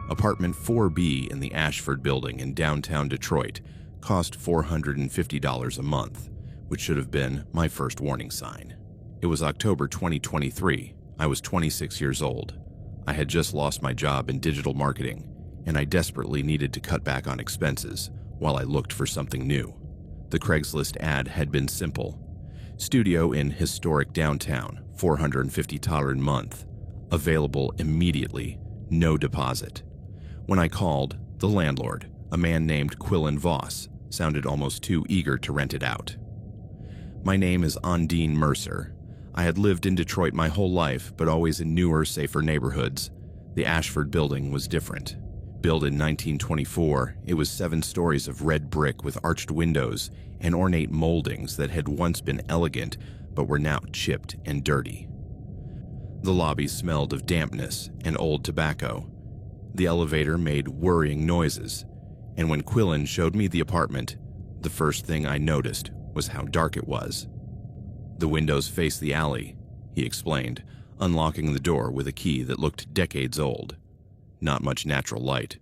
Apartment 4B in the Ashford building in downtown Detroit cost $450 a month, which should have been my first warning sign. It was October 2023. I was 26 years old. I had just lost my job in digital marketing, and I desperately needed to cut back on expenses while I looked for something new. The Craigslist ad had been simple. Studio in historic downtown, $450 a month. Available immediately, no deposit. When I called, the landlord, a man named Quillen Voss, sounded almost too eager to rent it out. My name is Ondine Mercer. I had lived in Detroit my whole life, but always in newer, safer neighborhoods. The Ashford building was different. Built in 1924, it was 7 stories of red brick with arched windows and ornate moldings that had once been elegant, but were now chipped and dirty. The lobby smelled of dampness and old tobacco. The elevator made worrying noises, and when Quillen showed me the apartment, the first thing I noticed was how dark it was. The windows face the alley, he explained, unlocking the door with a key that looked decades old. Not much natural light.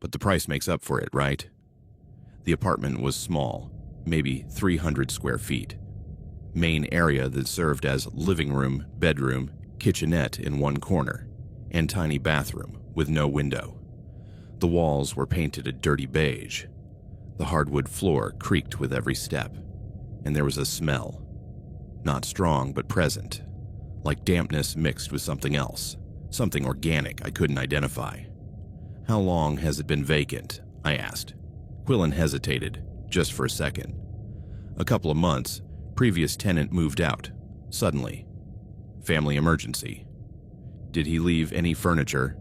But the price makes up for it, right? The apartment was small, maybe 300 square feet. Main area that served as living room, bedroom, kitchenette in one corner, and tiny bathroom with no window. The walls were painted a dirty beige. The hardwood floor creaked with every step, and there was a smell. Not strong, but present, like dampness mixed with something else, something organic I couldn't identify. How long has it been vacant? I asked. Quillen hesitated, just for a second. A couple of months. Previous tenant moved out, suddenly. Family emergency. Did he leave any furniture?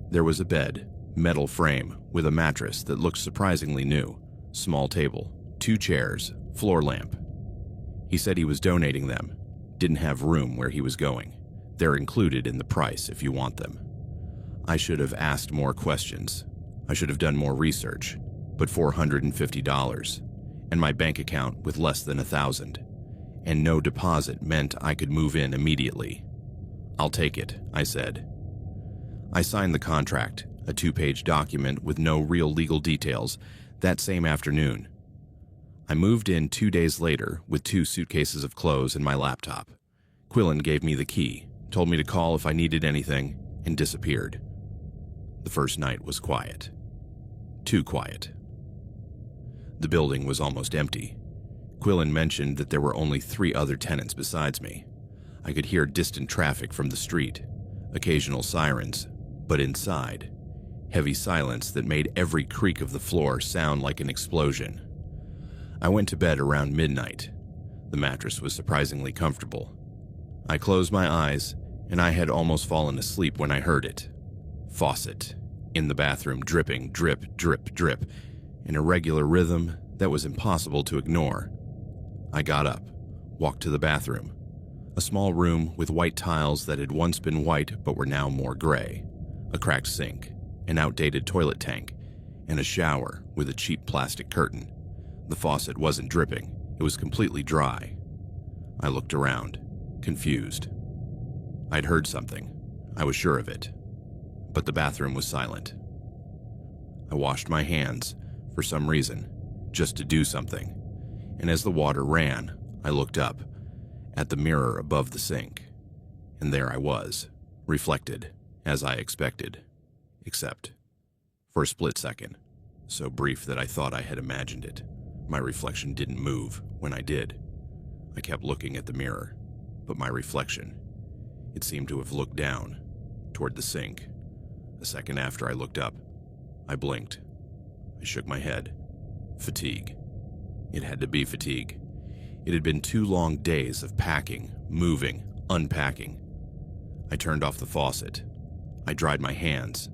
There was a bed, metal frame, with a mattress that looked surprisingly new, small table, 2 chairs, floor lamp. He said he was donating them, didn't have room where he was going. They're included in the price if you want them. I should have asked more questions. I should have done more research, but $450, and my bank account with less than $1,000, and no deposit meant I could move in immediately. I'll take it, I said. I signed the contract, a 2-page document with no real legal details, that same afternoon. I moved in 2 days later with 2 suitcases of clothes and my laptop. Quillen gave me the key, told me to call if I needed anything, and disappeared. The first night was quiet. Too quiet. The building was almost empty. Quillen mentioned that there were only 3 other tenants besides me. I could hear distant traffic from the street, occasional sirens, but inside, heavy silence that made every creak of the floor sound like an explosion. I went to bed around midnight. The mattress was surprisingly comfortable. I closed my eyes, and I had almost fallen asleep when I heard it. Faucet, in the bathroom, dripping, drip, drip, drip, in a regular rhythm that was impossible to ignore. I got up, walked to the bathroom, a small room with white tiles that had once been white but were now more gray, a cracked sink, an outdated toilet tank, and a shower with a cheap plastic curtain. The faucet wasn't dripping, it was completely dry. I looked around, confused. I'd heard something, I was sure of it, but the bathroom was silent. I washed my hands, for some reason, just to do something, and as the water ran, I looked up, at the mirror above the sink, and there I was, reflected, as I expected, except, for a split second, so brief that I thought I had imagined it, my reflection didn't move when I did. I kept looking at the mirror, but my reflection, it seemed to have looked down, toward the sink. A second after I looked up, I blinked. I shook my head. Fatigue. It had to be fatigue. It had been 2 long days of packing, moving, unpacking. I turned off the faucet. I dried my hands,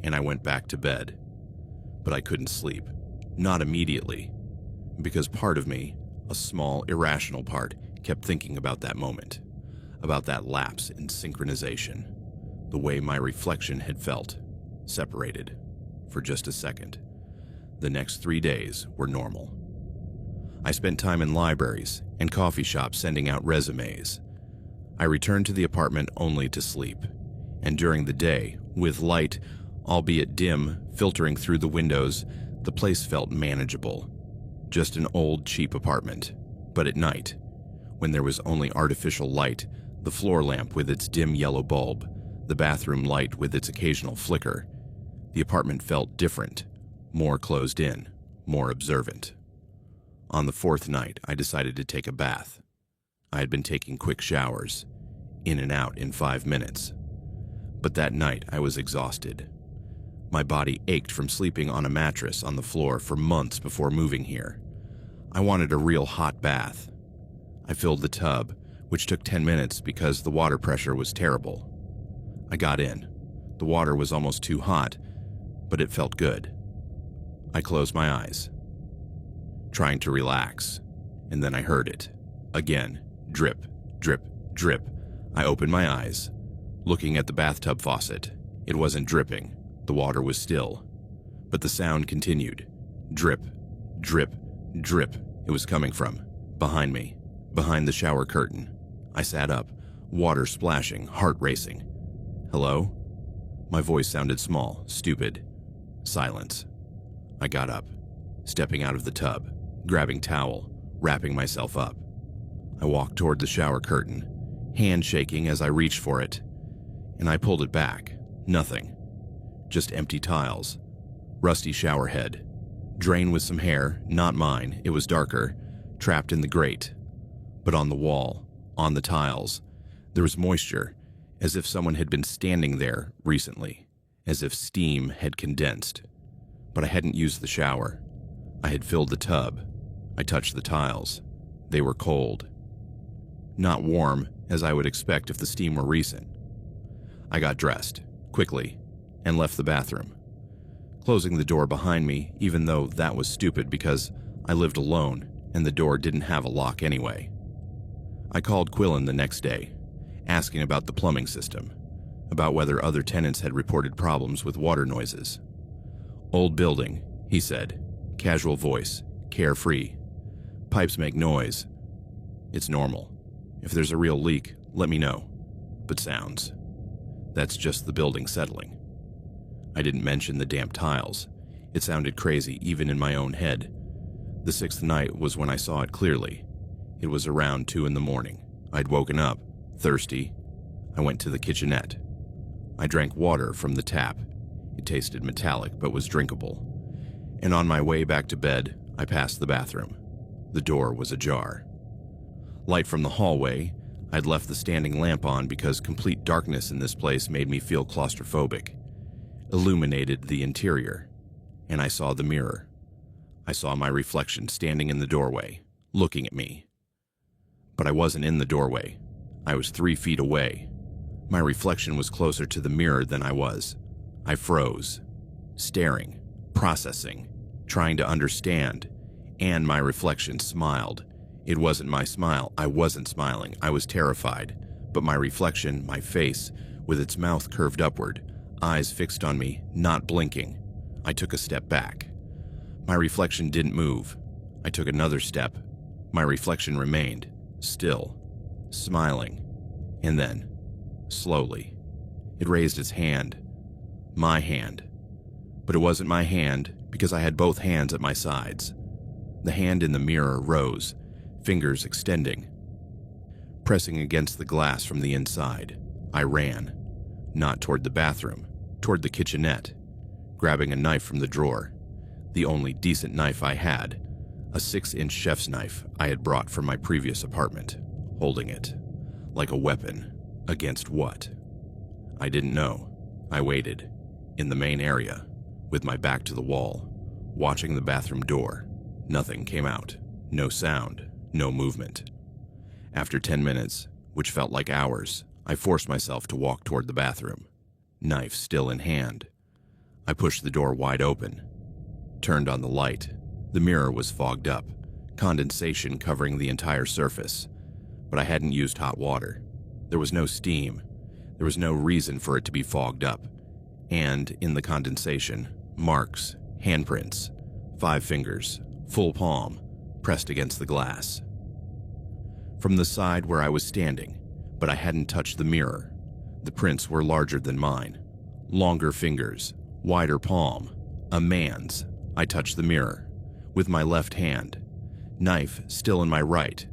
and I went back to bed. But I couldn't sleep. Not immediately. Because part of me, a small, irrational part, kept thinking about that moment. About that lapse in synchronization. The way my reflection had felt. Separated. For just a second. The next 3 days were normal. I spent time in libraries and coffee shops sending out resumes. I returned to the apartment only to sleep, And during the day, with light, albeit dim, filtering through the windows, the place felt manageable. Just an old, cheap apartment. But at night, when there was only artificial light, the floor lamp with its dim yellow bulb, the bathroom light with its occasional flicker, the apartment felt different, more closed in, more observant. On the fourth night, I decided to take a bath. I had been taking quick showers, in and out in 5 minutes. But that night, I was exhausted. My body ached from sleeping on a mattress on the floor for months before moving here. I wanted a real hot bath. I filled the tub, which took 10 minutes because the water pressure was terrible. I got in. The water was almost too hot, but it felt good. I closed my eyes, trying to relax, and then I heard it. Again, drip, drip, drip. I opened my eyes, looking at the bathtub faucet. It wasn't dripping. The water was still. But the sound continued. Drip, drip, drip. It was coming from behind me, behind the shower curtain. I sat up, water splashing, heart racing. Hello? My voice sounded small, stupid. Silence. I got up, stepping out of the tub, grabbing towel, wrapping myself up. I walked toward the shower curtain, hand shaking as I reached for it, and I pulled it back. Nothing. Just empty tiles. Rusty shower head. Drain with some hair, not mine, it was darker, trapped in the grate. But on the wall, on the tiles, there was moisture, as if someone had been standing there recently, as if steam had condensed. But I hadn't used the shower. I had filled the tub. I touched the tiles. They were cold. Not warm, as I would expect if the steam were recent. I got dressed, quickly, and left the bathroom, closing the door behind me, even though that was stupid because I lived alone and the door didn't have a lock anyway. I called Quillen the next day, asking about the plumbing system, about whether other tenants had reported problems with water noises. Old building, he said, casual voice, carefree. Pipes make noise. It's normal. If there's a real leak, let me know. But sounds. That's just the building settling. I didn't mention the damp tiles. It sounded crazy even in my own head. The sixth night was when I saw it clearly. It was around 2 a.m. I'd woken up, thirsty. I went to the kitchenette. I drank water from the tap. It tasted metallic but was drinkable. And on my way back to bed, I passed the bathroom. The door was ajar. Light from the hallway. I'd left the standing lamp on because complete darkness in this place made me feel claustrophobic. Illuminated the interior, and I saw the mirror. I saw my reflection standing in the doorway, looking at me. But I wasn't in the doorway. I was 3 feet away. My reflection was closer to the mirror than I was. I froze, staring, processing, trying to understand, and my reflection smiled. It wasn't my smile. I wasn't smiling. I was terrified. But my reflection, my face, with its mouth curved upward, eyes fixed on me, not blinking. I took a step back. My reflection didn't move. I took another step. My reflection remained, still, smiling. And then, slowly, it raised its hand. My hand. But it wasn't my hand because I had both hands at my sides. The hand in the mirror rose, fingers extending. Pressing against the glass from the inside, I ran, not toward the bathroom, toward the kitchenette, grabbing a knife from the drawer, the only decent knife I had, a 6-inch chef's knife I had brought from my previous apartment, holding it, like a weapon, against what? I didn't know. I waited, in the main area, with my back to the wall, watching the bathroom door. Nothing came out, no sound, no movement. After 10 minutes, which felt like hours, I forced myself to walk toward the bathroom, knife still in hand. I pushed the door wide open, turned on the light. The mirror was fogged up, condensation covering the entire surface, but I hadn't used hot water. There was no steam. There was no reason for it to be fogged up. And in the condensation, marks, handprints, 5 fingers, full palm, pressed against the glass. From the side where I was standing, but I hadn't touched the mirror. The prints were larger than mine. Longer fingers, wider palm, a man's. I touched the mirror with my left hand. Knife still in my right.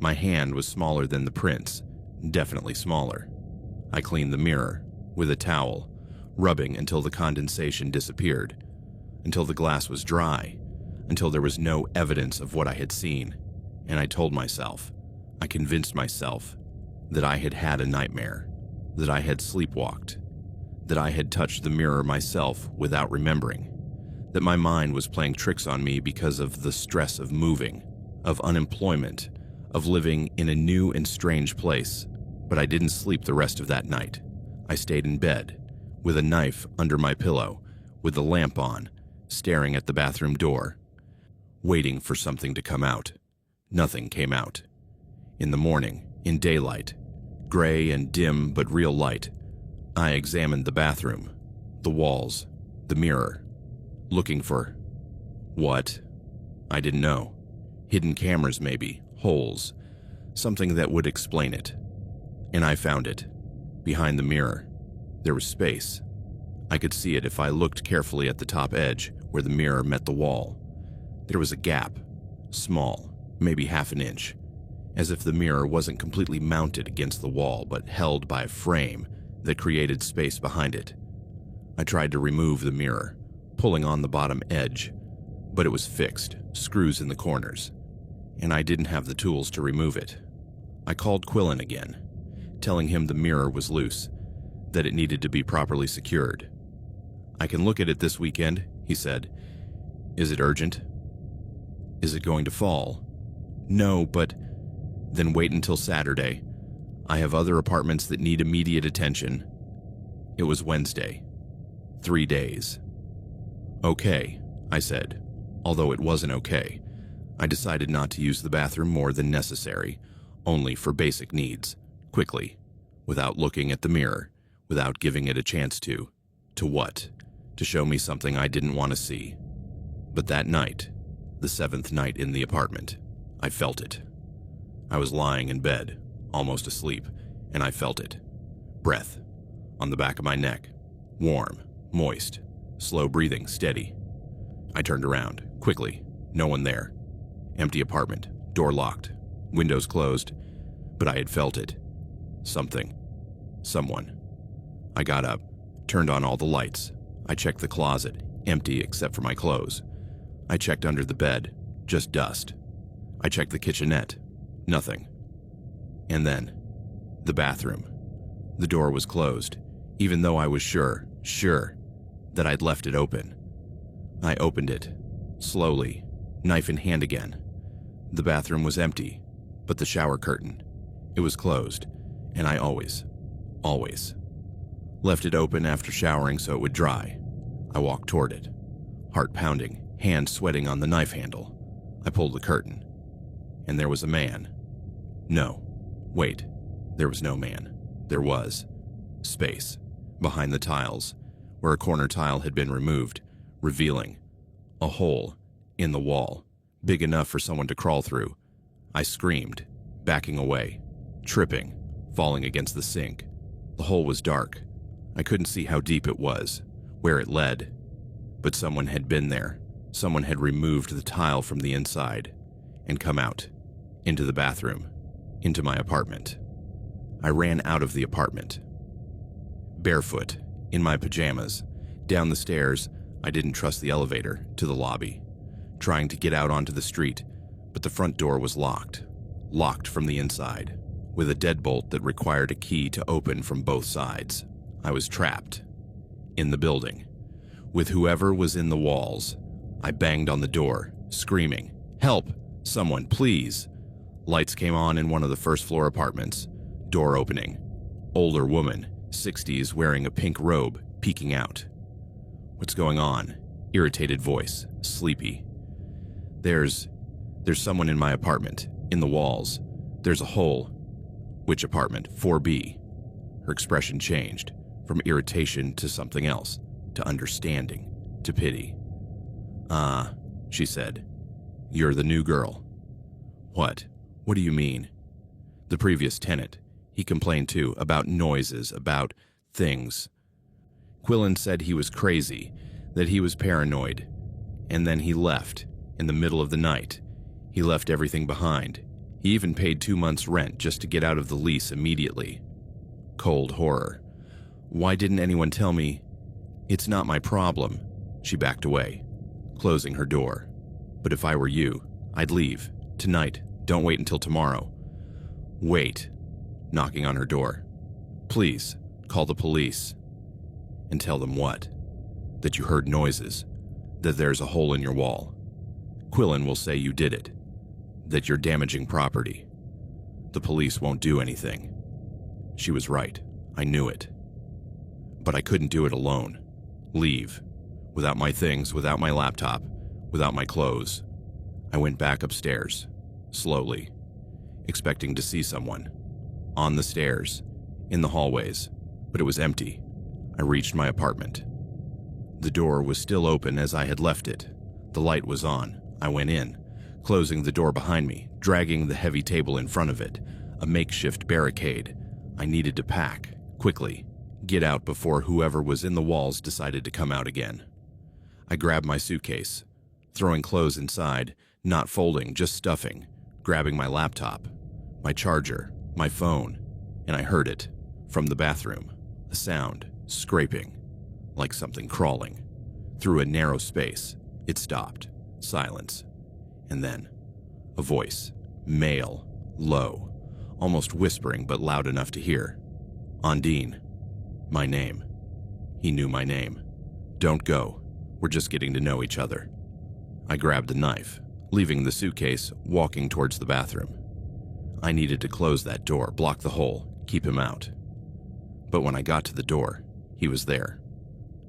My hand was smaller than the prints, definitely smaller. I cleaned the mirror with a towel, rubbing until the condensation disappeared, until the glass was dry, until there was no evidence of what I had seen. And I told myself, I convinced myself, that I had had a nightmare, that I had sleepwalked, that I had touched the mirror myself without remembering, that my mind was playing tricks on me because of the stress of moving, of unemployment, of living in a new and strange place. But I didn't sleep the rest of that night. I stayed in bed, with a knife under my pillow, with the lamp on, staring at the bathroom door, waiting for something to come out. Nothing came out. In the morning, in daylight, gray and dim but real light, I examined the bathroom, the walls, the mirror, looking for what? I didn't know. Hidden cameras maybe, holes, something that would explain it. And I found it. Behind the mirror, there was space. I could see it if I looked carefully at the top edge where the mirror met the wall. There was a gap, small, maybe half an inch, as if the mirror wasn't completely mounted against the wall but held by a frame that created space behind it. I tried to remove the mirror, pulling on the bottom edge, but it was fixed, screws in the corners, and I didn't have the tools to remove it. I called Quillen again, telling him the mirror was loose, that it needed to be properly secured. I can look at it this weekend, he said. Is it urgent? Is it going to fall? No, but then wait until Saturday. I have other apartments that need immediate attention. It was Wednesday. 3 days. Okay, I said, although it wasn't okay. I decided not to use the bathroom more than necessary, only for basic needs, quickly, without looking at the mirror, without giving it a chance to. To what? To show me something I didn't want to see. But that night, the 7th night in the apartment, I felt it. I was lying in bed, almost asleep, and I felt it. Breath, on the back of my neck, warm, moist, slow breathing, steady. I turned around, quickly, no one there. Empty apartment, door locked, windows closed, but I had felt it. Something. Someone. I got up, turned on all the lights. I checked the closet, empty except for my clothes. I checked under the bed, just dust. I checked the kitchenette, nothing. And then, the bathroom. The door was closed, even though I was sure, that I'd left it open. I opened it, slowly, knife in hand again. The bathroom was empty, but the shower curtain, it was closed, and I always left it open after showering so it would dry. I walked toward it, heart pounding, hand sweating on the knife handle. I pulled the curtain, and there was a man. No, wait, there was no man. There was space behind the tiles, where a corner tile had been removed, revealing a hole in the wall, big enough for someone to crawl through. I screamed, backing away, tripping, falling against the sink. The hole was dark. I couldn't see how deep it was, where it led, but someone had been there. Someone had removed the tile from the inside and come out, into the bathroom, into my apartment. I ran out of the apartment, barefoot, in my pajamas, down the stairs. I didn't trust the elevator, to the lobby, trying to get out onto the street, but the front door was locked from the inside, with a deadbolt that required a key to open from both sides. I was trapped, in the building, with whoever was in the walls. I banged on the door, screaming, "Help! Someone, please!" Lights came on in one of the first-floor apartments. Door opening. Older woman, 60s, wearing a pink robe, peeking out. "What's going on?" Irritated voice, sleepy. There's someone in my apartment, in the walls. There's a hole." "Which apartment?" "4B. Her expression changed, from irritation to something else, to understanding, to pity. "Ah," she said. "You're the new girl." "What? What do you mean?" "The previous tenant. He complained too, about noises, about things. Quillen said he was crazy, that he was paranoid, and then he left, in the middle of the night. He left everything behind. He even paid 2 months' rent just to get out of the lease immediately. Cold horror. Why didn't anyone tell me? It's not my problem. She backed away, closing her door. But if I were you, I'd leave. Tonight. Don't wait until tomorrow. Wait. Knocking on her door. Please, call the police. And tell them what? That you heard noises. That there's a hole in your wall. Quillen will say you did it. That you're damaging property. The police won't do anything. She was right. I knew it. But I couldn't do it alone. Leave. Without my things, without my laptop, without my clothes. I went back upstairs, slowly, expecting to see someone. On the stairs, in the hallways, but it was empty. I reached my apartment. The door was still open as I had left it. The light was on. I went in, closing the door behind me, dragging the heavy table in front of it, a makeshift barricade. I needed to pack, quickly, get out before whoever was in the walls decided to come out again. I grabbed my suitcase, throwing clothes inside, not folding, just stuffing, grabbing my laptop, my charger, my phone, and I heard it, from the bathroom, a sound, scraping, like something crawling. Through a narrow space, it stopped, silence, and then a voice, male, low, almost whispering but loud enough to hear. Ondine. My name. He knew my name. Don't go. We're just getting to know each other. I grabbed the knife, leaving the suitcase, walking towards the bathroom. I needed to close that door, block the hole, keep him out. But when I got to the door, he was there.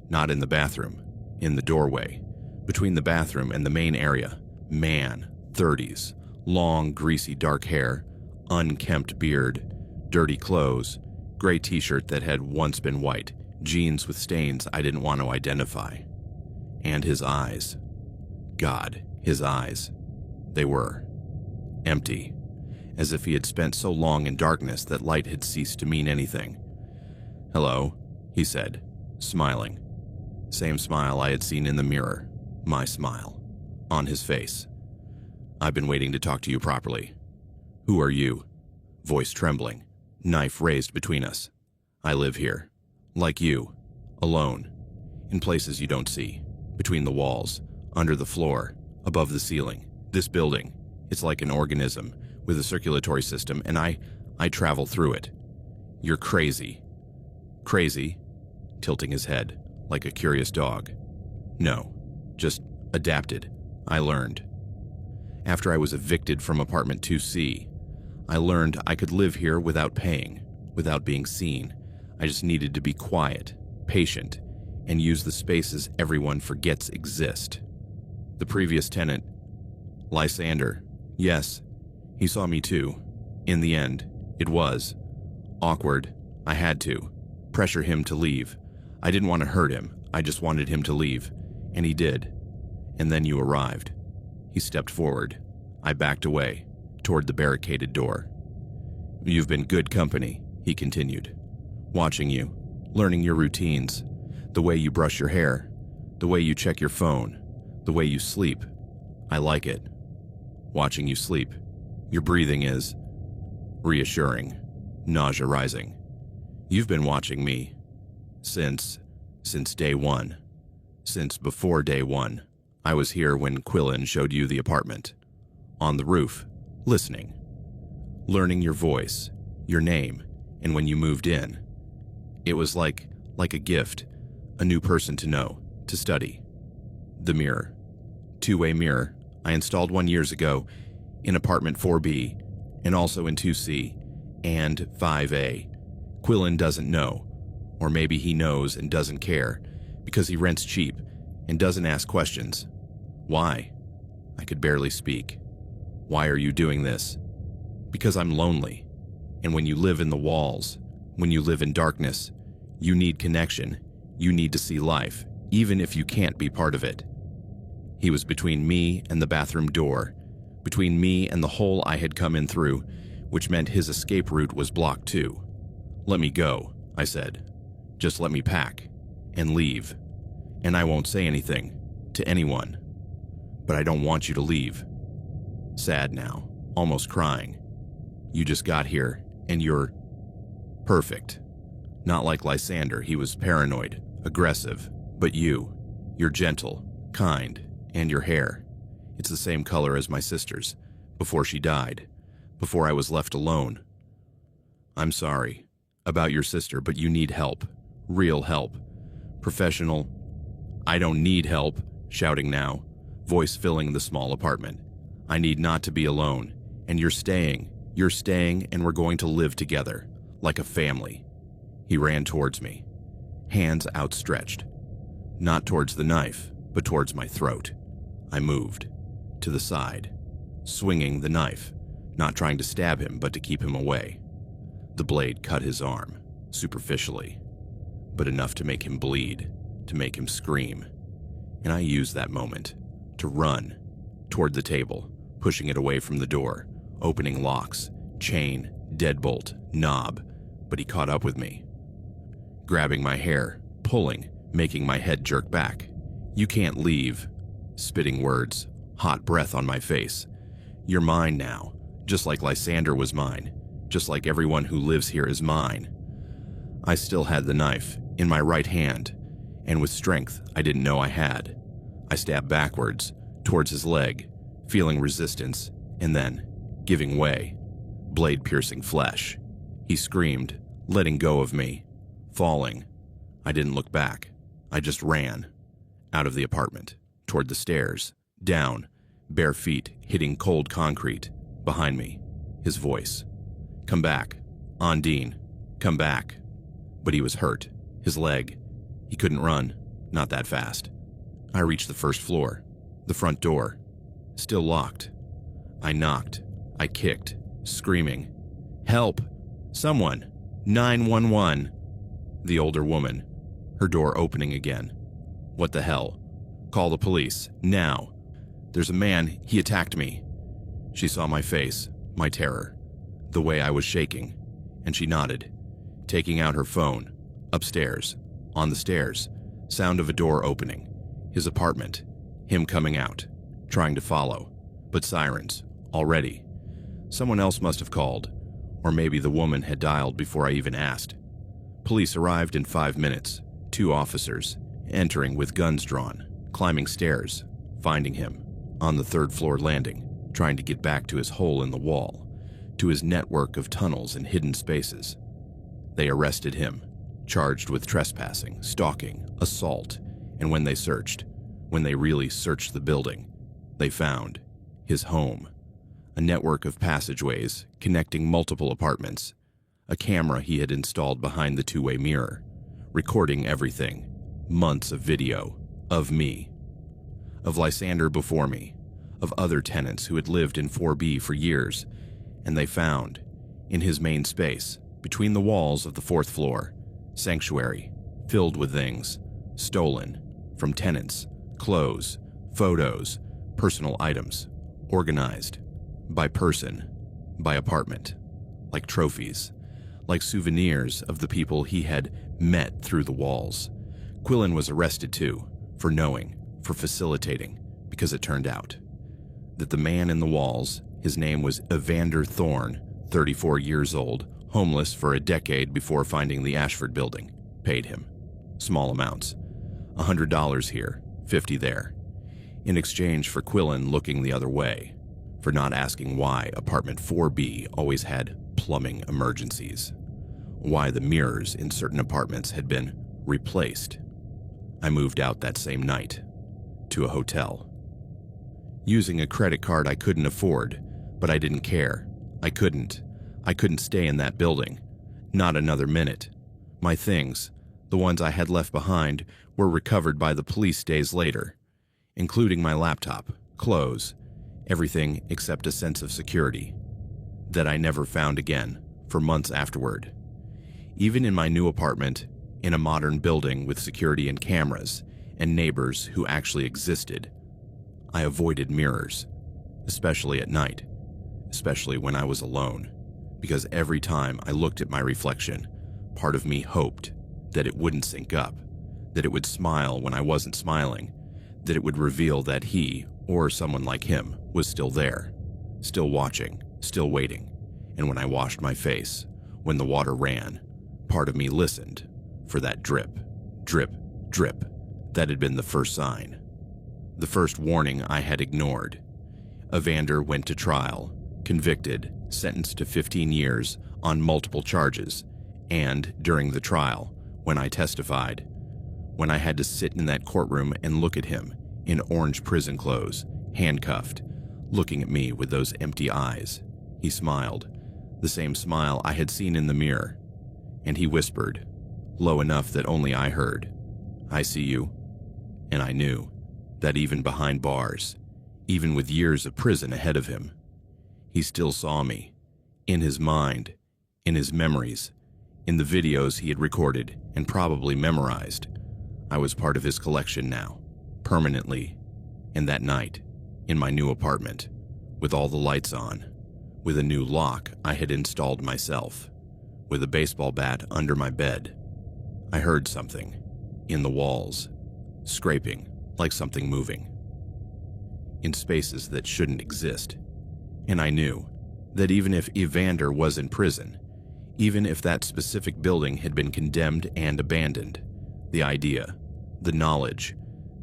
Not in the bathroom, in the doorway, between the bathroom and the main area. Man, 30s, long, greasy, dark hair, unkempt beard, dirty clothes, gray t-shirt that had once been white, jeans with stains I didn't want to identify. And his eyes. God, his eyes. They were empty, as if he had spent so long in darkness that light had ceased to mean anything. Hello, he said, smiling. Same smile I had seen in the mirror, my smile, on his face. I've been waiting to talk to you properly. Who are you? Voice trembling, knife raised between us. I live here, like you, alone, in places you don't see, between the walls, under the floor, above the ceiling. This building, it's like an organism with a circulatory system, and I travel through it. You're crazy. Crazy? Tilting his head, like a curious dog. No, just adapted. I learned. After I was evicted from apartment 2C, I learned I could live here without paying, without being seen. I just needed to be quiet, patient, and use the spaces everyone forgets exist. The previous tenant, Lysander, yes, he saw me too. In the end, it was awkward. I had to pressure him to leave. I didn't want to hurt him. I just wanted him to leave, and he did. And then you arrived. He stepped forward. I backed away, toward the barricaded door. You've been good company, he continued. Watching you, learning your routines, the way you brush your hair, the way you check your phone, the way you sleep. I like it. Watching you sleep. Your breathing is reassuring, nausea rising. You've been watching me since day one. Since before day one. I was here when Quillen showed you the apartment. On the roof, listening. Learning your voice, your name, and when you moved in. It was like a gift, a new person to know, to study. The mirror. Two-way mirror. I installed one years ago in apartment 4B and also in 2C and 5A. Quillen doesn't know, or maybe he knows and doesn't care because he rents cheap and doesn't ask questions. Why? I could barely speak. Why are you doing this? Because I'm lonely. And when you live in the walls, when you live in darkness, you need connection. You need to see life, even if you can't be part of it. He was between me and the bathroom door, between me and the hole I had come in through, which meant his escape route was blocked too. "Let me go," I said. "Just let me pack and leave. And I won't say anything to anyone. But I don't want you to leave." Sad now, almost crying. "You just got here, and you're perfect. Not like Lysander, he was paranoid, aggressive. But you're gentle, kind, and your hair. It's the same color as my sister's, before she died, before I was left alone. I'm sorry about your sister, but you need help. Real help. Professional." "I don't need help," shouting now, voice filling the small apartment. "I need not to be alone. And you're staying, and we're going to live together, like a family." He ran towards me, hands outstretched. Not towards the knife, but towards my throat. I moved, to the side, swinging the knife, not trying to stab him, but to keep him away. The blade cut his arm, superficially, but enough to make him bleed, to make him scream. And I used that moment to run toward the table, pushing it away from the door, opening locks, chain, deadbolt, knob, but he caught up with me. Grabbing my hair, pulling, making my head jerk back. "You can't leave," spitting words, hot breath on my face. "You're mine now, just like Lysander was mine, just like everyone who lives here is mine." I still had the knife in my right hand, and with strength I didn't know I had. I stabbed backwards, towards his leg, feeling resistance, and then giving way. Blade piercing flesh. He screamed, letting go of me, falling. I didn't look back. I just ran. Out of the apartment, toward the stairs, down, bare feet hitting cold concrete. Behind me, his voice. "Come back. Ondine. Come back." But he was hurt. His leg. He couldn't run. Not that fast. I reached the first floor. The front door. Still locked. I knocked. I kicked, screaming, "Help! Someone! 911! The older woman. Her door opening again. "What the hell? Call the police. Now! There's a man. He attacked me." She saw my face, my terror, the way I was shaking, and she nodded, taking out her phone. Upstairs. On the stairs. Sound of a door opening. His apartment. Him coming out. Trying to follow. But sirens. Already. Someone else must have called. Or maybe the woman had dialed before I even asked. Police arrived in 5 minutes. 2 officers. Entering with guns drawn. Climbing stairs. Finding him. On the 3rd floor landing. Trying to get back to his hole in the wall. To his network of tunnels and hidden spaces. They arrested him. Charged with trespassing, stalking, assault. And when they really searched the building, they found his home. A network of passageways connecting multiple apartments. A camera he had installed behind the 2-way mirror, recording everything. Months of video. Of me. Of Lysander before me. Of other tenants who had lived in 4B for years. And they found, in his main space, between the walls of the 4th floor, sanctuary, filled with things, stolen, from tenants, clothes, photos, personal items, organized, by person, by apartment, like trophies, like souvenirs of the people he had met through the walls. Quillen was arrested too, for knowing, for facilitating, because it turned out that the man in the walls, his name was Evander Thorne, 34 years old, homeless for a decade before finding the Ashford building, paid him. Small amounts. $100 here, $50 there. In exchange for Quillen looking the other way, for not asking why apartment 4B always had plumbing emergencies, why the mirrors in certain apartments had been replaced. I moved out that same night, to a hotel. Using a credit card I couldn't afford, but I didn't care. I couldn't stay in that building. Not another minute. My things, the ones I had left behind, were recovered by the police days later, including my laptop, clothes, everything except a sense of security that I never found again for months afterward. Even in my new apartment, in a modern building with security and cameras and neighbors who actually existed, I avoided mirrors, especially at night, especially when I was alone, because every time I looked at my reflection, Part of me hoped that it wouldn't sync up, that it would smile when I wasn't smiling, that it would reveal that he, or someone like him, was still there, still watching, still waiting. And when I washed my face, when the water ran, part of me listened for that drip, drip, drip that had been the first sign. The first warning I had ignored. Evander went to trial, convicted, sentenced to 15 years on multiple charges, and during the trial, when I testified, when I had to sit in that courtroom and look at him in orange prison clothes, handcuffed, looking at me with those empty eyes, he smiled, the same smile I had seen in the mirror, and he whispered, low enough that only I heard, "I see you." And I knew that even behind bars, even with years of prison ahead of him, he still saw me, in his mind, in his memories, in the videos he had recorded and probably memorized. I was part of his collection now, permanently. And that night, in my new apartment, with all the lights on, with a new lock I had installed myself, with a baseball bat under my bed, I heard something, in the walls, scraping like something moving, in spaces that shouldn't exist. And I knew that even if Evander was in prison, even if that specific building had been condemned and abandoned, the idea, the knowledge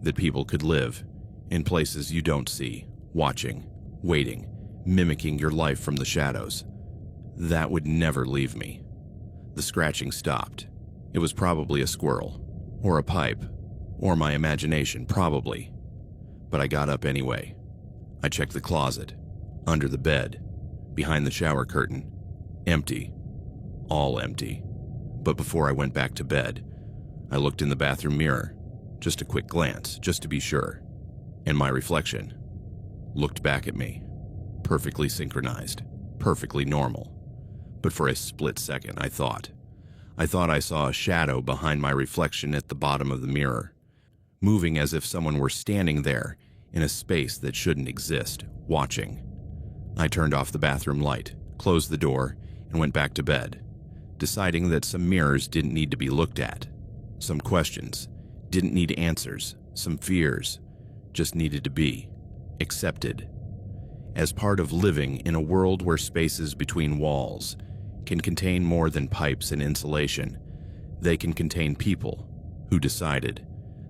that people could live in places you don't see, watching, waiting, mimicking your life from the shadows, that would never leave me. The scratching stopped. It was probably a squirrel, or a pipe, or my imagination, probably. But I got up anyway. I checked the closet, under the bed, behind the shower curtain. Empty. All empty. But before I went back to bed, I looked in the bathroom mirror, just a quick glance, just to be sure. And my reflection looked back at me, perfectly synchronized, perfectly normal. But for a split second, I thought I saw a shadow behind my reflection at the bottom of the mirror, moving as if someone were standing there in a space that shouldn't exist, watching. I turned off the bathroom light, closed the door, and went back to bed, deciding that some mirrors didn't need to be looked at. Some questions didn't need answers. Some fears just needed to be accepted. As part of living in a world where spaces between walls can contain more than pipes and insulation, they can contain people who decided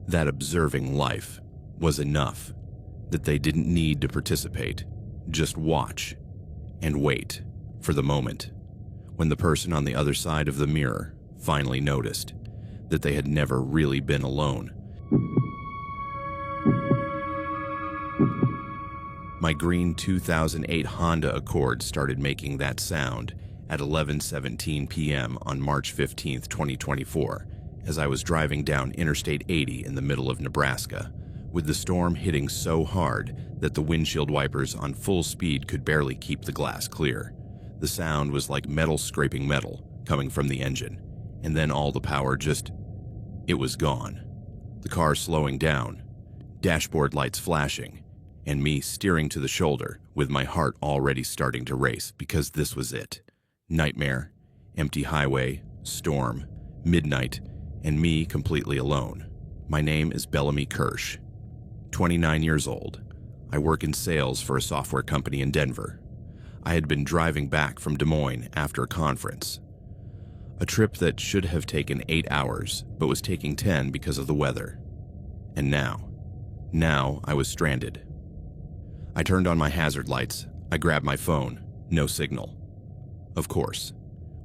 that observing life was enough, that they didn't need to participate, just watch and wait for the moment when the person on the other side of the mirror finally noticed that they had never really been alone. My green 2008 Honda Accord started making that sound at 11:17 p.m. on March 15, 2024, as I was driving down Interstate 80 in the middle of Nebraska, with the storm hitting so hard that the windshield wipers on full speed could barely keep the glass clear. The sound was like metal scraping metal coming from the engine, and then all the power it was gone. The car slowing down, dashboard lights flashing, and me steering to the shoulder with my heart already starting to race because this was it. Nightmare, empty highway, storm, midnight, and me completely alone. My name is Bellamy Kirsch, 29 years old. I work in sales for a software company in Denver. I had been driving back from Des Moines after a conference. A trip that should have taken 8 hours, but was taking 10 because of the weather. And now I was stranded. I turned on my hazard lights. I grabbed my phone. No signal. Of course,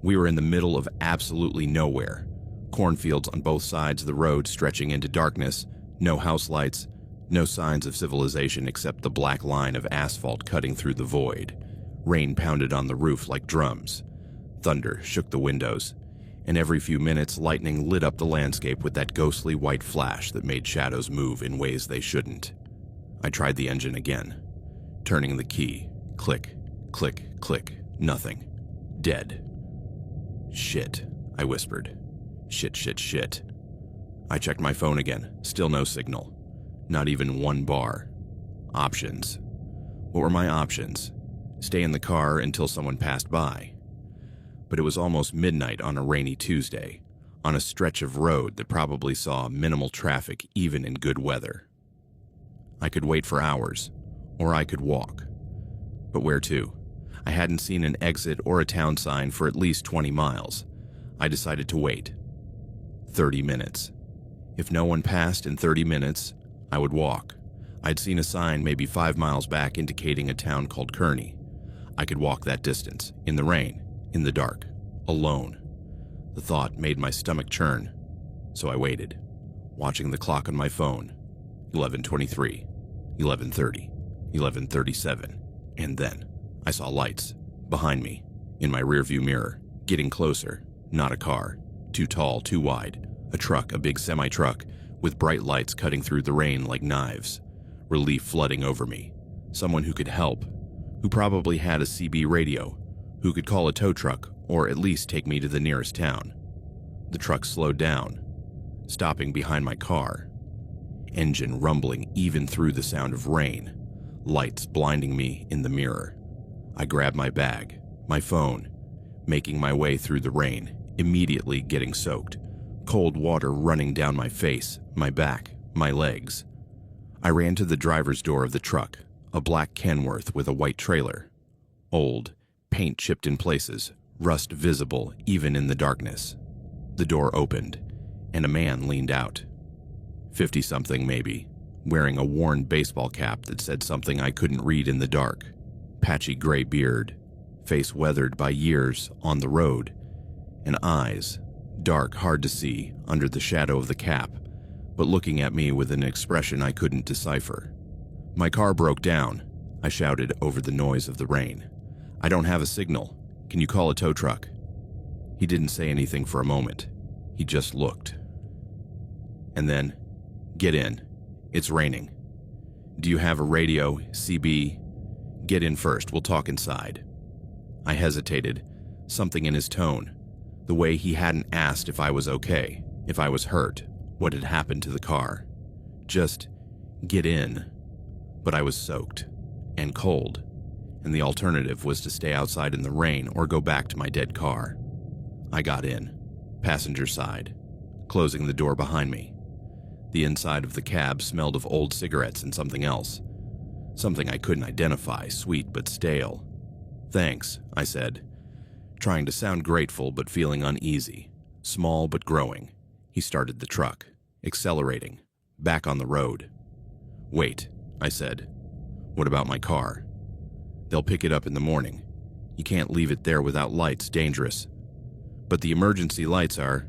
we were in the middle of absolutely nowhere. Cornfields on both sides of the road stretching into darkness, no house lights, no signs of civilization except the black line of asphalt cutting through the void. Rain pounded on the roof like drums. Thunder shook the windows, and every few minutes lightning lit up the landscape with that ghostly white flash that made shadows move in ways they shouldn't. I tried the engine again, turning the key. Click, click, click. Nothing. Dead. Shit, I whispered. Shit, shit, shit. I checked my phone again. Still no signal. Not even one bar. Options. What were my options? Stay in the car until someone passed by. but it was almost midnight on a rainy Tuesday, on a stretch of road that probably saw minimal traffic even in good weather. I could wait for hours, or I could walk. But where to? I hadn't seen an exit or a town sign for at least 20 miles. I decided to wait. 30 minutes. If no one passed in 30 minutes, I would walk. I'd seen a sign maybe 5 miles back indicating a town called Kearney. I could walk that distance, in the rain, in the dark, alone. The thought made my stomach churn, so I waited, watching the clock on my phone. 11:23, 11:30, 11:37, and then I saw lights behind me, in my rearview mirror, getting closer. Not a car, too tall, too wide. A truck, a big semi-truck, with bright lights cutting through the rain like knives. Relief flooding over me. Someone who could help, who probably had a CB radio, who could call a tow truck or at least take me to the nearest town. The truck slowed down, stopping behind my car. Engine rumbling even through the sound of rain. Lights blinding me in the mirror. I grabbed my bag, my phone, making my way through the rain, immediately getting soaked. Cold water running down my face, my back, my legs. I ran to the driver's door of the truck, a black Kenworth with a white trailer. Old, paint chipped in places, rust visible even in the darkness. The door opened, and a man leaned out. 50-something maybe, wearing a worn baseball cap that said something I couldn't read in the dark. Patchy gray beard, face weathered by years on the road, and eyes, dark, hard to see under the shadow of the cap, but looking at me with an expression I couldn't decipher. "My car broke down," I shouted over the noise of the rain. "I don't have a signal. Can you call a tow truck?" He didn't say anything for a moment. He just looked. And then, "Get in. It's raining. Do you have a radio, CB? Get in first, we'll talk inside." I hesitated, something in his tone, the way he hadn't asked if I was okay, if I was hurt, what had happened to the car. Just, get in. But I was soaked, and cold, and the alternative was to stay outside in the rain or go back to my dead car. I got in, passenger side, closing the door behind me. The inside of the cab smelled of old cigarettes and something else. Something I couldn't identify, sweet but stale. "Thanks," I said, trying to sound grateful but feeling uneasy, small but growing. He started the truck, accelerating, back on the road. "Wait," I said. "What about my car?" "They'll pick it up in the morning. You can't leave it there without lights, dangerous." "But the emergency lights are..."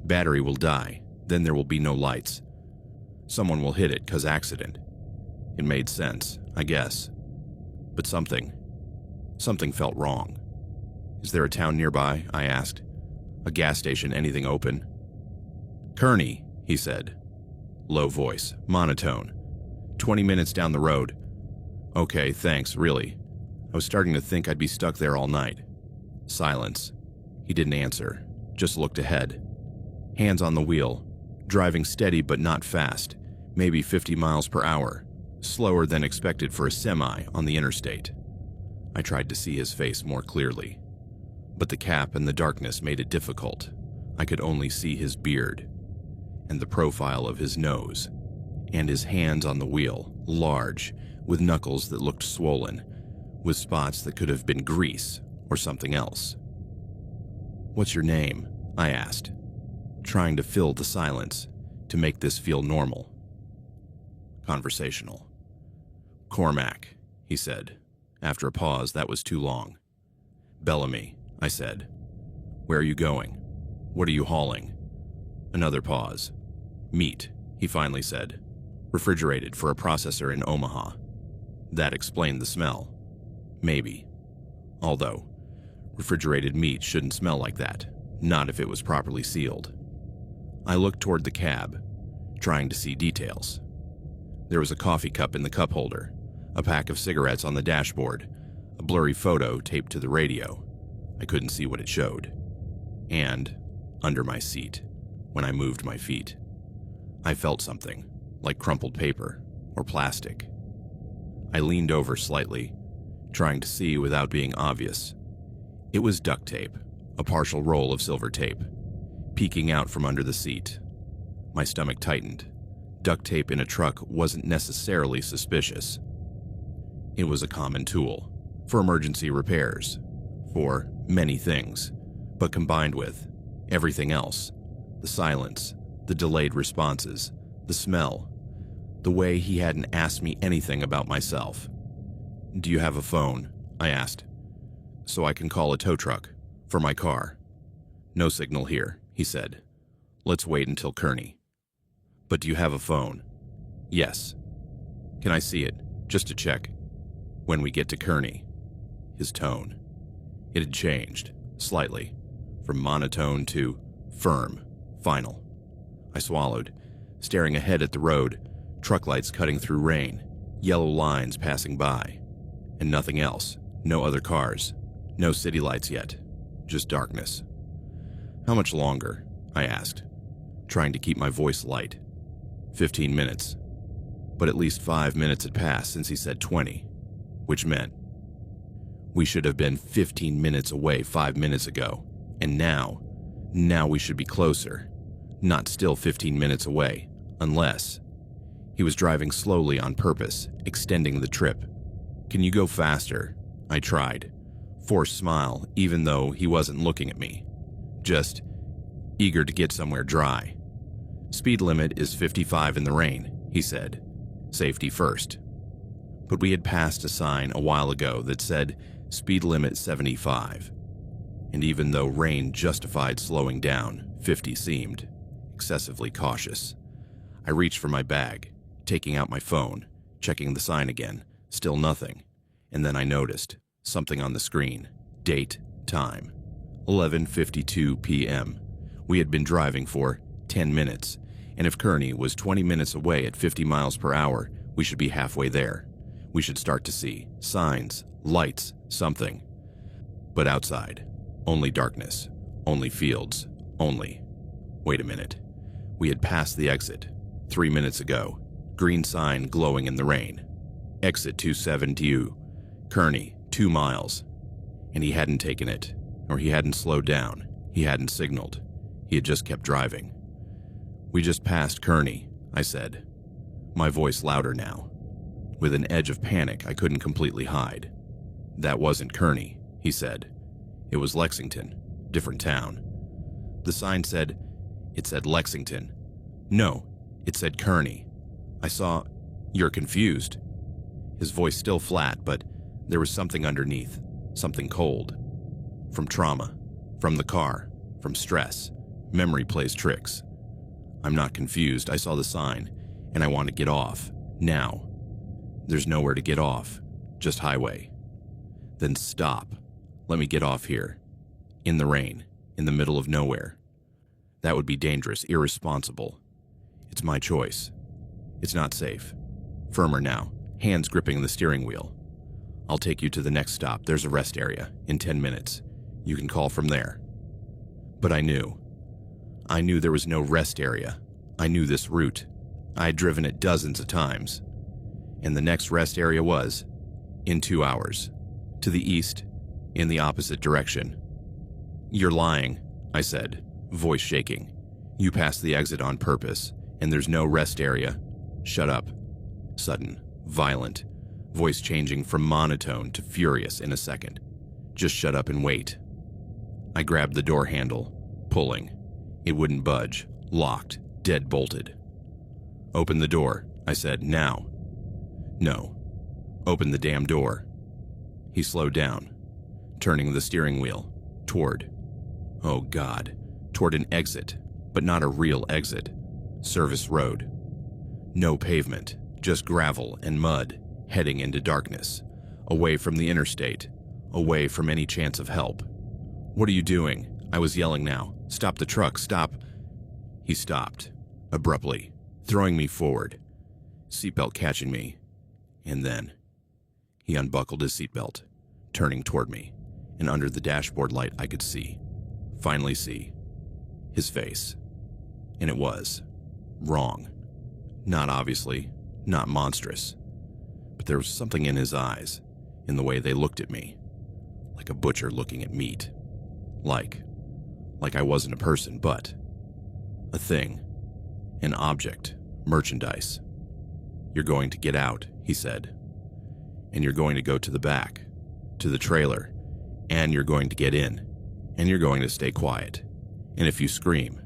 "Battery will die, then there will be no lights. Someone will hit it 'cause accident." It made sense, I guess. But something felt wrong. "Is there a town nearby?" I asked. "A gas station, anything open?" "Kearney," he said. Low voice, monotone. 20 minutes down the road." "Okay, thanks, really. I was starting to think I'd be stuck there all night." Silence. He didn't answer, just looked ahead. Hands on the wheel, driving steady but not fast, maybe 50 miles per hour, slower than expected for a semi on the interstate. I tried to see his face more clearly, but the cap and the darkness made it difficult. I could only see his beard, and the profile of his nose, and his hands on the wheel, large, with knuckles that looked swollen, with spots that could have been grease or something else. "What's your name?" I asked, trying to fill the silence, to make this feel normal. Conversational. "Cormac," he said. After a pause that was too long. "Bellamy," I said. "Where are you going? What are you hauling?" Another pause. "Meat," he finally said. "Refrigerated for a processor in Omaha." That explained the smell. Maybe. Although, refrigerated meat shouldn't smell like that, not if it was properly sealed. I looked toward the cab, trying to see details. There was a coffee cup in the cup holder, a pack of cigarettes on the dashboard, a blurry photo taped to the radio. I couldn't see what it showed. And, under my seat, when I moved my feet, I felt something, like crumpled paper or plastic. I leaned over slightly, trying to see without being obvious. It was duct tape, a partial roll of silver tape, peeking out from under the seat. My stomach tightened. Duct tape in a truck wasn't necessarily suspicious. It was a common tool for emergency repairs, for many things, but combined with everything else, the silence, the delayed responses, the smell, the way he hadn't asked me anything about myself. "Do you have a phone?" I asked. "So I can call a tow truck for my car." "No signal here," he said. "Let's wait until Kearney." "But do you have a phone?" "Yes." "Can I see it, just to check?" "When we get to Kearney." His tone. It had changed, slightly, from monotone to firm, final. I swallowed, staring ahead at the road, truck lights cutting through rain, yellow lines passing by, and nothing else, no other cars, no city lights yet, just darkness. "How much longer?" I asked, trying to keep my voice light. 15 minutes. But at least 5 minutes had passed since he said 20, which meant we should have been 15 minutes away 5 minutes ago, and now we should be closer, not still 15 minutes away, unless he was driving slowly on purpose, extending the trip. "Can you go faster?" I tried, forced smile even though he wasn't looking at me, just eager to get somewhere dry. "Speed limit is 55 in the rain," he said. "Safety first." But we had passed a sign a while ago that said speed limit 75. And even though rain justified slowing down, 50 seemed excessively cautious. I reached for my bag, taking out my phone, checking the sign again, still nothing. And then I noticed something on the screen. Date, time. 11:52 p.m. We had been driving for 10 minutes, and if Kearney was 20 minutes away at 50 miles per hour, we should be halfway there. We should start to see signs, lights, something. But outside, only darkness, only fields, only. Wait a minute. We had passed the exit 3 minutes ago, green sign glowing in the rain. Exit 272, Kearney, 2 miles. And he hadn't taken it, or he hadn't slowed down, he hadn't signaled. He had just kept driving. "We just passed Kearney," I said, my voice louder now, with an edge of panic I couldn't completely hide. "That wasn't Kearney," he said. "It was Lexington, different town." The sign said, it said Lexington. No, it said Kearney. I saw, "You're confused." His voice still flat, but there was something underneath, something cold. From trauma, from the car, from stress, memory plays tricks. "I'm not confused. I saw the sign, and I want to get off, now." "There's nowhere to get off, just highway." "Then stop. Let me get off here. In the rain, in the middle of nowhere. That would be dangerous, irresponsible. It's my choice. It's not safe." Firmer now, hands gripping the steering wheel. "I'll take you to the next stop. There's a rest area, in 10 minutes. You can call from there." But I knew there was no rest area. I knew this route. I had driven it dozens of times. And the next rest area was in 2 hours. To the east, in the opposite direction. "You're lying," I said, voice shaking. "You passed the exit on purpose, and there's no rest area. Shut up." Sudden, violent, voice changing from monotone to furious in a second. "Just shut up and wait." I grabbed the door handle, pulling. It wouldn't budge, locked, dead bolted. "Open the door," I said, "now." "No. Open the damn door." He slowed down, turning the steering wheel toward, oh God, toward an exit, but not a real exit. Service road. No pavement, just gravel and mud, heading into darkness, away from the interstate, away from any chance of help. "What are you doing?" I was yelling now. "Stop the truck, stop." He stopped, abruptly, throwing me forward, seatbelt catching me, and then he unbuckled his seatbelt, turning toward me, and under the dashboard light I could see, finally see, his face. And it was wrong. Not obviously, not monstrous, but there was something in his eyes, in the way they looked at me, like a butcher looking at meat. Like I wasn't a person, but a thing, an object, merchandise. "You're going to get out," he said. "And you're going to go to the back, to the trailer, and you're going to get in, and you're going to stay quiet. And if you scream,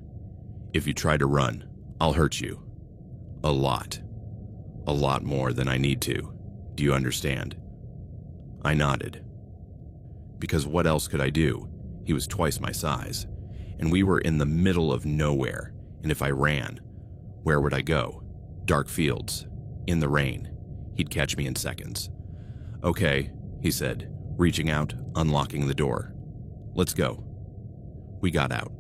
if you try to run, I'll hurt you. A lot more than I need to. Do you understand?" I nodded. Because what else could I do? He was twice my size, and we were in the middle of nowhere, and if I ran, where would I go? Dark fields, in the rain. He'd catch me in seconds. "Okay," he said, reaching out, unlocking the door. "Let's go." We got out.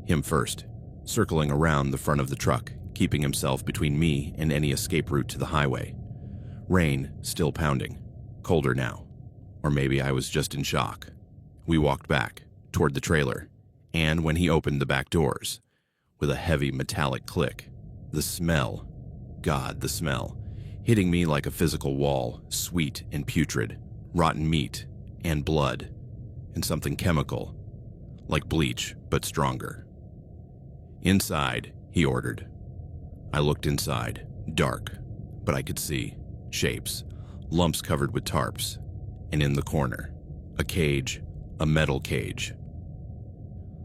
Him first, circling around the front of the truck, keeping himself between me and any escape route to the highway. Rain still pounding, colder now. Or maybe I was just in shock. We walked back, toward the trailer, and when he opened the back doors, with a heavy metallic click, the smell, God, the smell, hitting me like a physical wall, sweet and putrid, rotten meat, and blood, and something chemical, like bleach, but stronger. "Inside," he ordered. I looked inside, dark, but I could see shapes, lumps covered with tarps, and in the corner, a cage, a metal cage,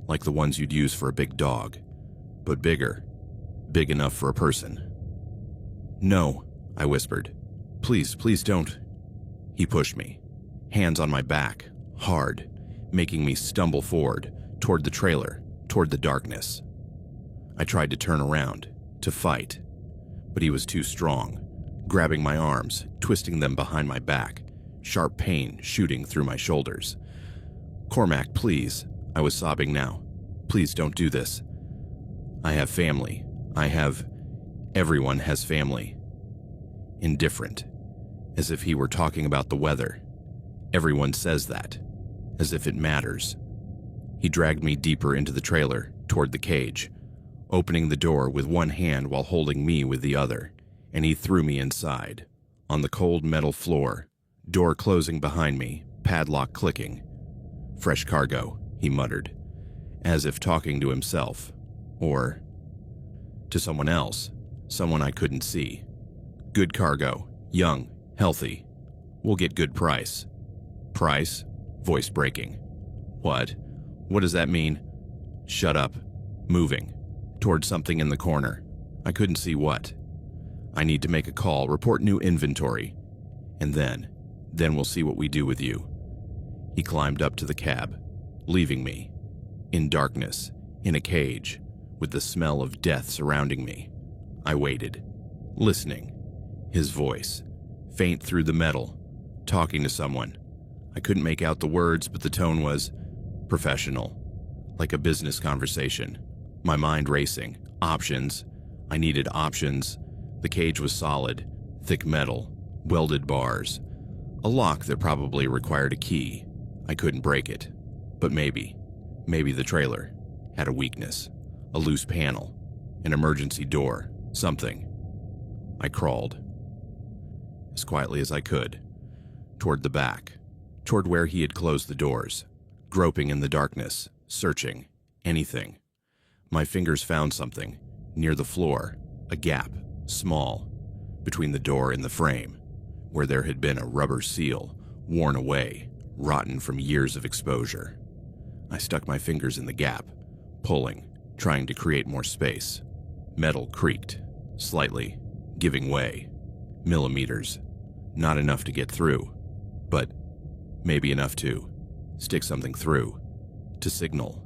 like the ones you'd use for a big dog, but bigger, big enough for a person. "No," I whispered. Please don't." He pushed me, hands on my back, hard, making me stumble forward, toward the trailer, toward the darkness. I tried to turn around, to fight, but he was too strong, grabbing my arms, twisting them behind my back, sharp pain shooting through my shoulders. "Cormac, please," I was sobbing now. "Please don't do this. I have family. Everyone has family." Indifferent, as if he were talking about the weather. Everyone says that, as if it matters. He dragged me deeper into the trailer, toward the cage, opening the door with one hand while holding me with the other, and he threw me inside, on the cold metal floor, door closing behind me, padlock clicking. "Fresh cargo," he muttered, as if talking to himself, or to someone else, someone I couldn't see. "Good cargo, young, healthy. We'll get good price." "Price?" Voice breaking. "What? What does that mean?" "Shut up." Moving, toward something in the corner. I couldn't see what. "I need to make a call, report new inventory, and then we'll see what we do with you." He climbed up to the cab, leaving me, in darkness, in a cage, with the smell of death surrounding me. I waited, listening. His voice, faint through the metal, talking to someone. I couldn't make out the words, but the tone was professional, like a business conversation. My mind racing. Options. I needed options. The cage was solid, thick metal, welded bars. A lock that probably required a key. I couldn't break it. But maybe the trailer had a weakness. A loose panel, an emergency door, something. I crawled, as quietly as I could, toward the back, toward where he had closed the doors, groping in the darkness, searching, anything. My fingers found something, near the floor, a gap, small, between the door and the frame, where there had been a rubber seal, worn away, rotten from years of exposure. I stuck my fingers in the gap, pulling, trying to create more space. Metal creaked, slightly, giving way. Millimeters. Not enough to get through, but maybe enough to stick something through, to signal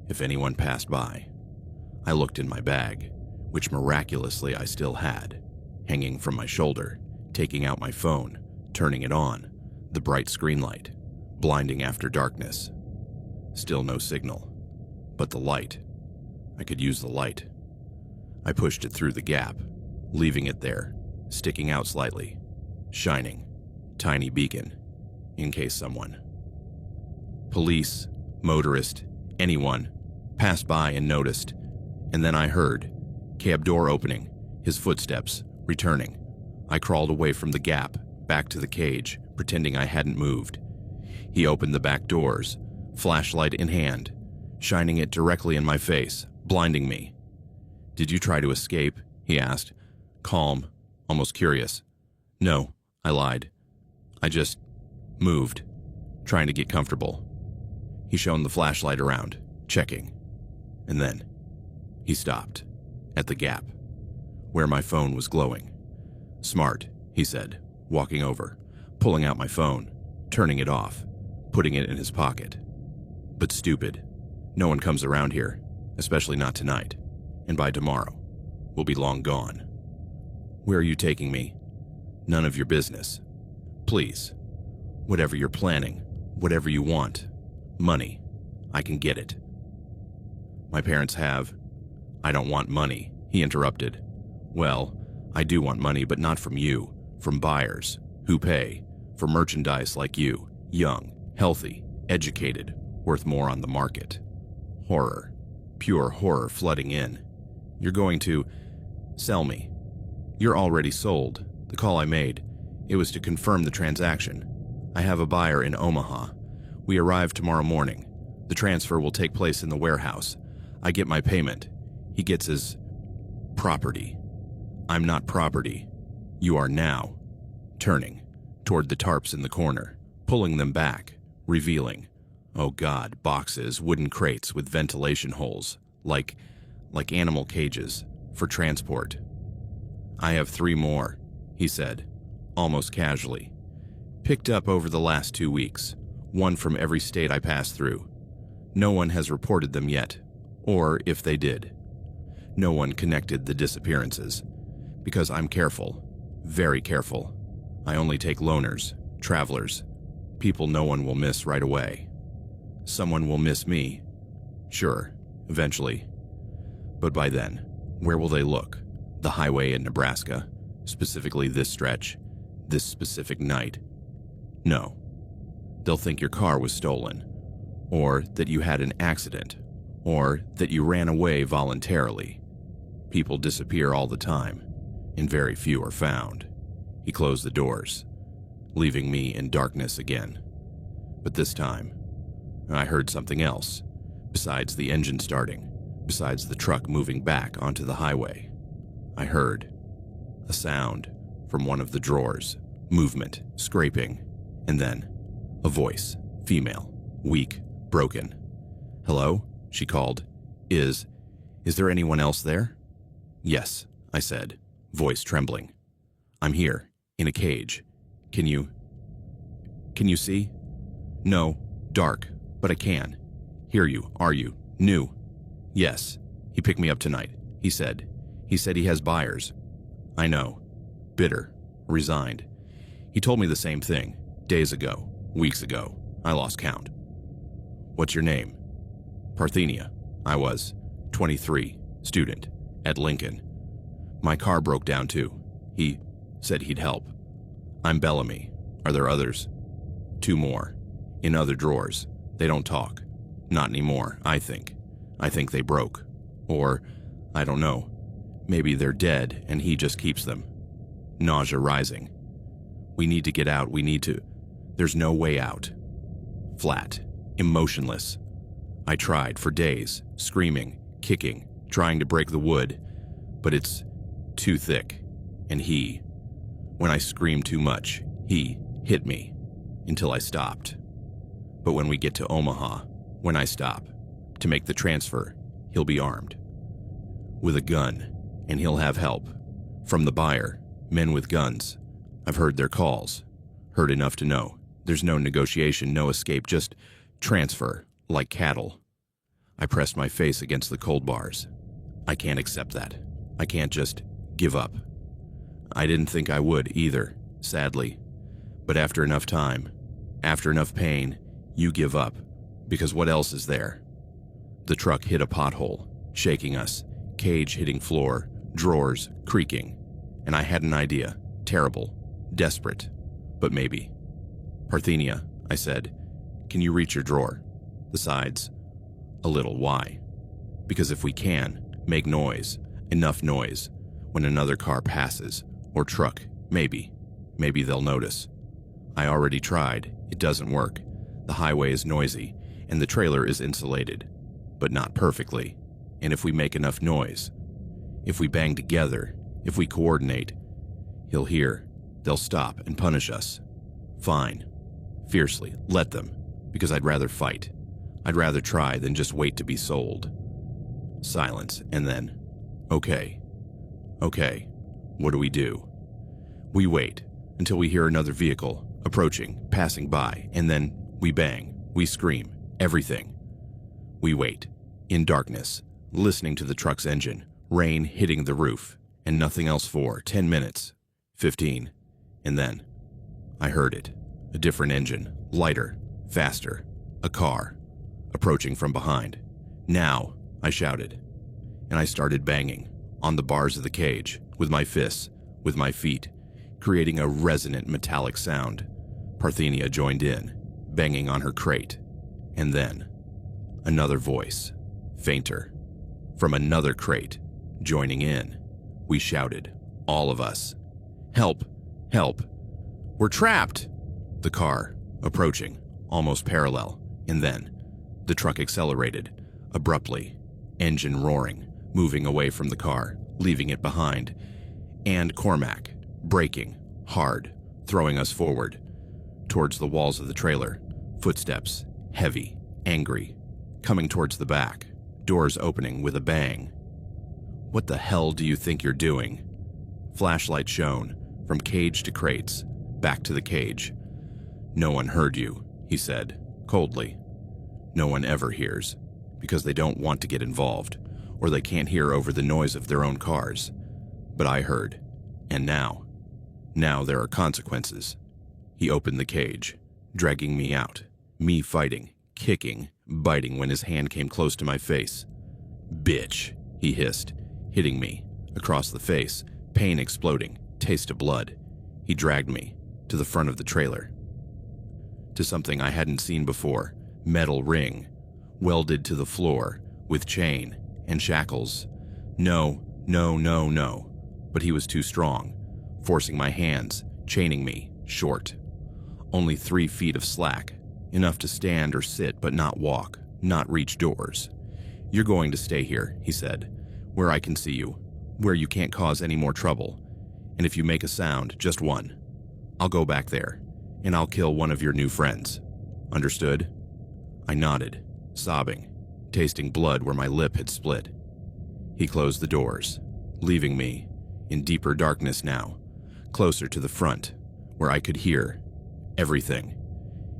if anyone passed by. I looked in my bag, which miraculously I still had, hanging from my shoulder, taking out my phone, turning it on, the bright screen light, blinding after darkness. Still no signal, but the light. I could use the light. I pushed it through the gap, leaving it there, sticking out slightly, shining, tiny beacon, in case someone. Police, motorist, anyone, passed by and noticed, and then I heard, cab door opening, his footsteps, returning. I crawled away from the gap, back to the cage, pretending I hadn't moved. He opened the back doors, flashlight in hand, shining it directly in my face, blinding me. "Did you try to escape?" he asked, calm, almost curious. "No," I lied. "I just moved, trying to get comfortable." He shone the flashlight around, checking. And then he stopped, at the gap, where my phone was glowing. "Smart," he said, walking over, pulling out my phone, turning it off, putting it in his pocket. "But stupid. No one comes around here, especially not tonight. And by tomorrow, we'll be long gone." "Where are you taking me?" "None of your business. Please. Whatever you're planning, whatever you want. Money. I can get it." "My parents have—" "I don't want money," he interrupted. "Well, I do want money, but not from you, from buyers, who pay, for merchandise like you, young, healthy, educated, worth more on the market. Horror, pure horror flooding in. You're going to sell me. You're already sold. The call I made, it was to confirm the transaction. I have a buyer in Omaha. We arrive tomorrow morning. The transfer will take place in the warehouse. I get my payment. He gets his property. I'm not property. You are now." Turning toward the tarps in the corner, pulling them back, revealing, oh God, boxes, wooden crates with ventilation holes, like animal cages, for transport. "I have 3 more, he said, almost casually. "Picked up over the last 2 weeks, one from every state I passed through. No one has reported them yet, or if they did. No one connected the disappearances, because I'm careful, very careful. I only take loners, travelers, people no one will miss right away. Someone will miss me, sure, eventually. But by then, where will they look? The highway in Nebraska, specifically this stretch, this specific night? No. They'll think your car was stolen, or that you had an accident, or that you ran away voluntarily. People disappear all the time, and very few are found." He closed the doors, leaving me in darkness again. But this time, I heard something else, besides the engine starting, besides the truck moving back onto the highway. I heard a sound from one of the drawers, movement, scraping, and then a voice, female, weak, broken. "Hello?" she called. Is there anyone else there?" "Yes," I said, voice trembling. "I'm here, in a cage. Can you see?" "No, dark, but I can. Hear you, are you? New?" "Yes, he picked me up tonight, he said. He said he has buyers." "I know. Bitter, resigned. He told me the same thing, days ago, weeks ago. I lost count." "What's your name?" "Parthenia. I was 23, student, at Lincoln. My car broke down too. He said he'd help." "I'm Bellamy. Are there others?" 2 more. In other drawers. They don't talk. Not anymore, I think. I think they broke. Or, I don't know. Maybe they're dead and he just keeps them. Nausea rising. We need to get out. There's no way out. Flat. Emotionless. I tried for days, screaming, kicking, trying to break the wood, but it's too thick. And when I screamed too much, he hit me until I stopped. But when we get to Omaha, when I stop, to make the transfer, he'll be armed. With a gun, and he'll have help. From the buyer, men with guns. I've heard their calls. Heard enough to know. There's no negotiation, no escape, just transfer, like cattle. I pressed my face against the cold bars. I can't accept that. I can't just give up. I didn't think I would either, sadly. But after enough time, after enough pain, you give up, because what else is there? The truck hit a pothole, shaking us, cage hitting floor, drawers creaking, and I had an idea, terrible, desperate, but maybe. "Parthenia," I said, "can you reach your drawer? The sides?" "A little. Why?" "Because if we can, make noise, enough noise, when another car passes, or truck, maybe they'll notice. I already tried, it doesn't work. The highway is noisy, and the trailer is insulated, but not perfectly. And if we make enough noise, if we bang together, if we coordinate, he'll hear. They'll stop and punish us. Fine. Fiercely, let them, because I'd rather fight. I'd rather try than just wait to be sold. Silence, and then, okay, what do we do? We wait until we hear another vehicle approaching, passing by, and then we bang, we scream, everything. We wait, in darkness, listening to the truck's engine, rain hitting the roof, and nothing else for 10 minutes, 15, and then I heard it. A different engine, lighter, faster, a car, approaching from behind. Now, I shouted, and I started banging on the bars of the cage with my fists, with my feet, creating a resonant metallic sound. Parthenia joined in, banging on her crate, and then another voice, fainter, from another crate, joining in. We shouted, all of us, "Help! Help! We're trapped!" The car, approaching, almost parallel, and then the truck accelerated, abruptly, engine roaring, moving away from the car, leaving it behind, and Cormac, braking, hard, throwing us forward, towards the walls of the trailer, footsteps, heavy, angry, coming towards the back, doors opening with a bang. "What the hell do you think you're doing?" Flashlight shone, from cage to crates, back to the cage. "No one heard you," he said, coldly. "No one ever hears, because they don't want to get involved, or they can't hear over the noise of their own cars. But I heard, and now there are consequences." He opened the cage, dragging me out, me fighting, kicking, biting when his hand came close to my face. "Bitch," he hissed, hitting me, across the face, pain exploding, taste of blood. He dragged me to the front of the trailer, to something I hadn't seen before, metal ring, welded to the floor, with chain and shackles. No, but he was too strong, forcing my hands, chaining me, short. Only 3 feet of slack, enough to stand or sit but not walk, not reach doors. "You're going to stay here," he said, "where I can see you, where you can't cause any more trouble. And if you make a sound, just one, I'll go back there, and I'll kill one of your new friends. Understood?" I nodded, sobbing, tasting blood where my lip had split. He closed the doors, leaving me in deeper darkness now, closer to the front, where I could hear everything.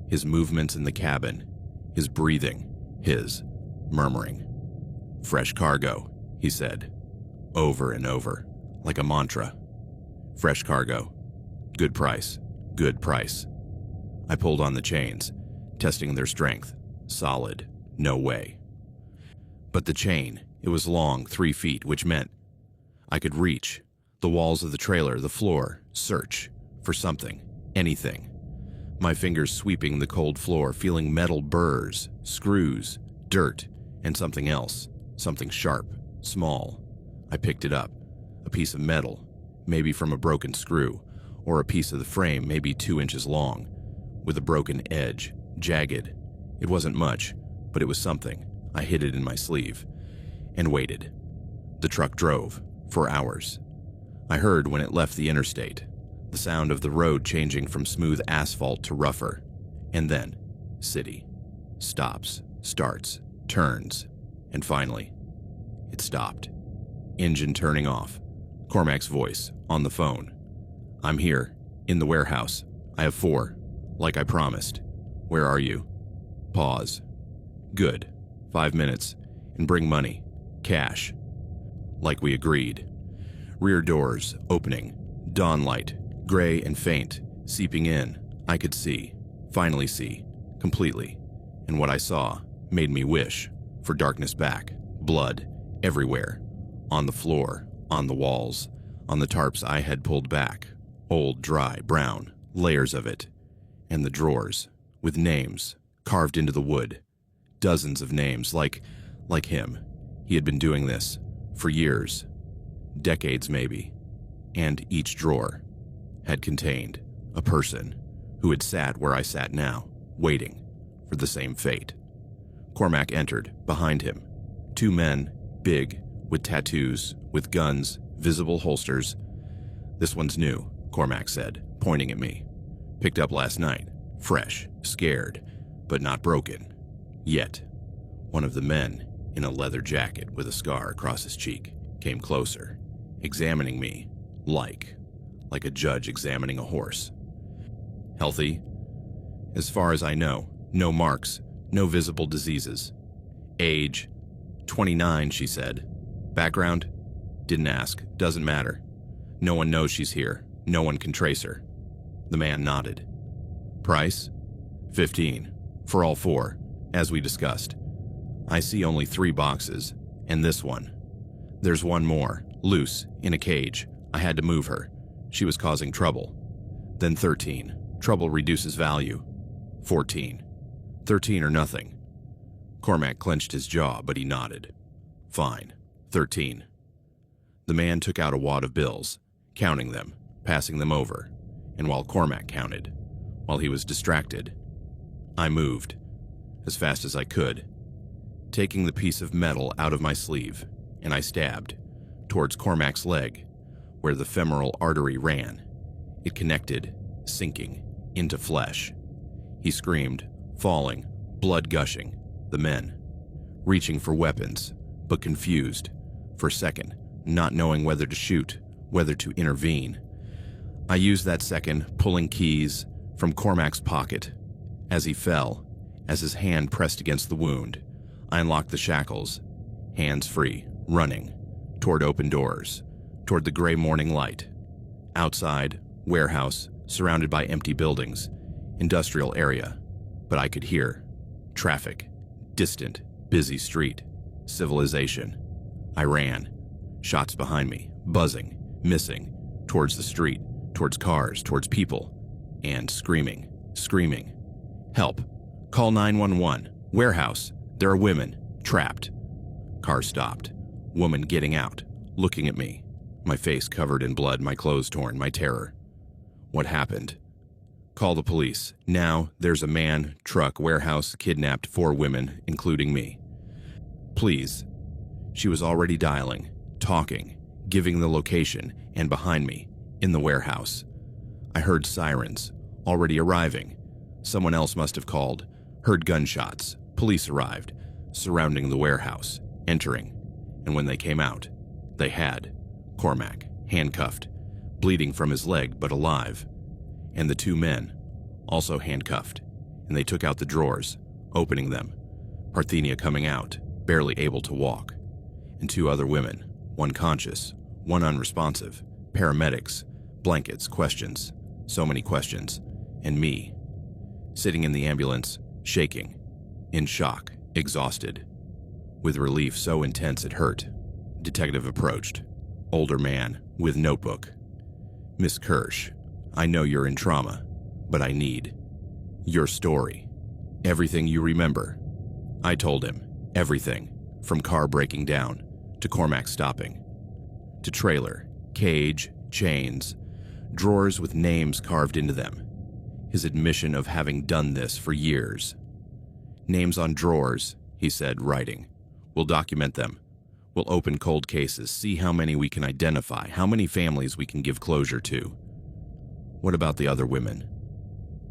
His movements in the cabin, his breathing, his murmuring. "Fresh cargo," he said, over and over, like a mantra. "Fresh cargo. Good price. Good price." I pulled on the chains, testing their strength. Solid. No way. But the chain, it was long, 3 feet, which meant I could reach the walls of the trailer, the floor, search for something, anything. My fingers sweeping the cold floor, feeling metal burrs, screws, dirt, and something else, something sharp, small. I picked it up, a piece of metal, maybe from a broken screw, or a piece of the frame maybe 2 inches long, with a broken edge, jagged. It wasn't much, but it was something. I hid it in my sleeve, and waited. The truck drove, for hours. I heard when it left the interstate, the sound of the road changing from smooth asphalt to rougher, and then city. Stops, starts, turns, and finally, it stopped. Engine turning off. Cormac's voice, on the phone. "I'm here, in the warehouse. I have 4, like I promised. Where are you?" Pause. "Good. 5 minutes, and bring money. Cash." Like we agreed. Rear doors, opening. Dawn light, gray and faint, seeping in. I could see, finally see, completely. And what I saw made me wish for darkness back. Blood, everywhere. On the floor, on the walls, on the tarps I had pulled back. Old, dry, brown, layers of it. And the drawers, with names, carved into the wood. Dozens of names, like him. He had been doing this for years. Decades, maybe. And each drawer had contained a person who had sat where I sat now, waiting for the same fate. Cormac entered, behind him. 2 men, big, with tattoos, with guns, visible holsters. "This one's new," Cormac said, pointing at me. "Picked up last night. Fresh, scared, but not broken. Yet." One of the men, in a leather jacket with a scar across his cheek, came closer, examining me, like a judge examining a horse. "Healthy?" "As far as I know, no marks, no visible diseases." "Age?" 29, she said. "Background?" "Didn't ask. Doesn't matter. No one knows she's here. No one can trace her." The man nodded. "Price?" 15, for all 4, as we discussed. "I see only 3 boxes, and this one. There's one more, loose, in a cage. I had to move her. She was causing trouble." Then 13, "Trouble reduces value." 14, "13 or nothing." Cormac clenched his jaw, but he nodded. "Fine, 13. The man took out a wad of bills, counting them, passing them over, and while Cormac counted, while he was distracted, I moved, as fast as I could, taking the piece of metal out of my sleeve, and I stabbed, towards Cormac's leg, where the femoral artery ran. It connected, sinking, into flesh. He screamed, falling, blood gushing. The men, reaching for weapons, but confused, for a second, not knowing whether to shoot, whether to intervene. I used that second, pulling keys from Cormac's pocket. As he fell, as his hand pressed against the wound, I unlocked the shackles, hands free, running, toward open doors, toward the gray morning light. Outside, warehouse, surrounded by empty buildings, industrial area, but I could hear traffic, distant, busy street, civilization. I ran, shots behind me, buzzing, missing, towards the street, towards cars, towards people, and screaming. "Help! Call 911! Warehouse! There are women! Trapped!" Car stopped. Woman getting out, looking at me. My face covered in blood, my clothes torn, my terror. "What happened?" "Call the police. Now, there's a man, truck, warehouse, kidnapped 4 women, including me. Please." She was already dialing, talking, giving the location, and behind me, in the warehouse. I heard sirens, already arriving. Someone else must have called. Heard gunshots. Police arrived, surrounding the warehouse, entering. And when they came out, they had Cormac, handcuffed, bleeding from his leg but alive. And the 2 men, also handcuffed, and they took out the drawers, opening them. Parthenia coming out, barely able to walk. And 2 other women, one conscious, one unresponsive, paramedics, blankets, questions, so many questions, and me, sitting in the ambulance, shaking, in shock, exhausted, with relief so intense it hurt. Detective approached, older man, with notebook. "Miss Kirsch, I know you're in trauma, but I need your story. Everything you remember." I told him, everything, from car breaking down, to Cormac stopping, to trailer, cage, chains, drawers with names carved into them. His admission of having done this for years. "Names on drawers," he said, writing. "We'll document them. We'll open cold cases, see how many we can identify, how many families we can give closure to." "What about the other women?"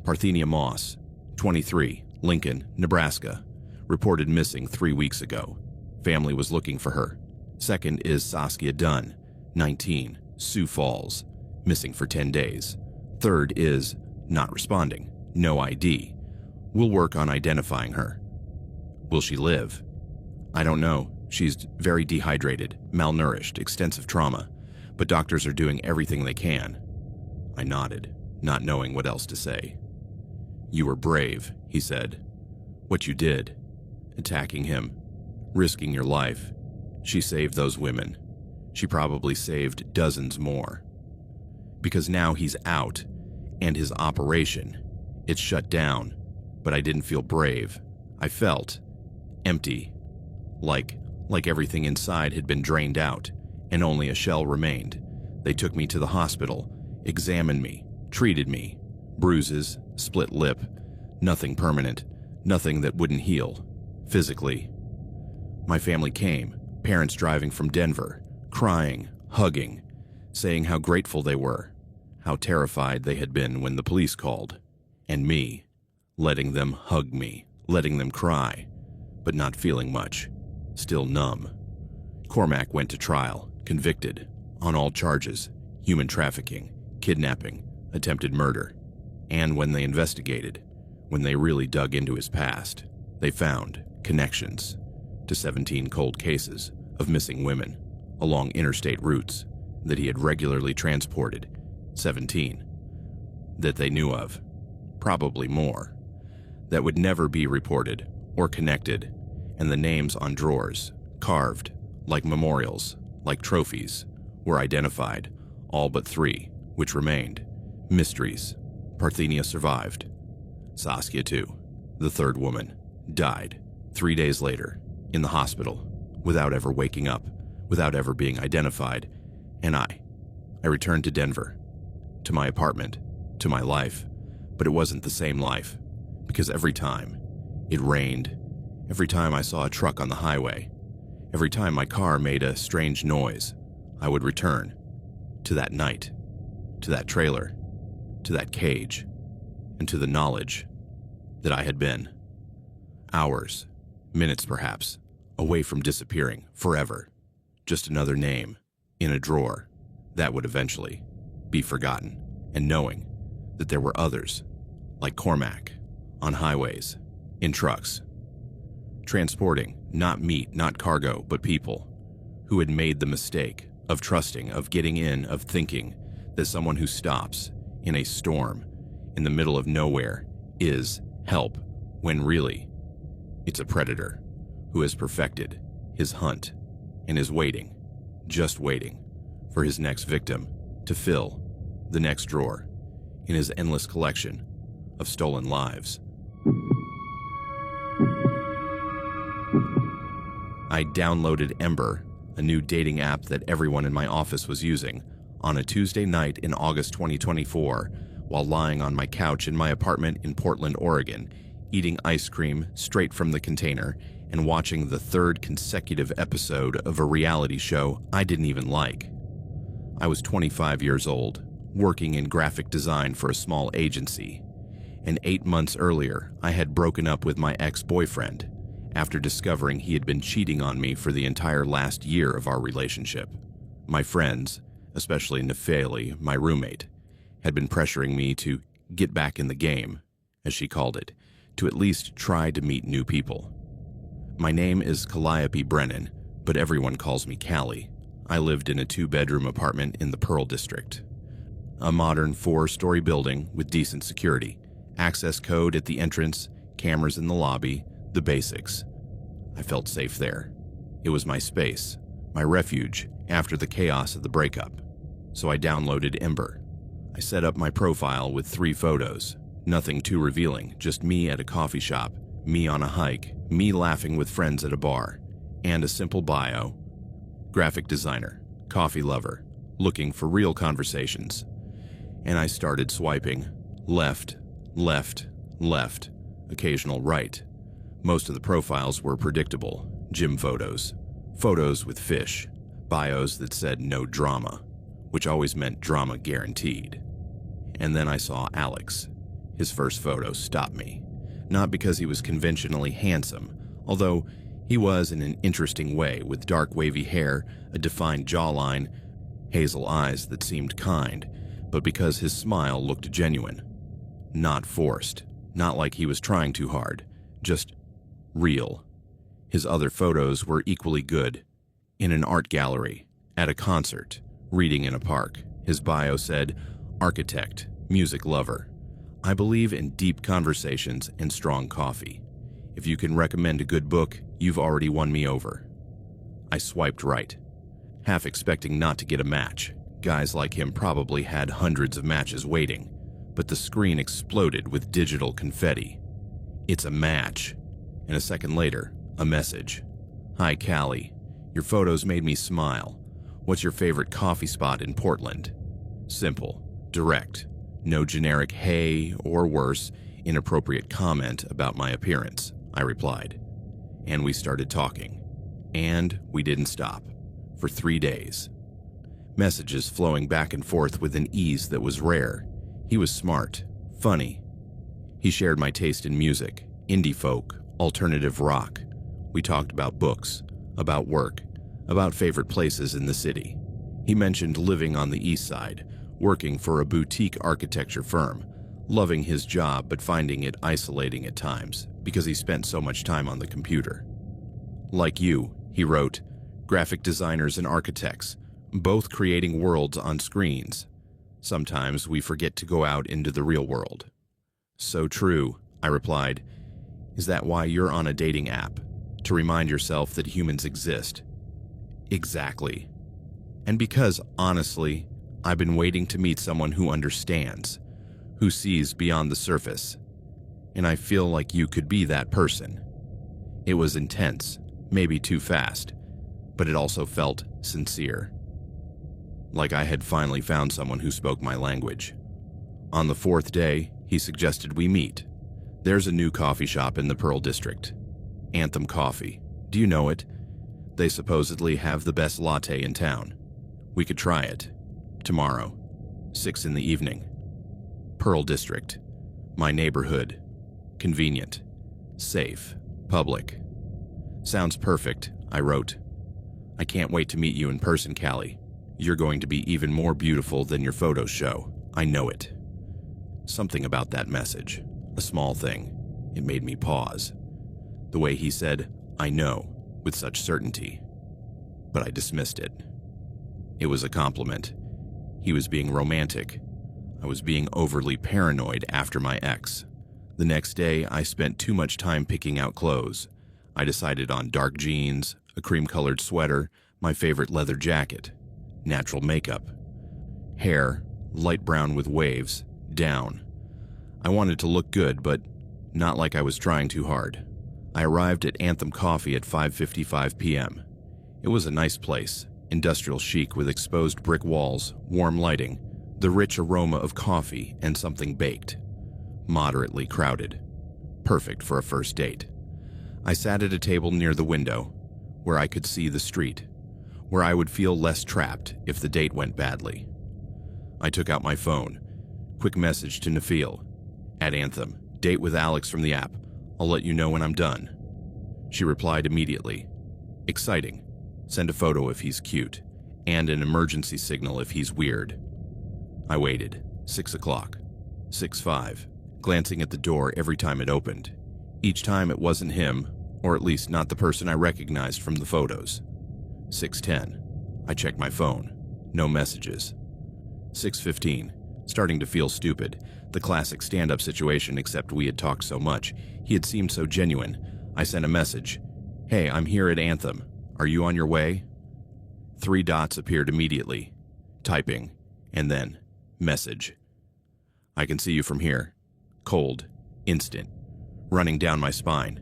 "Parthenia Moss, 23, Lincoln, Nebraska, reported missing 3 weeks ago. Family was looking for her. Second is Saskia Dunn, 19, Sioux Falls, missing for 10 days. Third is not responding, no ID. We'll work on identifying her." "Will she live?" "I don't know. She's very dehydrated, malnourished, extensive trauma, but doctors are doing everything they can." I nodded, not knowing what else to say. "You were brave," he said. "What you did, attacking him, risking your life. She saved those women. She probably saved dozens more. Because now he's out, and his operation, it's shut down, but I didn't feel brave. I felt empty, like everything inside had been drained out, and only a shell remained. They took me to the hospital, examined me, treated me. Bruises, split lip, nothing permanent, nothing that wouldn't heal. physically. My family came, parents driving from Denver, crying, hugging, saying how grateful they were, how terrified they had been when the police called, and me, letting them hug me, letting them cry, but not feeling much, still numb. Cormac went to trial, convicted, on all charges, human trafficking, kidnapping, attempted murder. And when they investigated, when they really dug into his past, they found connections to 17 cold cases of missing women along interstate routes that he had regularly transported, 17, that they knew of, probably more, that would never be reported or connected, and the names on drawers, carved, like memorials, like trophies, were identified, all but 3, which remained. Mysteries. Parthenia survived. Saskia, too, the third woman, died 3 days later in the hospital without ever waking up, without ever being identified, and I returned to Denver, to my apartment, to my life, but it wasn't the same life, because every time it rained, every time I saw a truck on the highway, every time my car made a strange noise, I would return to that night, to that trailer, to that cage, and to the knowledge that I had been hours, minutes perhaps, away from disappearing forever, just another name in a drawer that would eventually be forgotten, and knowing that there were others, like Cormac, on highways, in trucks, transporting not meat, not cargo, but people, who had made the mistake of trusting, of getting in, of thinking that someone who stops in a storm in the middle of nowhere is help, when really it's a predator who has perfected his hunt and is waiting, just waiting, for his next victim to fill the next drawer in his endless collection of stolen lives. I downloaded Ember, a new dating app that everyone in my office was using, on a Tuesday night in August 2024, while lying on my couch in my apartment in Portland, Oregon, eating ice cream straight from the container and watching the 3rd consecutive episode of a reality show I didn't even like. I was 25 years old, working in graphic design for a small agency, and 8 months earlier, I had broken up with my ex-boyfriend after discovering he had been cheating on me for the entire last year of our relationship. My friends, especially Nefeli, my roommate, had been pressuring me to get back in the game, as she called it, to at least try to meet new people. My name is Calliope Brennan, but everyone calls me Callie. I lived in a 2-bedroom apartment in the Pearl District. A modern 4-story building with decent security, access code at the entrance, cameras in the lobby, the basics. I felt safe there. It was my space, my refuge after the chaos of the breakup. So I downloaded Ember. I set up my profile with 3 photos, nothing too revealing, just me at a coffee shop, me on a hike, me laughing with friends at a bar, and a simple bio. Graphic designer, coffee lover, looking for real conversations. And I started swiping. Left, left, left, occasional right. Most of the profiles were predictable. Gym photos, photos with fish, bios that said no drama, which always meant drama guaranteed. And then I saw Alex. His first photo stopped me. Not because he was conventionally handsome, although he was in an interesting way, with dark wavy hair, a defined jawline, hazel eyes that seemed kind, but because his smile looked genuine. Not forced, not like he was trying too hard, just real. His other photos were equally good. In an art gallery, at a concert, reading in a park. His bio said, architect, music lover. I believe in deep conversations and strong coffee. If you can recommend a good book, you've already won me over. I swiped right, half expecting not to get a match. Guys like him probably had hundreds of matches waiting, but the screen exploded with digital confetti. It's a match. And a second later, a message. Hi, Callie. Your photos made me smile. What's your favorite coffee spot in Portland? Simple, direct, no generic hey or worse, inappropriate comment about my appearance, I replied. and we started talking. And we didn't stop. For 3 days. Messages flowing back and forth with an ease that was rare. He was smart, funny. He shared my taste in music, indie folk, alternative rock. We talked about books, about work, about favorite places in the city. He mentioned living on the east side, working for a boutique architecture firm, loving his job but finding it isolating at times because he spent so much time on the computer. Like you, he wrote, graphic designers and architects, both creating worlds on screens. Sometimes we forget to go out into the real world. So true, I replied. Is that why you're on a dating app? To remind yourself that humans exist? Exactly. And because, honestly, I've been waiting to meet someone who understands, who sees beyond the surface. And I feel like you could be that person. It was intense, maybe too fast, but it also felt sincere. Like I had finally found someone who spoke my language. On the 4th day, he suggested we meet. There's a new coffee shop in the Pearl District. Anthem Coffee. Do you know it? They supposedly have the best latte in town. We could try it. Tomorrow, 6 in the evening. Pearl District. My neighborhood. Convenient. Safe. Public. Sounds perfect, I wrote. I can't wait to meet you in person, Callie. You're going to be even more beautiful than your photos show. I know it. Something about that message, a small thing, it made me pause. The way he said, I know, with such certainty. But I dismissed it. It was a compliment. He was being romantic. I was being overly paranoid after my ex. The next day, I spent too much time picking out clothes. I decided on dark jeans, a cream-colored sweater, my favorite leather jacket, natural makeup, hair, light brown with waves, down. I wanted to look good, but not like I was trying too hard. I arrived at Anthem Coffee at 5:55 p.m. It was a nice place, industrial chic with exposed brick walls, warm lighting, the rich aroma of coffee and something baked. Moderately crowded. Perfect for a first date. I sat at a table near the window, where I could see the street, where I would feel less trapped if the date went badly. I took out my phone. Quick message to Nafil. At Anthem, date with Alex from the app. I'll let you know when I'm done. She replied immediately. Exciting. Send a photo if he's cute, and an emergency signal if he's weird. I waited. 6 o'clock. 6:05. Glancing at the door every time it opened. Each time it wasn't him, or at least not the person I recognized from the photos. 6:10. I checked my phone. No messages. 6:15. Starting to feel stupid. The classic stand-up situation, except we had talked so much. He had seemed so genuine. I sent a message. Hey, I'm here at Anthem. Are you on your way? 3 dots appeared immediately. Typing. And then, message. I can see you from here. Cold. Instant. Running down my spine.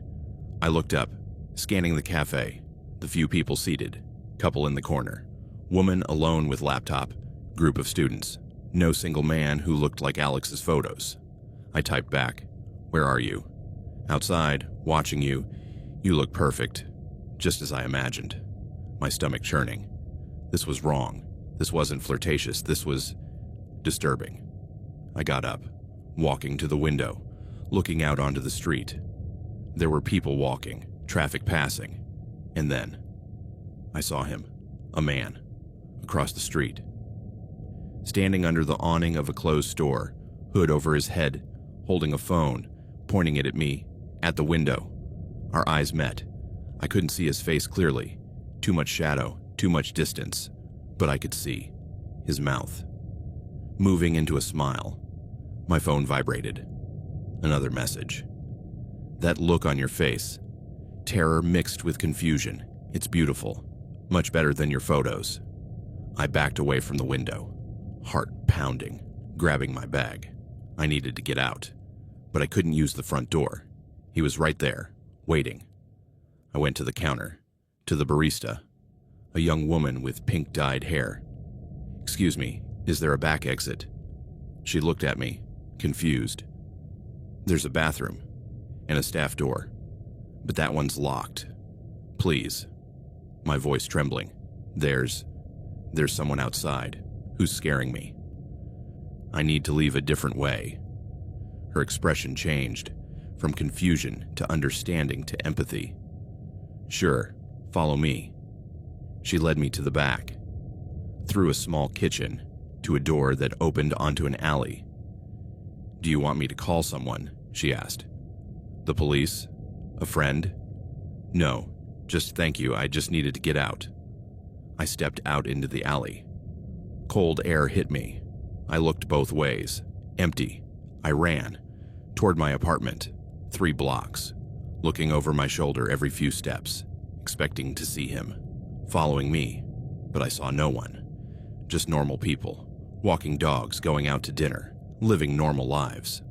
I looked up, scanning the cafe. The few people seated. Couple in the corner. Woman alone with laptop. Group of students. No single man who looked like Alex's photos. I typed back. Where are you? Outside, watching you. You look perfect. Just as I imagined. My stomach churning. This was wrong. This wasn't flirtatious. This was disturbing. I got up, walking to the window, looking out onto the street. There were people walking, traffic passing. And then, I saw him, a man, across the street. Standing under the awning of a closed store, hood over his head, holding a phone, pointing it at me, at the window. Our eyes met. I couldn't see his face clearly. Too much shadow, too much distance. But I could see. His mouth. Moving into a smile. My phone vibrated. Another message. That look on your face. Terror mixed with confusion. It's beautiful. Much better than your photos. I backed away from the window. Heart pounding. Grabbing my bag. I needed to get out. But I couldn't use the front door. He was right there, waiting. I went to the counter, to the barista, a young woman with pink-dyed hair. Excuse me, is there a back exit? She looked at me, confused. There's a bathroom and a staff door, but that one's locked. please." My voice trembling. There's someone outside who's scaring me. I need to leave a different way." Her expression changed, from confusion to understanding to empathy. "Sure, follow me." She led me to the back, through a small kitchen, to a door that opened onto an alley. "Do you want me to call someone?" she asked. "The police? A friend?" "No, just thank you, I just needed to get out." I stepped out into the alley. Cold air hit me. I looked both ways. Empty. I ran. Toward my apartment. 3 blocks. Looking over my shoulder every few steps. Expecting to see him. Following me. But I saw no one. Just normal people. Walking dogs, going out to dinner. Living normal lives.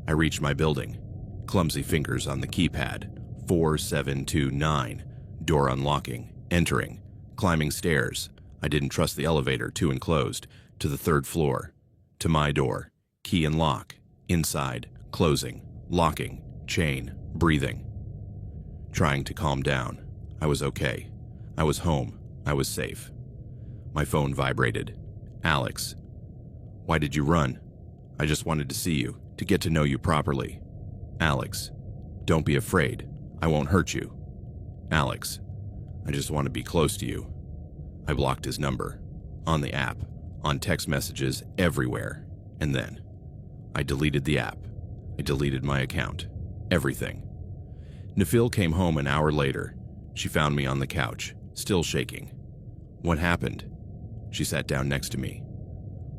I reached my building. Clumsy fingers on the keypad. 4729. Door unlocking. Entering. Climbing stairs. I didn't trust the elevator, too enclosed. To the 3rd floor. To my door. Key and lock. Inside. Closing. Locking. Chain. Breathing. Trying to calm down. I was okay. I was home. I was safe. My phone vibrated. "Alex." "Why did you run?" "I just wanted to see you, to get to know you properly." "Alex." "Don't be afraid. I won't hurt you." "Alex." "I just want to be close to you." I blocked his number. On the app. On text messages, everywhere. And then, I deleted the app. I deleted my account. Everything. Nafil came home an hour later. She found me on the couch, still shaking. "What happened?" She sat down next to me.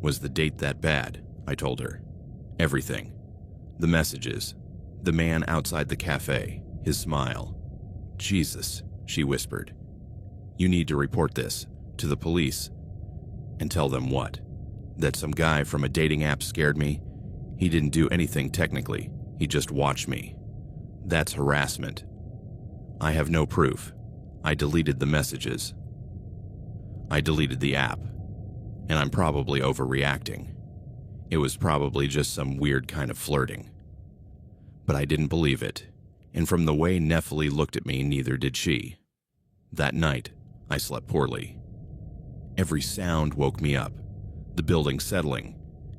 "Was the date that bad?" I told her. Everything. The messages. The man outside the cafe. His smile. "Jesus," she whispered. "You need to report this to the police." "And tell them what? That some guy from a dating app scared me? He didn't do anything technically. He just watched me. That's harassment." "I have no proof. I deleted the messages. I deleted the app. And I'm probably overreacting. It was probably just some weird kind of flirting." But I didn't believe it. And from the way Nefeli looked at me, neither did she. That night, I slept poorly. Every sound woke me up. The building settling.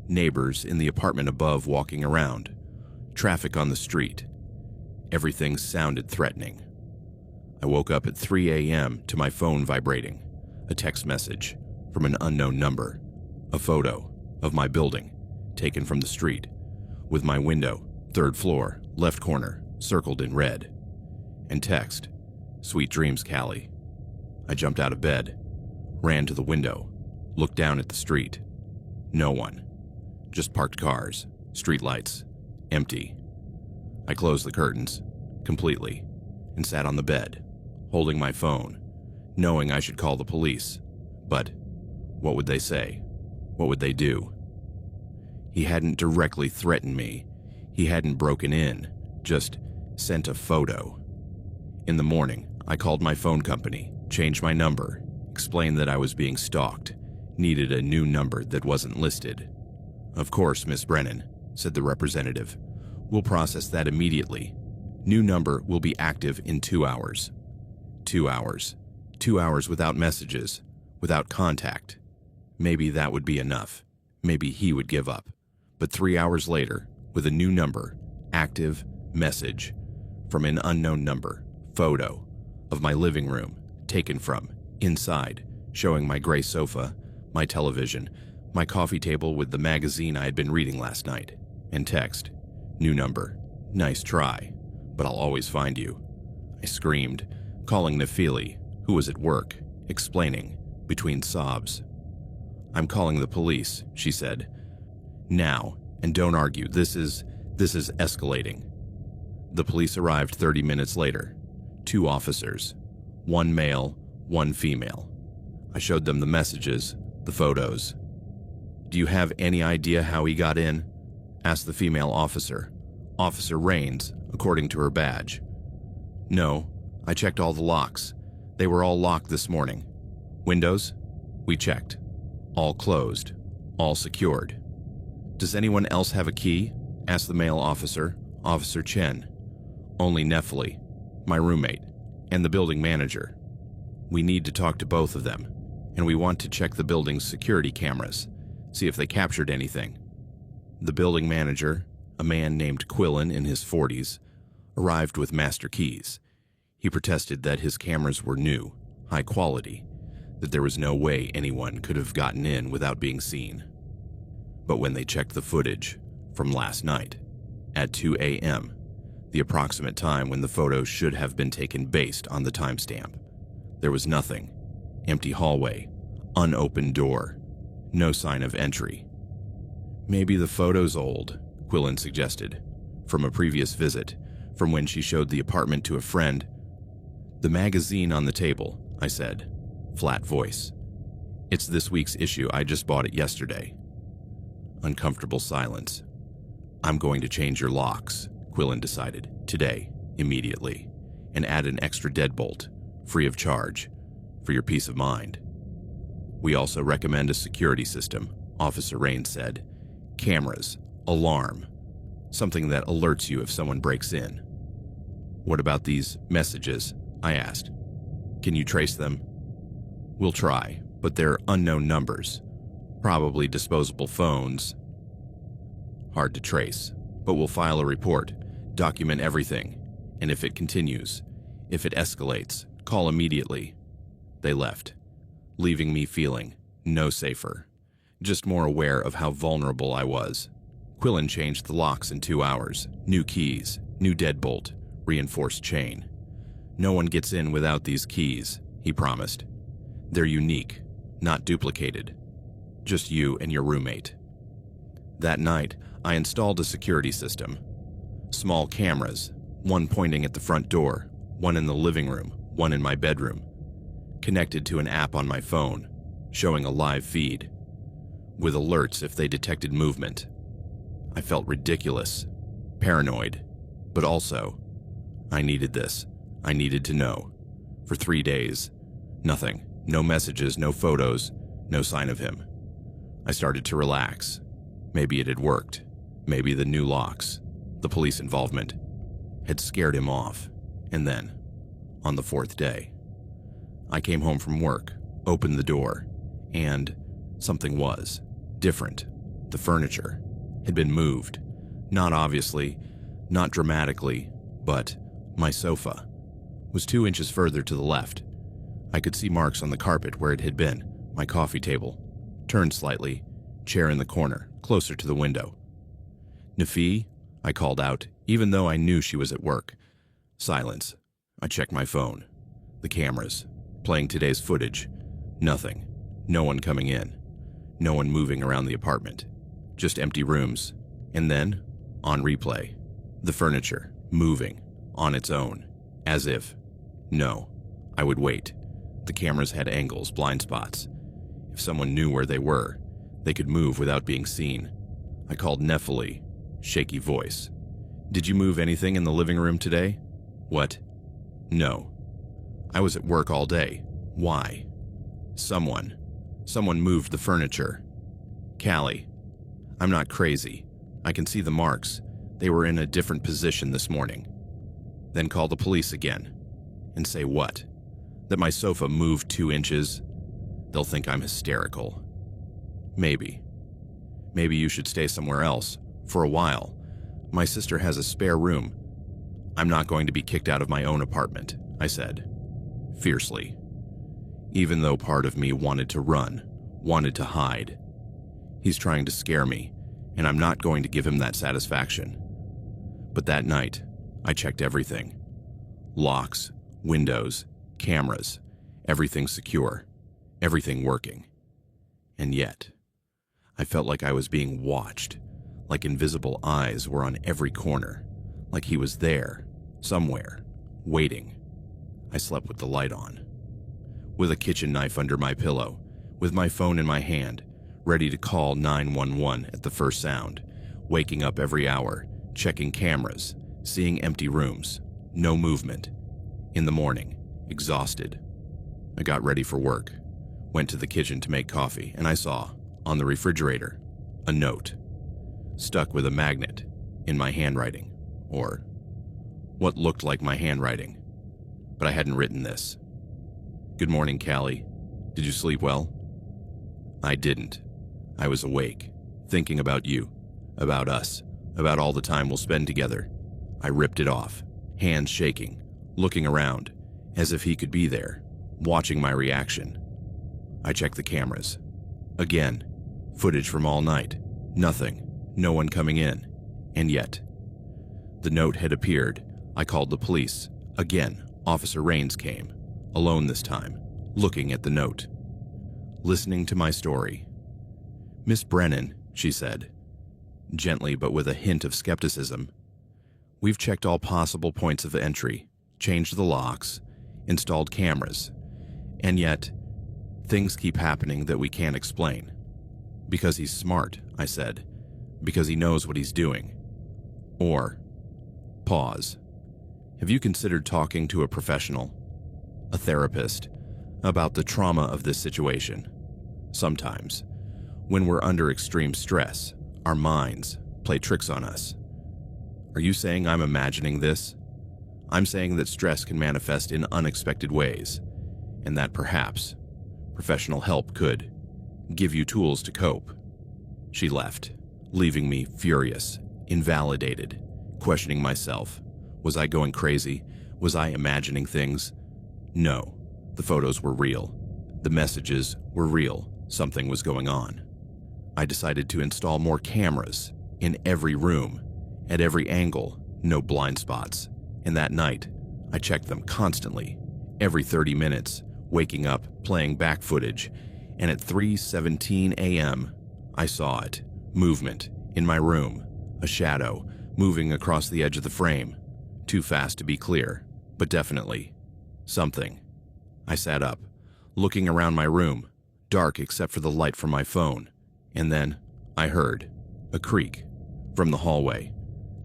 Neighbors in the apartment above walking around. Traffic on the street. Everything sounded threatening. I woke up at 3 a.m. to my phone vibrating. A text message from an unknown number. A photo of my building, taken from the street, with my window, 3rd floor, left corner, circled in red. And text, "Sweet dreams, Callie." I jumped out of bed, ran to the window, looked down at the street. No one. Just parked cars, street lights, empty. I closed the curtains, completely, and sat on the bed, holding my phone, knowing I should call the police. But what would they say? What would they do? He hadn't directly threatened me. He hadn't broken in, just sent a photo. In the morning, I called my phone company, changed my number, explained that I was being stalked, needed a new number that wasn't listed. "Of course, Miss Brennan," said the representative. "We'll process that immediately. New number will be active in 2 hours." 2 hours. 2 hours without messages, without contact. Maybe that would be enough. Maybe he would give up. But 3 hours later, with a new number, active, message, from an unknown number, photo, of my living room, taken from, inside, showing my gray sofa, my television, my coffee table with the magazine I had been reading last night, and text, "New number, nice try, but I'll always find you." I screamed, calling Nefeli, who was at work, explaining, between sobs. "I'm calling the police," she said. "Now, and don't argue, this is escalating." The police arrived 30 minutes later. 2 officers, 1 male, 1 female. I showed them the messages, the photos. "Do you have any idea how he got in?" asked the female officer, Officer Rains, according to her badge. "No, I checked all the locks. They were all locked this morning. Windows? We checked. All closed, all secured." "Does anyone else have a key?" asked the male officer, Officer Chen. "Only Nefeli, my roommate. and the building manager. We need to talk to both of them, and we want to check the building's security cameras, see if they captured anything. The building manager, a man named Quillen in his 40s, arrived with master keys. He protested that his cameras were new, high quality, that there was no way anyone could have gotten in without being seen. But when they checked the footage from last night, at 2 a.m., the approximate time when the photos should have been taken based on the timestamp, there was nothing. Empty hallway, unopened door, no sign of entry. Maybe the photo's old, Quillen suggested, from a previous visit, from when she showed the apartment to a friend. The magazine on the table, I said, flat voice. It's this week's issue, I just bought it yesterday. Uncomfortable silence. I'm going to change your locks, Quillen decided, today, immediately, and add an extra deadbolt, free of charge, for your peace of mind. We also recommend a security system, Officer Rain said. Cameras, alarm, something that alerts you if someone breaks in. What about these messages? I asked. Can you trace them? We'll try, but they're unknown numbers. Probably disposable phones. Hard to trace, but we'll file a report, document everything, and if it continues, if it escalates, call immediately. They left, leaving me feeling no safer, just more aware of how vulnerable I was. Quillen changed the locks in 2 hours, new keys, new deadbolt, reinforced chain. No one gets in without these keys, he promised. They're unique, not duplicated. Just you and your roommate. That night, I installed a security system. Small cameras, one pointing at the front door, one in the living room, one in my bedroom. Connected to an app on my phone, showing a live feed, with alerts if they detected movement. I felt ridiculous, paranoid, but also, I needed this. I needed to know. For 3 days, nothing. No messages, no photos, no sign of him. I started to relax. Maybe it had worked. Maybe the new locks, the police involvement, had scared him off. And then, on the 4th day, I came home from work, opened the door, and something was different. The furniture had been moved. Not obviously, not dramatically, but my sofa was 2 inches further to the left. I could see marks on the carpet where it had been, my coffee table, turned slightly, chair in the corner, closer to the window. Nafi, I called out, even though I knew she was at work. Silence. I checked my phone. The cameras, playing today's footage. Nothing. No one coming in. No one moving around the apartment. Just empty rooms. And then, on replay, the furniture, moving, on its own, as if. No, I would wait. The cameras had angles, blind spots. If someone knew where they were, they could move without being seen. I called Nephili, shaky voice. Did you move anything in the living room today? What? No. I was at work all day. Why? Someone moved the furniture. Callie, I'm not crazy. I can see the marks. They were in a different position this morning. Then call the police again. And say what? That my sofa moved 2 inches? They'll think I'm hysterical. Maybe. Maybe you should stay somewhere else, for a while. My sister has a spare room. I'm not going to be kicked out of my own apartment, I said, fiercely. Even though part of me wanted to run, wanted to hide. He's trying to scare me, and I'm not going to give him that satisfaction. But that night, I checked everything. Locks, windows, cameras, everything secure, everything working. And yet, I felt like I was being watched, like invisible eyes were on every corner, like he was there, somewhere, waiting. I slept with the light on, with a kitchen knife under my pillow, with my phone in my hand, ready to call 911 at the first sound, waking up every hour, checking cameras, seeing empty rooms, no movement. In the morning, exhausted, I got ready for work, went to the kitchen to make coffee, and I saw, on the refrigerator, a note, stuck with a magnet, in my handwriting, or what looked like my handwriting. but I hadn't written this. Good morning, Callie. Did you sleep well? I didn't. I was awake, thinking about you, about us, about all the time we'll spend together. I ripped it off, hands shaking, looking around, as if he could be there, watching my reaction. I checked the cameras. Again, footage from all night. Nothing, no one coming in. And yet, the note had appeared. I called the police. Again, Officer Rains came, alone this time, looking at the note, listening to my story. Miss Brennan, she said, gently but with a hint of skepticism, we've checked all possible points of entry, changed the locks, installed cameras, and yet, things keep happening that we can't explain. Because he's smart, I said, because he knows what he's doing. Or, pause. Have you considered talking to a professional, a therapist, about the trauma of this situation? Sometimes, when we're under extreme stress, our minds play tricks on us. Are you saying I'm imagining this? I'm saying that stress can manifest in unexpected ways, and that perhaps professional help could give you tools to cope. She left, leaving me furious, invalidated, questioning myself. Was I going crazy? Was I imagining things? No, the photos were real. The messages were real. Something was going on. I decided to install more cameras in every room, at every angle, no blind spots. And that night, I checked them constantly, every 30 minutes, waking up, playing back footage, and at 3:17 a.m., I saw it. Movement in my room, a shadow moving across the edge of the frame. Too fast to be clear, but definitely something. I sat up, looking around my room, dark except for the light from my phone, and then I heard a creak from the hallway,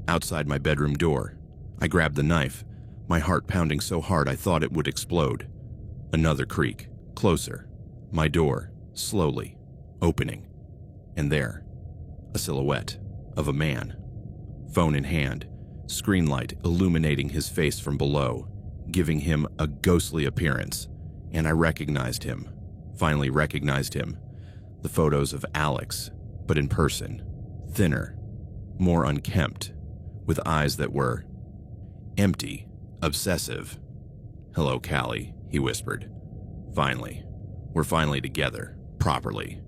outside my bedroom door. I grabbed the knife, my heart pounding so hard I thought it would explode. Another creak, closer, my door, slowly, opening, and there, a silhouette of a man, phone in hand, screen light illuminating his face from below, giving him a ghostly appearance, and I recognized him, finally recognized him. The photos of Alex, but in person, thinner, more unkempt, with eyes that were empty, obsessive. "Hello, Callie," he whispered. "Finally. We're finally together, properly."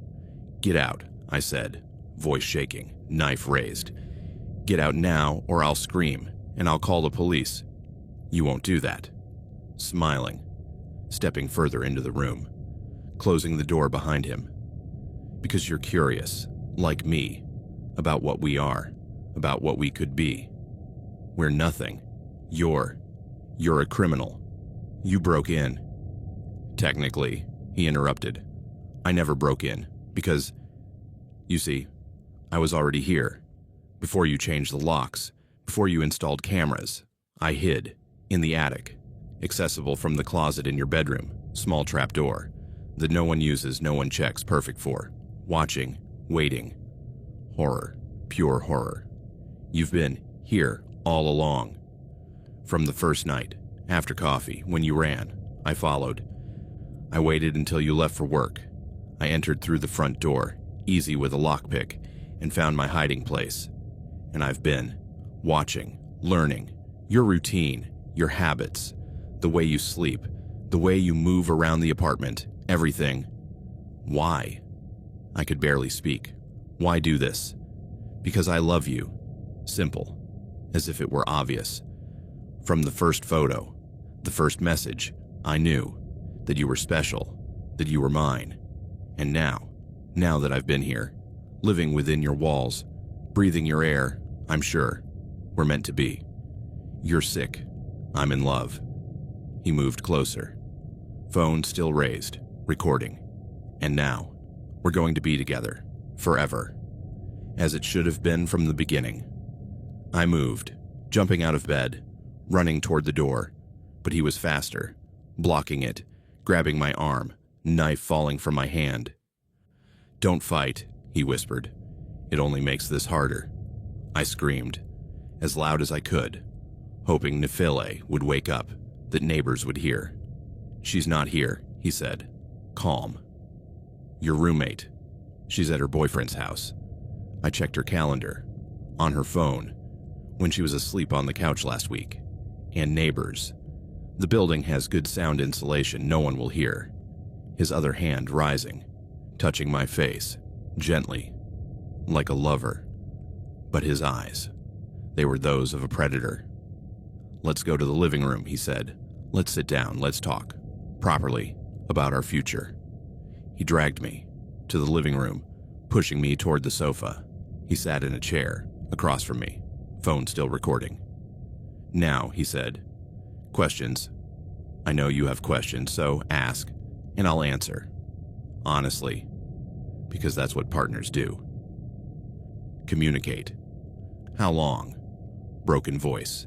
"Get out," I said, voice shaking, knife raised. "Get out now or I'll scream, and I'll call the police." "You won't do that." Smiling, stepping further into the room, closing the door behind him. "Because you're curious, like me, about what we are, about what we could be. We're nothing. You're a criminal. You broke in." "Technically," he interrupted, "I never broke in, because, you see, I was already here. Before you changed the locks, before you installed cameras, I hid, in the attic, accessible from the closet in your bedroom, small trap door, that no one uses, no one checks, perfect for, watching, waiting. Horror, pure horror. You've been here all along. From the first night, after coffee, when you ran, I followed. I waited until you left for work. I entered through the front door, easy with a lockpick, and found my hiding place. And I've been watching, learning, your routine, your habits, the way you sleep, the way you move around the apartment, everything. Why?" I could barely speak. "Why do this?" "Because I love you." Simple, as if it were obvious. From the first photo, the first message, I knew that you were special, that you were mine. And now that I've been here, living within your walls, breathing your air, I'm sure we're meant to be. You're sick. I'm in love. He moved closer. Phone still raised, recording. And now, we're going to be together, forever. As it should have been from the beginning. I moved, jumping out of bed, running toward the door, but he was faster, blocking it, grabbing my arm, knife falling from my hand. "Don't fight," he whispered. "It only makes this harder." I screamed, as loud as I could, hoping Nefile would wake up, that neighbors would hear. "She's not here," he said. Calm. "Your roommate. She's at her boyfriend's house." I checked her calendar. On her phone. When she was asleep on the couch last week. "And neighbors. The building has good sound insulation, no one will hear." His other hand rising, touching my face, gently, like a lover. But his eyes, they were those of a predator. "Let's go to the living room," he said. "Let's sit down, let's talk, properly, about our future." He dragged me to the living room, pushing me toward the sofa. He sat in a chair, across from me, phone still recording. "Now," he said, "questions. I know you have questions, so ask, and I'll answer. Honestly, because that's what partners do. Communicate." "How long?" Broken voice.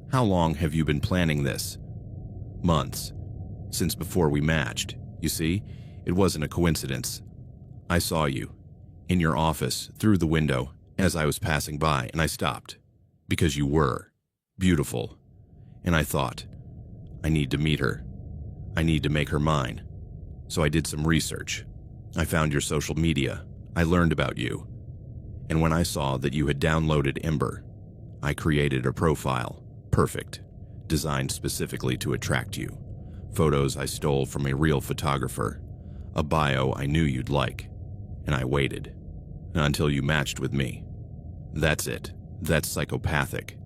"How long have you been planning this?" "Months. Since before we matched. You see, it wasn't a coincidence. I saw you, in your office, through the window, as I was passing by, and I stopped. Because you were beautiful. And I thought, I need to meet her. I need to make her mine. So I did some research. I found your social media. I learned about you. And when I saw that you had downloaded Ember, I created a profile, perfect, designed specifically to attract you. Photos I stole from a real photographer, a bio I knew you'd like. And I waited until you matched with me. That's it. That's psychopathic.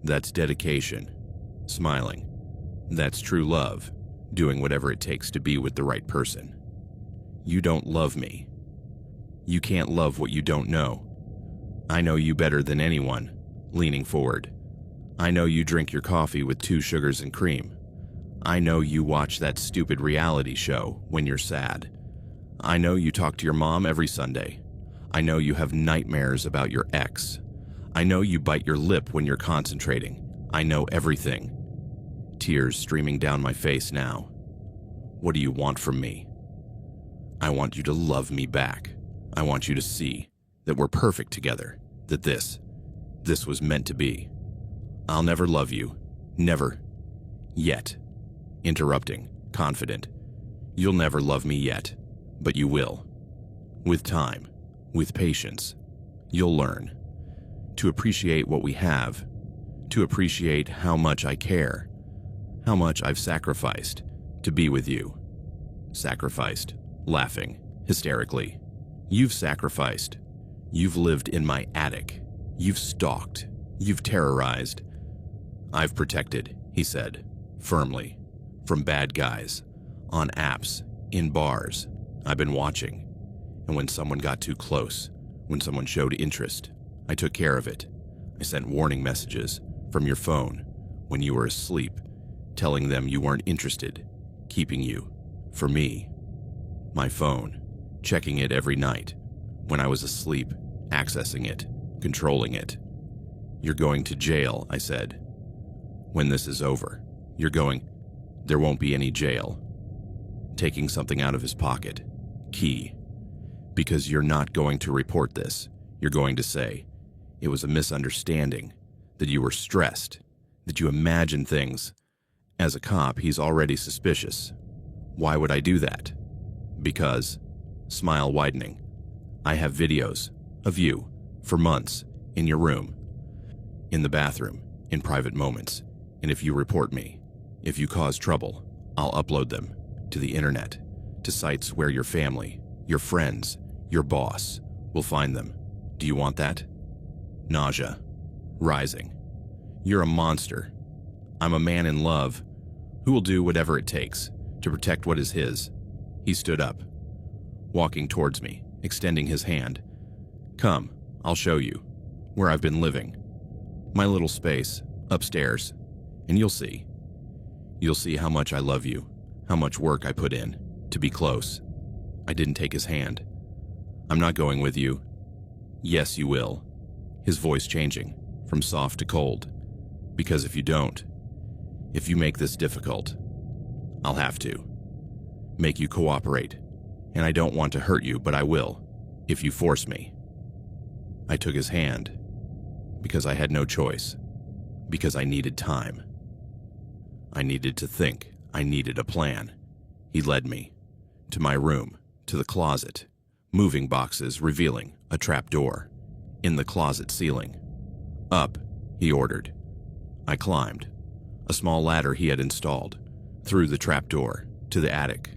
That's dedication. Smiling. That's true love, doing whatever it takes to be with the right person. You don't love me. You can't love what you don't know. I know you better than anyone," leaning forward. "I know you drink your coffee with 2 sugars and cream. I know you watch that stupid reality show when you're sad. I know you talk to your mom every Sunday. I know you have nightmares about your ex. I know you bite your lip when you're concentrating. I know everything." Tears streaming down my face now. "What do you want from me?" "I want you to love me back. I want you to see that we're perfect together, that this was meant to be. I'll never love you. Never. Yet." Interrupting, confident. "You'll never love me yet, but you will. With time, with patience, you'll learn to appreciate what we have, to appreciate how much I care, how much I've sacrificed to be with you." Sacrificed, laughing, hysterically. "You've sacrificed. You've lived in my attic. You've stalked. You've terrorized. I've protected," he said, firmly, "from bad guys, on apps, in bars. I've been watching. And when someone got too close, when someone showed interest, I took care of it. I sent warning messages from your phone when you were asleep, telling them you weren't interested, keeping you for me. My phone, checking it every night, when I was asleep, accessing it, controlling it. You're going to jail, I said. When this is over, you're going. There won't be any jail. Taking something out of his pocket. Key. Because you're not going to report this. You're going to say, it was a misunderstanding, that you were stressed, that you imagined things. As a cop, he's already suspicious. Why would I do that? Because, smile widening, I have videos of you, for months, in your room, in the bathroom, in private moments, and if you report me, if you cause trouble, I'll upload them to the internet, to sites where your family, your friends, your boss will find them. Do you want that? Nausea. Rising. You're a monster. I'm a man in love who will do whatever it takes to protect what is his. He stood up, walking towards me, extending his hand. Come, I'll show you where I've been living. My little space, upstairs, and you'll see. You'll see how much I love you, how much work I put in to be close. I didn't take his hand. I'm not going with you. Yes, you will. His voice changing from soft to cold. Because if you don't, if you make this difficult, I'll have to. Make you cooperate. And I don't want to hurt you, but I will, if you force me. I took his hand because I had no choice, because I needed time. I needed to think. I needed a plan. He led me to my room, to the closet, moving boxes revealing a trap door in the closet ceiling. Up, he ordered. I climbed a small ladder he had installed through the trap door to the attic,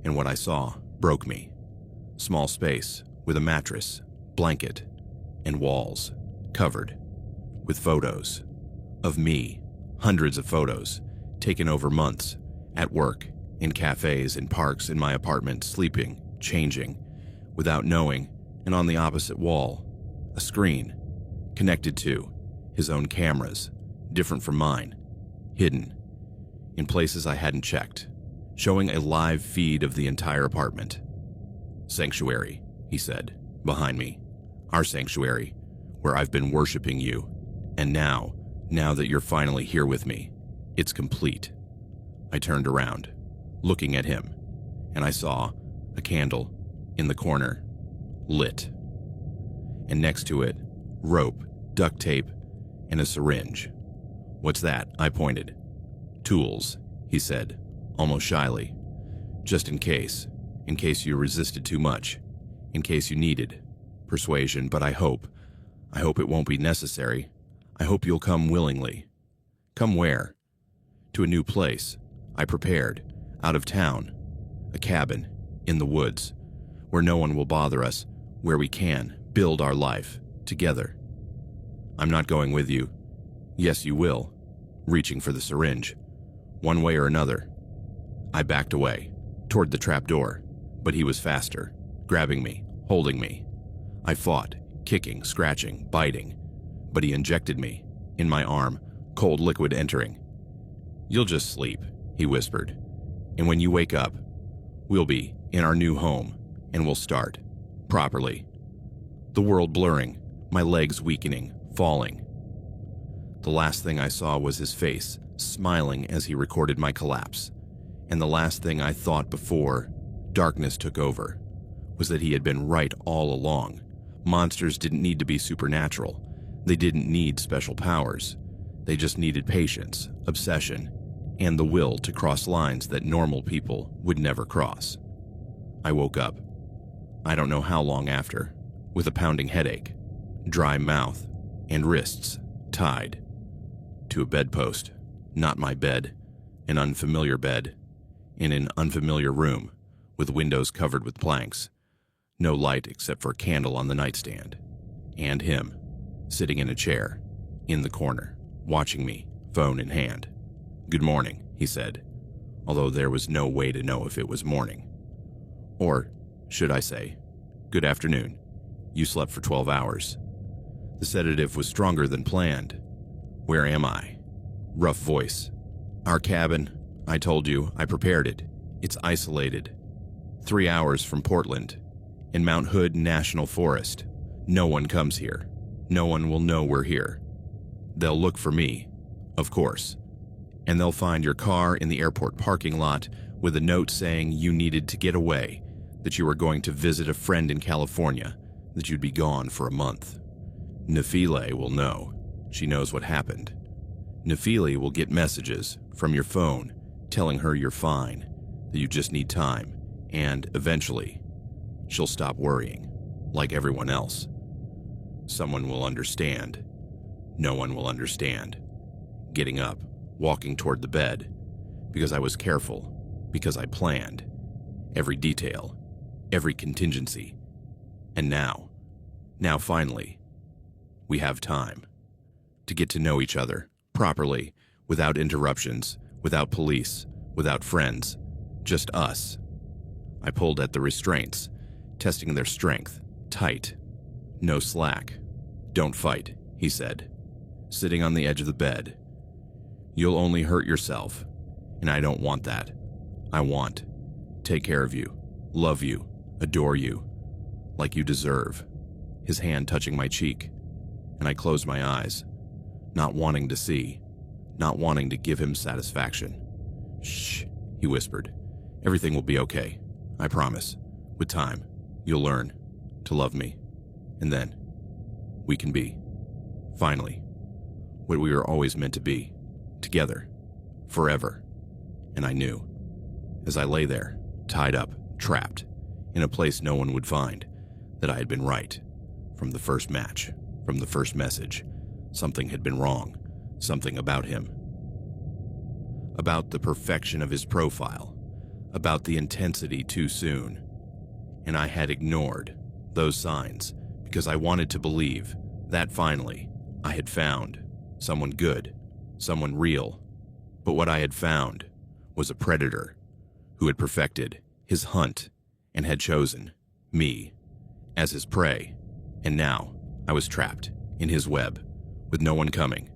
and what I saw broke me. Small space with a mattress, blanket, and walls covered with photos of me, hundreds of photos taken over months, at work, in cafes, in parks, in my apartment, sleeping, changing, without knowing, and on the opposite wall, a screen connected to his own cameras, different from mine, hidden in places I hadn't checked, showing a live feed of the entire apartment. Sanctuary, he said, behind me. Our sanctuary, where I've been worshiping you. And now that you're finally here with me, it's complete. I turned around, looking at him, and I saw a candle in the corner, lit. And next to it, rope, duct tape, and a syringe. What's that? I pointed. Tools, he said, almost shyly. Just in case you resisted too much, in case you needed persuasion, but I hope it won't be necessary. I hope you'll come willingly. Come where? To a new place I prepared, out of town, a cabin in the woods, where no one will bother us, where we can build our life together. I'm not going with you. Yes, you will, reaching for the syringe. One way or another. I backed away, toward the trap door, but he was faster, grabbing me, holding me. I fought, kicking, scratching, biting, but he injected me, in my arm, cold liquid entering. You'll just sleep, he whispered, and when you wake up, we'll be in our new home, and we'll start, properly. The world blurring, my legs weakening, falling. The last thing I saw was his face, smiling as he recorded my collapse, and the last thing I thought before darkness took over was that he had been right all along. Monsters didn't need to be supernatural. They didn't need special powers. They just needed patience, obsession, and the will to cross lines that normal people would never cross. I woke up, I don't know how long after, with a pounding headache, dry mouth, and wrists tied to a bedpost, not my bed, an unfamiliar bed, in an unfamiliar room with windows covered with planks, no light except for a candle on the nightstand, and him, sitting in a chair, in the corner, watching me, phone in hand. Good morning, he said, although there was no way to know if it was morning. Or, should I say, good afternoon. You slept for 12 hours. The sedative was stronger than planned. Where am I? Rough voice. Our cabin. I told you, I prepared it. It's isolated. 3 hours from Portland, in Mount Hood National Forest. No one comes here. No one will know we're here. They'll look for me, of course. And they'll find your car in the airport parking lot with a note saying you needed to get away, that you were going to visit a friend in California, that you'd be gone for a month. Nafile will know. She knows what happened. Nafile will get messages from your phone telling her you're fine, that you just need time, and eventually, she'll stop worrying, like everyone else. Someone will understand. No one will understand. Getting up, walking toward the bed, because I was careful, because I planned, every detail, every contingency. And now finally, we have time to get to know each other properly, without interruptions, without police, without friends, just us. I pulled at the restraints, testing their strength, tight, no slack. Don't fight, he said, sitting on the edge of the bed. You'll only hurt yourself, and I don't want that. I want take care of you, love you, adore you, like you deserve. His hand touching my cheek, and I closed my eyes, not wanting to see, not wanting to give him satisfaction. Shh, he whispered. Everything will be okay, I promise. With time, you'll learn to love me, and then we can be, finally, what we were always meant to be, together, forever. And I knew. As I lay there, tied up, trapped, in a place no one would find, that I had been right. From the first match, from the first message, something had been wrong, something about him. About the perfection of his profile, about the intensity too soon. And I had ignored those signs because I wanted to believe that finally I had found someone good, someone real. But what I had found was a predator who had perfected his hunt and had chosen me as his prey. And now I was trapped in his web with no one coming,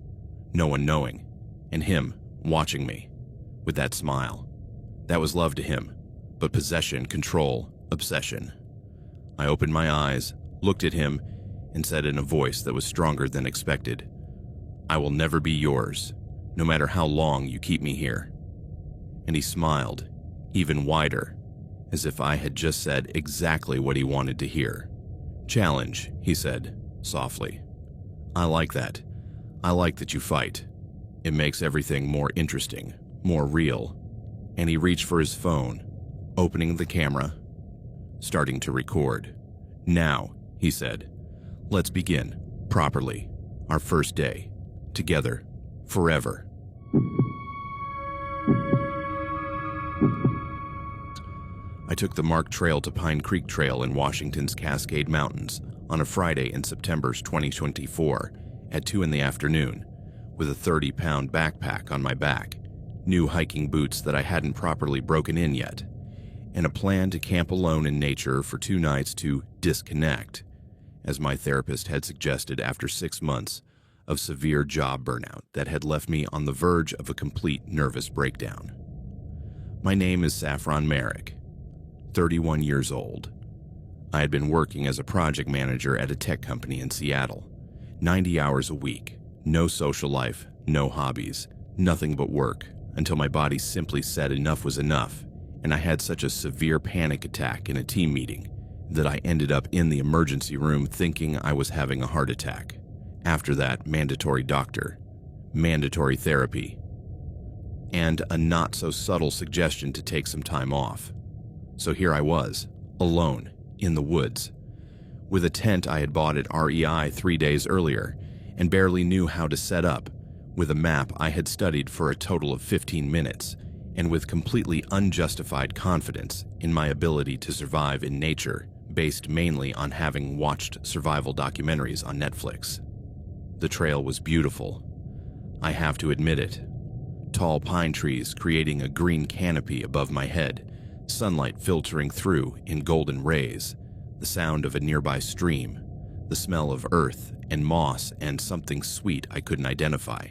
no one knowing, and him watching me with that smile. That was love to him, but possession, control, obsession. I opened my eyes, looked at him, and said in a voice that was stronger than expected, "I will never be yours, no matter how long you keep me here." And he smiled, even wider, as if I had just said exactly what he wanted to hear. "Challenge," he said, softly. "I like that. I like that you fight. It makes everything more interesting, more real." And he reached for his phone, opening the camera, starting to record. "Now," he said, "let's begin, properly, our first day, together, forever." I took the Mark Trail to Pine Creek Trail in Washington's Cascade Mountains on a Friday in September 2024 at 2 in the afternoon, with a 30-pound backpack on my back, new hiking boots that I hadn't properly broken in yet, and a plan to camp alone in nature for 2 nights to disconnect, as my therapist had suggested after 6 months of severe job burnout that had left me on the verge of a complete nervous breakdown. My name is Saffron Merrick, 31 years old. I had been working as a project manager at a tech company in Seattle, 90 hours a week, no social life, no hobbies, nothing but work, until my body simply said enough was enough, and I had such a severe panic attack in a team meeting that I ended up in the emergency room thinking I was having a heart attack. After that, mandatory doctor, mandatory therapy, and a not-so-subtle suggestion to take some time off. So here I was, alone, in the woods, with a tent I had bought at REI 3 days earlier and barely knew how to set up, with a map I had studied for a total of 15 minutes, and with completely unjustified confidence in my ability to survive in nature, based mainly on having watched survival documentaries on Netflix. The trail was beautiful. I have to admit it. Tall pine trees creating a green canopy above my head, sunlight filtering through in golden rays, the sound of a nearby stream, the smell of earth and moss and something sweet I couldn't identify.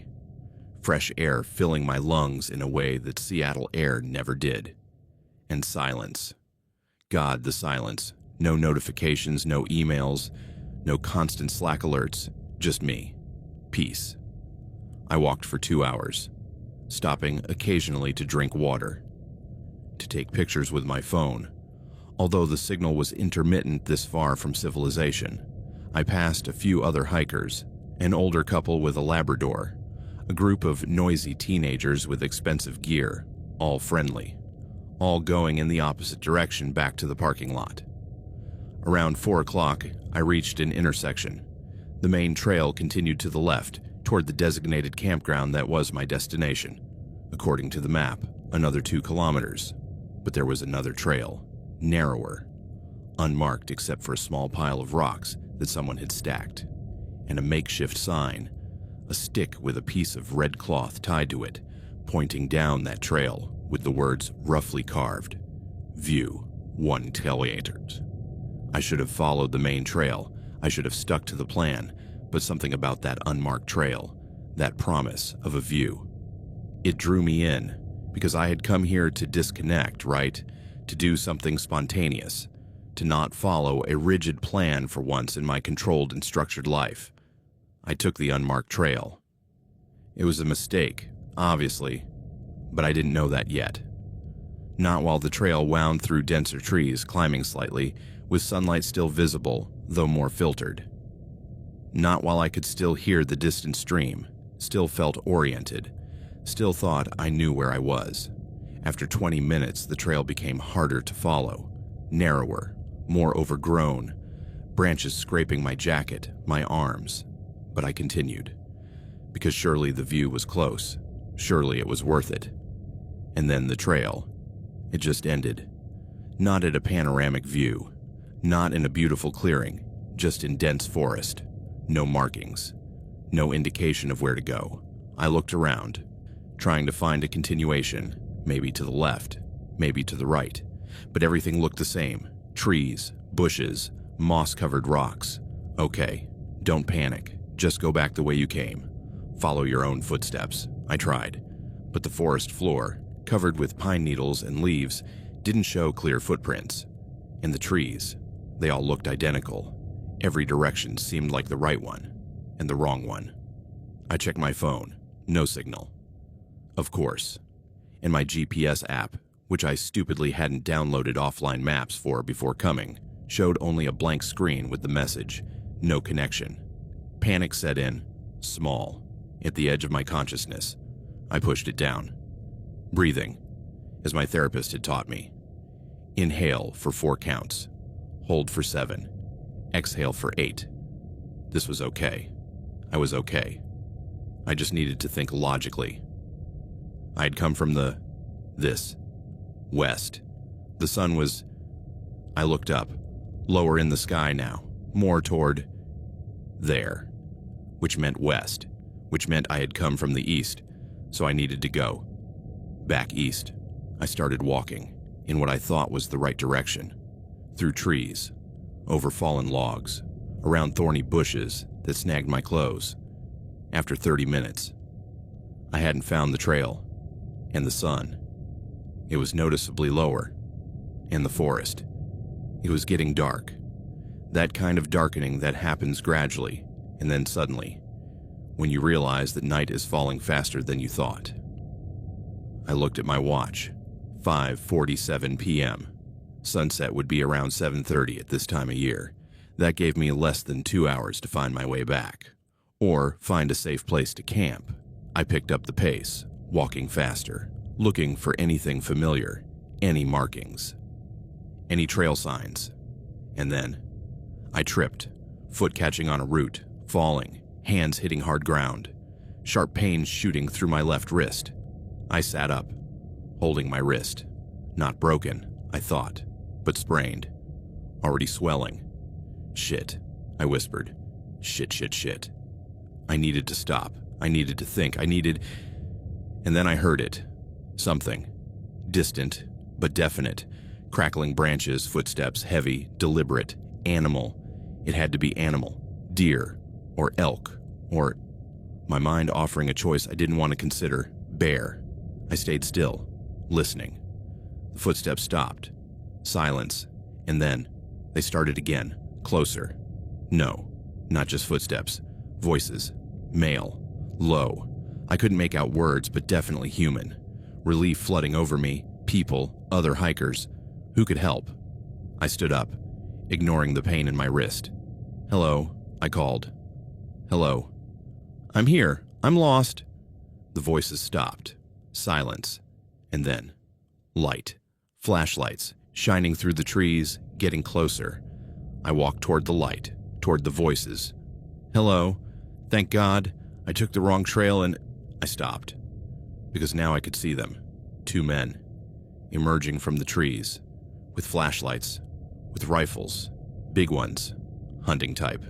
Fresh air filling my lungs in a way that Seattle air never did. And silence. God, the silence. No notifications, no emails, no constant Slack alerts, just me. Peace. I walked for 2 hours, stopping occasionally to drink water, to take pictures with my phone. Although the signal was intermittent this far from civilization, I passed a few other hikers, an older couple with a Labrador, a group of noisy teenagers with expensive gear, all friendly, all going in the opposite direction back to the parking lot. Around 4 o'clock, I reached an intersection. The main trail continued to the left, toward the designated campground that was my destination. According to the map, another 2 kilometers. But there was another trail, narrower, unmarked except for a small pile of rocks that someone had stacked, and a makeshift sign, a stick with a piece of red cloth tied to it, pointing down that trail with the words roughly carved, "View 1 kilometers." I should have followed the main trail. I should have stuck to the plan, but something about that unmarked trail, that promise of a view, it drew me in, because I had come here to disconnect, right? To do something spontaneous, to not follow a rigid plan for once in my controlled and structured life. I took the unmarked trail. It was a mistake, obviously, but I didn't know that yet. Not while the trail wound through denser trees, climbing slightly, with sunlight still visible, though more filtered. Not while I could still hear the distant stream, still felt oriented, Still thought I knew where I was. After 20 minutes, the trail became harder to follow, narrower, more overgrown, branches scraping my jacket, my arms. But I continued, because surely the view was close. Surely it was worth it. And then the trail. It just ended. Not at a panoramic view, not in a beautiful clearing, just in dense forest. No markings, no indication of where to go. I looked around, trying to find a continuation, maybe to the left, maybe to the right, but everything looked the same. Trees, bushes, moss-covered rocks. Okay, don't panic. Just go back the way you came. Follow your own footsteps. I tried, but the forest floor, covered with pine needles and leaves, didn't show clear footprints. And the trees, they all looked identical. Every direction seemed like the right one, and the wrong one. I checked my phone. No signal. Of course. And my GPS app, which I stupidly hadn't downloaded offline maps for before coming, showed only a blank screen with the message, no connection. Panic set in, small, at the edge of my consciousness. I pushed it down. Breathing, as my therapist had taught me. Inhale for 4 counts. Hold for 7. Exhale for 8. This was okay. I was okay. I just needed to think logically. I had come from west. The sun was... I looked up, lower in the sky now, more toward there, which meant west, which meant I had come from the east, so I needed to go. Back east. I started walking, in what I thought was the right direction, through trees, over fallen logs, around thorny bushes that snagged my clothes. After 30 minutes, I hadn't found the trail, and the sun. It was noticeably lower, and the forest. It was getting dark. That kind of darkening that happens gradually, and then suddenly, when you realize that night is falling faster than you thought. I looked at my watch. 5:47 p.m. Sunset would be around 7:30 at this time of year. That gave me less than 2 hours to find my way back, or find a safe place to camp. I picked up the pace, walking faster, looking for anything familiar, any markings, any trail signs. And then I tripped, foot catching on a root, falling, hands hitting hard ground, sharp pains shooting through my left wrist. I sat up, holding my wrist. Not broken, I thought, but sprained, already swelling. Shit, I whispered. Shit. I needed to stop. I needed to think. And then I heard it. Something. Distant, but definite. Crackling branches, footsteps, heavy, deliberate. Animal. It had to be animal. Deer. Or elk. Or, my mind offering a choice I didn't want to consider, bear. I stayed still, listening. The footsteps stopped. Silence. And then, they started again. Closer. No, not just footsteps. Voices. Male. Low. I couldn't make out words, but definitely human. Relief flooding over me. People. Other hikers. Who could help? I stood up, ignoring the pain in my wrist. Hello, I called. Hello. I'm here. I'm lost. The voices stopped. Silence. And then, light. Flashlights, shining through the trees, getting closer. I walked toward the light, toward the voices. Hello. Thank God. I took the wrong trail and... I stopped. Because now I could see them. 2 men. Emerging from the trees. With flashlights. With rifles. Big ones. Hunting type.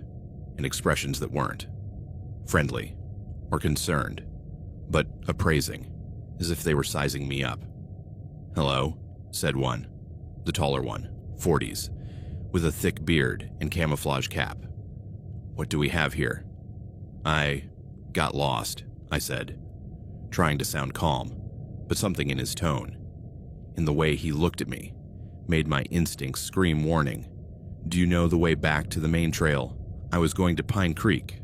And expressions that weren't. Friendly. Or concerned. But appraising. As if they were sizing me up. Hello, said one. The taller one. 40s. With a thick beard and camouflage cap. What do we have here? I got lost, I said, trying to sound calm, but something in his tone, in the way he looked at me, made my instincts scream warning. Do you know the way back to the main trail? I was going to Pine Creek.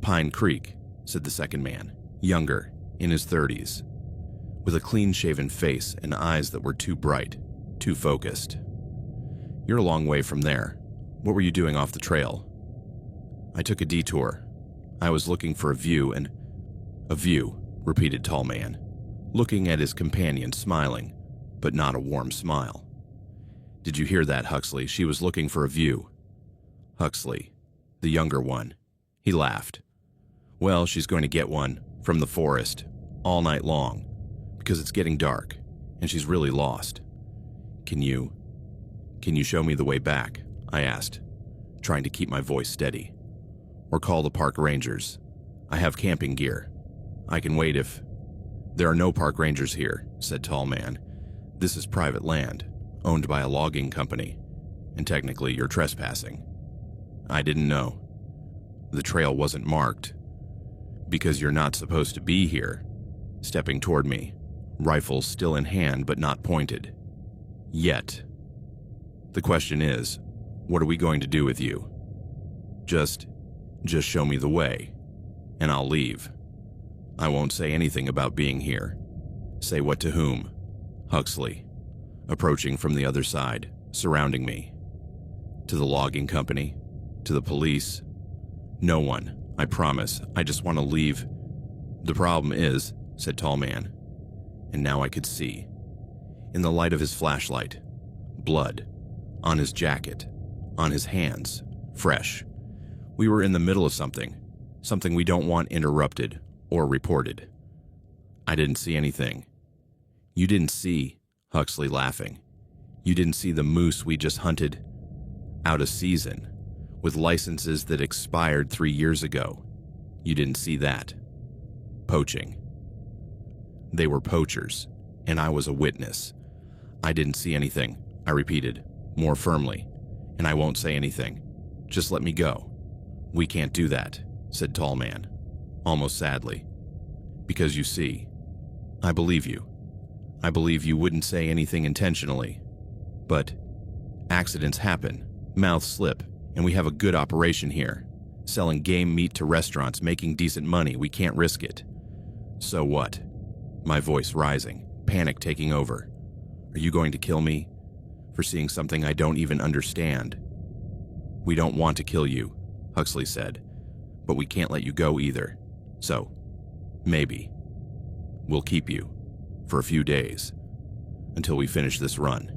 Pine Creek, said the second man, younger, in his 30s, with a clean-shaven face and eyes that were too bright, too focused. You're a long way from there. What were you doing off the trail? I took a detour. I was looking for a view and... A view, repeated tall man. looking at his companion, smiling, but not a warm smile. "Did you hear that, Huxley? She was looking for a view." Huxley, the younger one, he laughed. "Well, she's going to get one from the forest all night long because it's getting dark and she's really lost. Can you show me the way back?" I asked, trying to keep my voice steady. "Or call the park rangers. I have camping gear. I can wait if—" "There are no park rangers here," said Tall Man. "This is private land, owned by a logging company, and technically you're trespassing." I didn't know. The trail wasn't marked. "Because you're not supposed to be here," stepping toward me, rifle still in hand but not pointed. Yet. "The question is, what are we going to do with you? Just show me the way, and I'll leave. I won't say anything about being here." "Say what to whom?" "Huxley," approaching from the other side, surrounding me. "To the logging company? To the police?" "No one, I promise. I just want to leave." "The problem is," said Tall Man, and now I could see, in the light of his flashlight, blood on his jacket, on his hands, fresh. We were in the middle of something we don't want interrupted or reported. "I didn't see anything." "You didn't see," Huxley laughing. "You didn't see the moose we just hunted out of season, with licenses that expired 3 years ago. You didn't see that. Poaching. They were poachers, and I was a witness. I didn't see anything," I repeated, more firmly, "and I won't say anything. Just let me go." "We can't do that," said Tall Man, almost sadly. "Because you see, I believe you. I believe you wouldn't say anything intentionally. But accidents happen, mouths slip, and we have a good operation here. Selling game meat to restaurants, making decent money. We can't risk it." "So what?" My voice rising, panic taking over. "Are you going to kill me for seeing something I don't even understand?" "We don't want to kill you," Huxley said, "but we can't let you go either. So, maybe we'll keep you for a few days until we finish this run,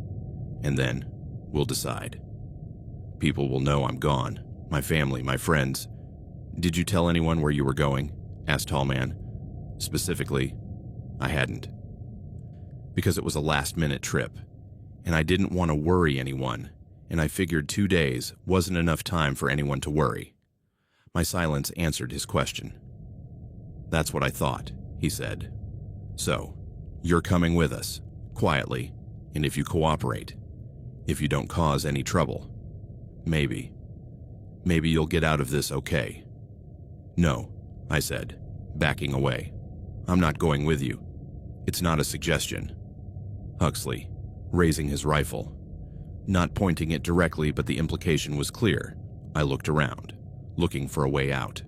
and then we'll decide. People will know I'm gone, my family, my friends." "Did you tell anyone where you were going?" asked Tall Man. "Specifically, I hadn't. Because it was a last-minute trip, and I didn't want to worry anyone, and I figured 2 days wasn't enough time for anyone to worry." My silence answered his question. "That's what I thought," he said. "So, you're coming with us, quietly, and if you cooperate, if you don't cause any trouble, maybe you'll get out of this okay." "No," I said, backing away. "I'm not going with you. It's not a suggestion." Huxley, raising his rifle, not pointing it directly, but the implication was clear. I looked around, looking for a way out,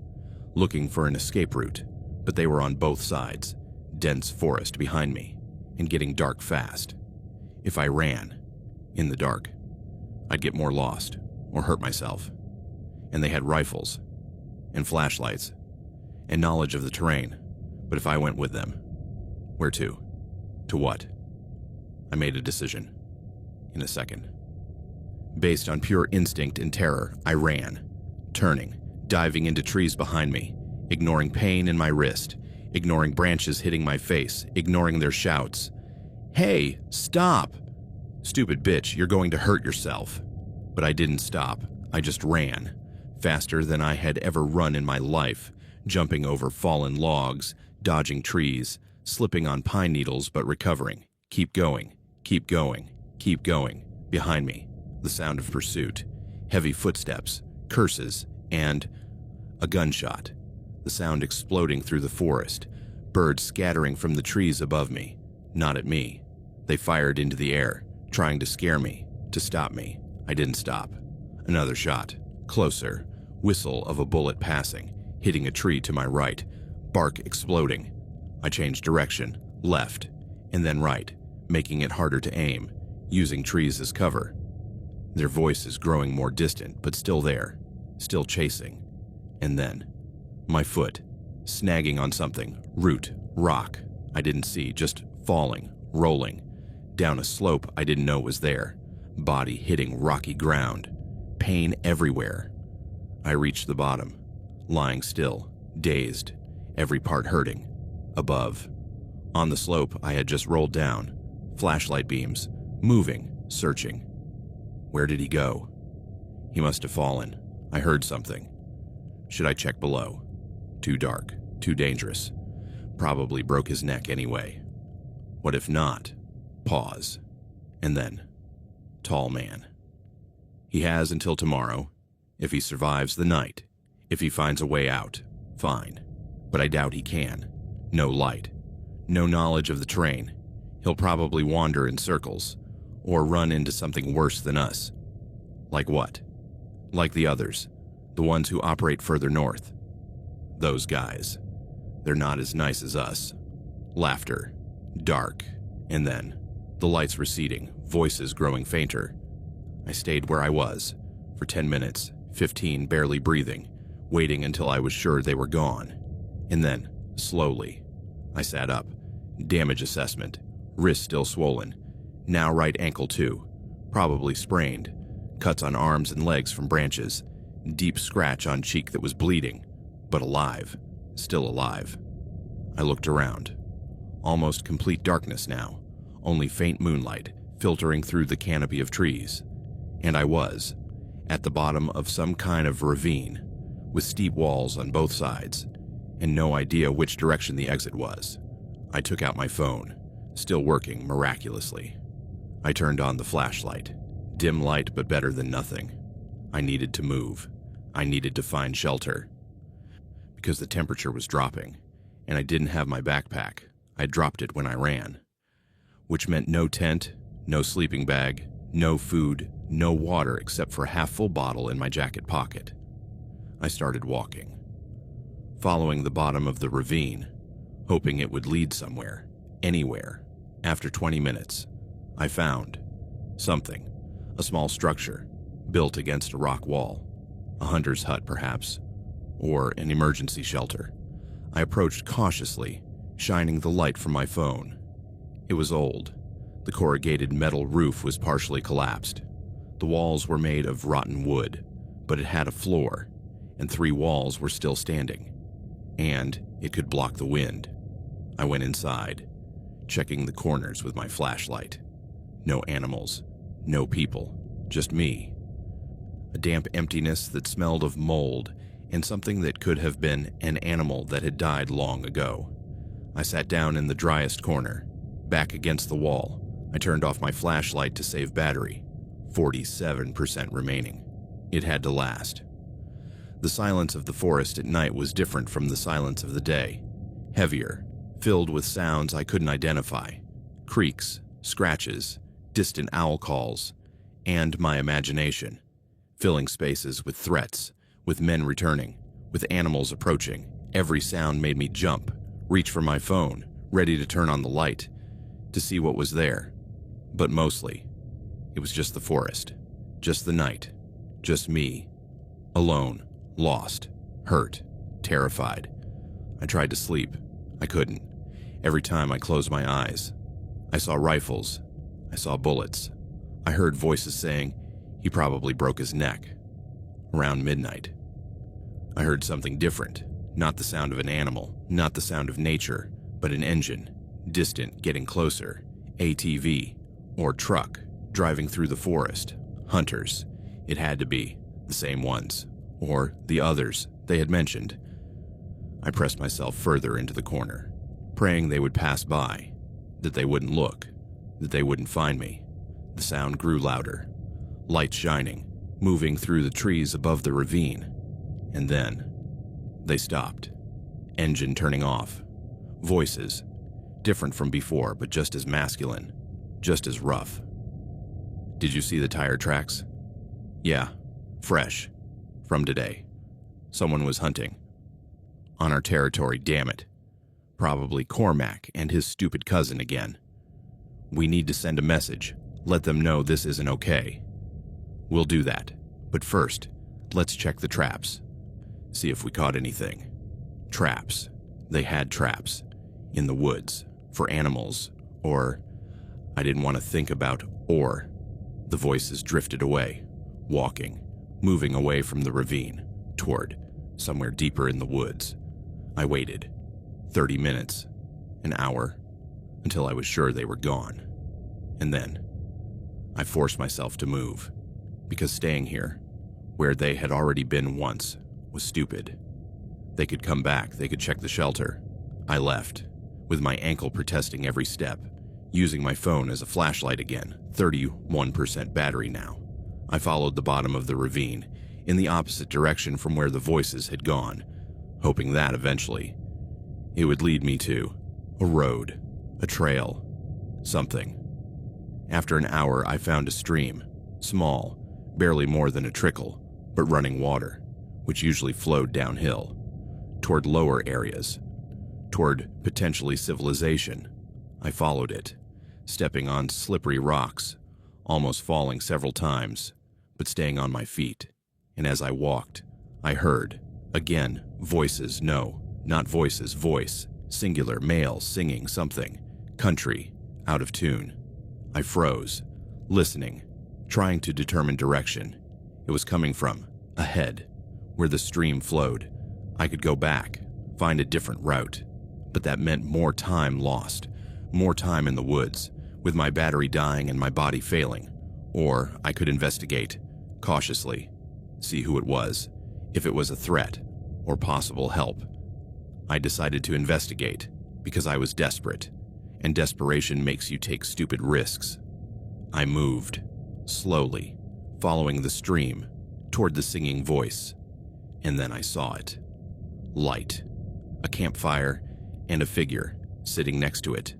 looking for an escape route, but they were on both sides, dense forest behind me, and getting dark fast. If I ran, in the dark, I'd get more lost or hurt myself. And they had rifles and flashlights and knowledge of the terrain, but if I went with them, where to? To what? I made a decision. In a second. Based on pure instinct and terror, I ran, turning, diving into trees behind me, ignoring pain in my wrist, ignoring branches hitting my face, ignoring their shouts. "Hey, stop! Stupid bitch, you're going to hurt yourself." But I didn't stop. I just ran, faster than I had ever run in my life, jumping over fallen logs, dodging trees, slipping on pine needles but recovering. Keep going, keep going, keep going. Behind me, the sound of pursuit, heavy footsteps, curses, and a gunshot. The sound exploding through the forest, birds scattering from the trees above me. Not at me. They fired into the air, trying to scare me, to stop me. I didn't stop. Another shot, closer, whistle of a bullet passing, hitting a tree to my right, bark exploding. I changed direction, left, and then right, making it harder to aim, using trees as cover. Their voices growing more distant, but still there, still chasing. And then, my foot, snagging on something, root, rock. I didn't see, just falling, rolling, down a slope I didn't know was there, body hitting rocky ground, pain everywhere. I reached the bottom, lying still, dazed, every part hurting. Above, on the slope I had just rolled down, flashlight beams, moving, searching. Where did he go? He must have fallen. I heard something. Should I check below? Too dark, too dangerous. Probably broke his neck anyway. What if not? Pause. And then, tall man. He has until tomorrow. If he survives the night, if he finds a way out, fine. But I doubt he can. No light. No knowledge of the terrain. He'll probably wander in circles, or run into something worse than us. Like what? Like the others, the ones who operate further north. Those guys. They're not as nice as us. Laughter. Dark. And then, the lights receding, voices growing fainter. I stayed where I was, for 10 minutes, 15 barely breathing, waiting until I was sure they were gone. And then, slowly, I sat up. Damage assessment. Wrist still swollen. Now right ankle too. Probably sprained. Cuts on arms and legs from branches. Deep scratch on cheek that was bleeding. But alive. Still alive. I looked around. Almost complete darkness now. Only faint moonlight filtering through the canopy of trees. And I was at the bottom of some kind of ravine, with steep walls on both sides, and no idea which direction the exit was. I took out my phone, still working miraculously. I turned on the flashlight. Dim light, but better than nothing. I needed to move. I needed to find shelter. Because the temperature was dropping, and I didn't have my backpack. I dropped it when I ran. Which meant no tent, no sleeping bag, no food, no water except for a half-full bottle in my jacket pocket. I started walking, following the bottom of the ravine, hoping it would lead somewhere, anywhere. After 20 minutes, I found something, a small structure, built against a rock wall, a hunter's hut perhaps, or an emergency shelter. I approached cautiously, shining the light from my phone. It was old. The corrugated metal roof was partially collapsed. The walls were made of rotten wood, but it had a floor, and 3 walls were still standing. And it could block the wind. I went inside, checking the corners with my flashlight. No animals, no people, just me. A damp emptiness that smelled of mold and something that could have been an animal that had died long ago. I sat down in the driest corner, back against the wall. I turned off my flashlight to save battery. 47% remaining. It had to last. The silence of the forest at night was different from the silence of the day. Heavier, filled with sounds I couldn't identify. Creaks, scratches, distant owl calls, and my imagination. Filling spaces with threats, with men returning, with animals approaching. Every sound made me jump, reach for my phone, ready to turn on the light, to see what was there. But mostly, it was just the forest, just the night, just me, alone, lost, hurt, terrified. I tried to sleep. I couldn't. Every time I closed my eyes, I saw rifles. I saw bullets. I heard voices saying he probably broke his neck. Around midnight, I heard something different. Not the sound of an animal, not the sound of nature, but an engine, distant, getting closer. ATV, or truck, driving through the forest. Hunters. It had to be. The same ones. Or the others they had mentioned. I pressed myself further into the corner, praying they would pass by, that they wouldn't look, that they wouldn't find me. The sound grew louder. Lights shining, moving through the trees above the ravine. And then, they stopped. Engine turning off. Voices. Different from before, but just as masculine. Just as rough. Did you see the tire tracks? Yeah. Fresh. From today. Someone was hunting. On our territory, damn it. Probably Cormac and his stupid cousin again. We need to send a message. Let them know this isn't okay. We'll do that. But first, let's check the traps. See if we caught anything. Traps. They had traps. In the woods. for animals, or I didn't want to think about or. The voices drifted away, walking, moving away from the ravine, toward somewhere deeper in the woods. I waited 30 minutes, an hour, until I was sure they were gone. And then I forced myself to move, because staying here, where they had already been once, was stupid. They could come back, they could check the shelter. I left, with my ankle protesting every step, using my phone as a flashlight again, 31% battery now. I followed the bottom of the ravine, in the opposite direction from where the voices had gone, hoping that eventually it would lead me to a road, a trail, something. After an hour, I found a stream, small, barely more than a trickle, but running water, which usually flowed downhill, toward lower areas, toward potentially civilization. I followed it, stepping on slippery rocks, almost falling several times, but staying on my feet. And as I walked, I heard, again, voices, no, not voices, voice, singular, male, singing something, country, out of tune. I froze, listening, trying to determine direction. It was coming from ahead, where the stream flowed. I could go back, find a different route, but that meant more time lost, more time in the woods, with my battery dying and my body failing. Or I could investigate, cautiously, see who it was, if it was a threat or possible help. I decided to investigate because I was desperate, and desperation makes you take stupid risks. I moved, slowly, following the stream, toward the singing voice, and then I saw it. Light, a campfire, and a figure sitting next to it.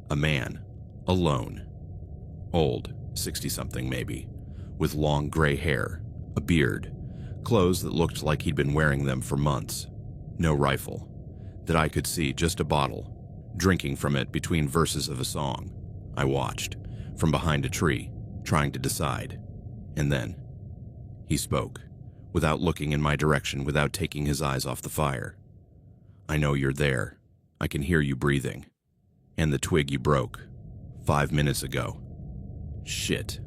A man, alone. Old, 60-something maybe, with long gray hair, a beard, clothes that looked like he'd been wearing them for months. No rifle, that I could see, just a bottle, drinking from it between verses of a song. I watched, from behind a tree, trying to decide. And then, he spoke, without looking in my direction, without taking his eyes off the fire. "I know you're there. I can hear you breathing. And the twig you broke 5 minutes ago. Shit.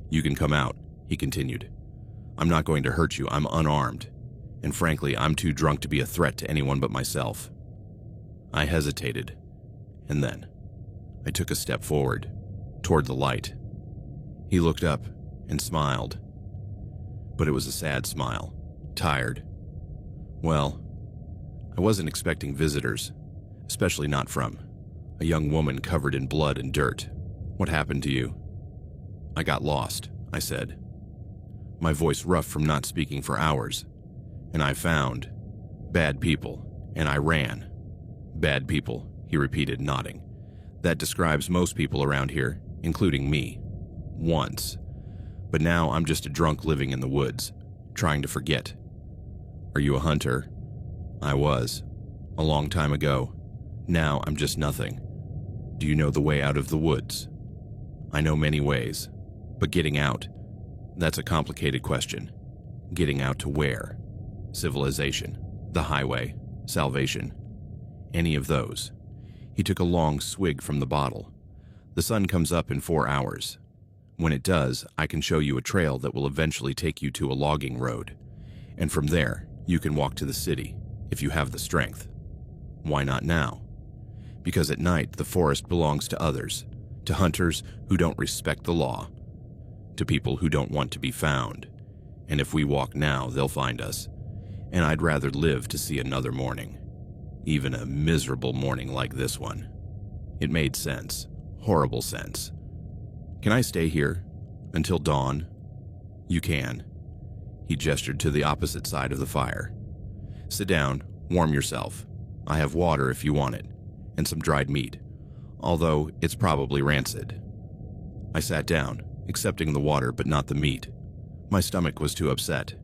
You can come out," he continued. "I'm not going to hurt you. I'm unarmed. And frankly, I'm too drunk to be a threat to anyone but myself." I hesitated, and then I took a step forward, toward the light. He looked up and smiled, but it was a sad smile, tired. Well, I wasn't expecting visitors, especially not from a young woman covered in blood and dirt. "What happened to you?" "I got lost," I said, my voice rough from not speaking for hours. "And I found bad people, and I ran." "Bad people," he repeated, nodding. "That describes most people around here, including me. Once. But now I'm just a drunk living in the woods, trying to forget." "Are you a hunter?" "I was. A long time ago. Now I'm just nothing." "Do you know the way out of the woods?" "I know many ways. But getting out, that's a complicated question. Getting out to where? Civilization, the highway, salvation. Any of those." He took a long swig from the bottle. "The sun comes up in 4 hours. When it does, I can show you a trail that will eventually take you to a logging road. And from there, you can walk to the city, if you have the strength." "Why not now?" "Because at night, the forest belongs to others, to hunters who don't respect the law, to people who don't want to be found. And if we walk now, they'll find us. And I'd rather live to see another morning. Even a miserable morning like this one." It made sense. Horrible sense. "Can I stay here? Until dawn?" "You can." He gestured to the opposite side of the fire. "Sit down, warm yourself. I have water if you want it, and some dried meat, although it's probably rancid." I sat down, accepting the water but not the meat. My stomach was too upset,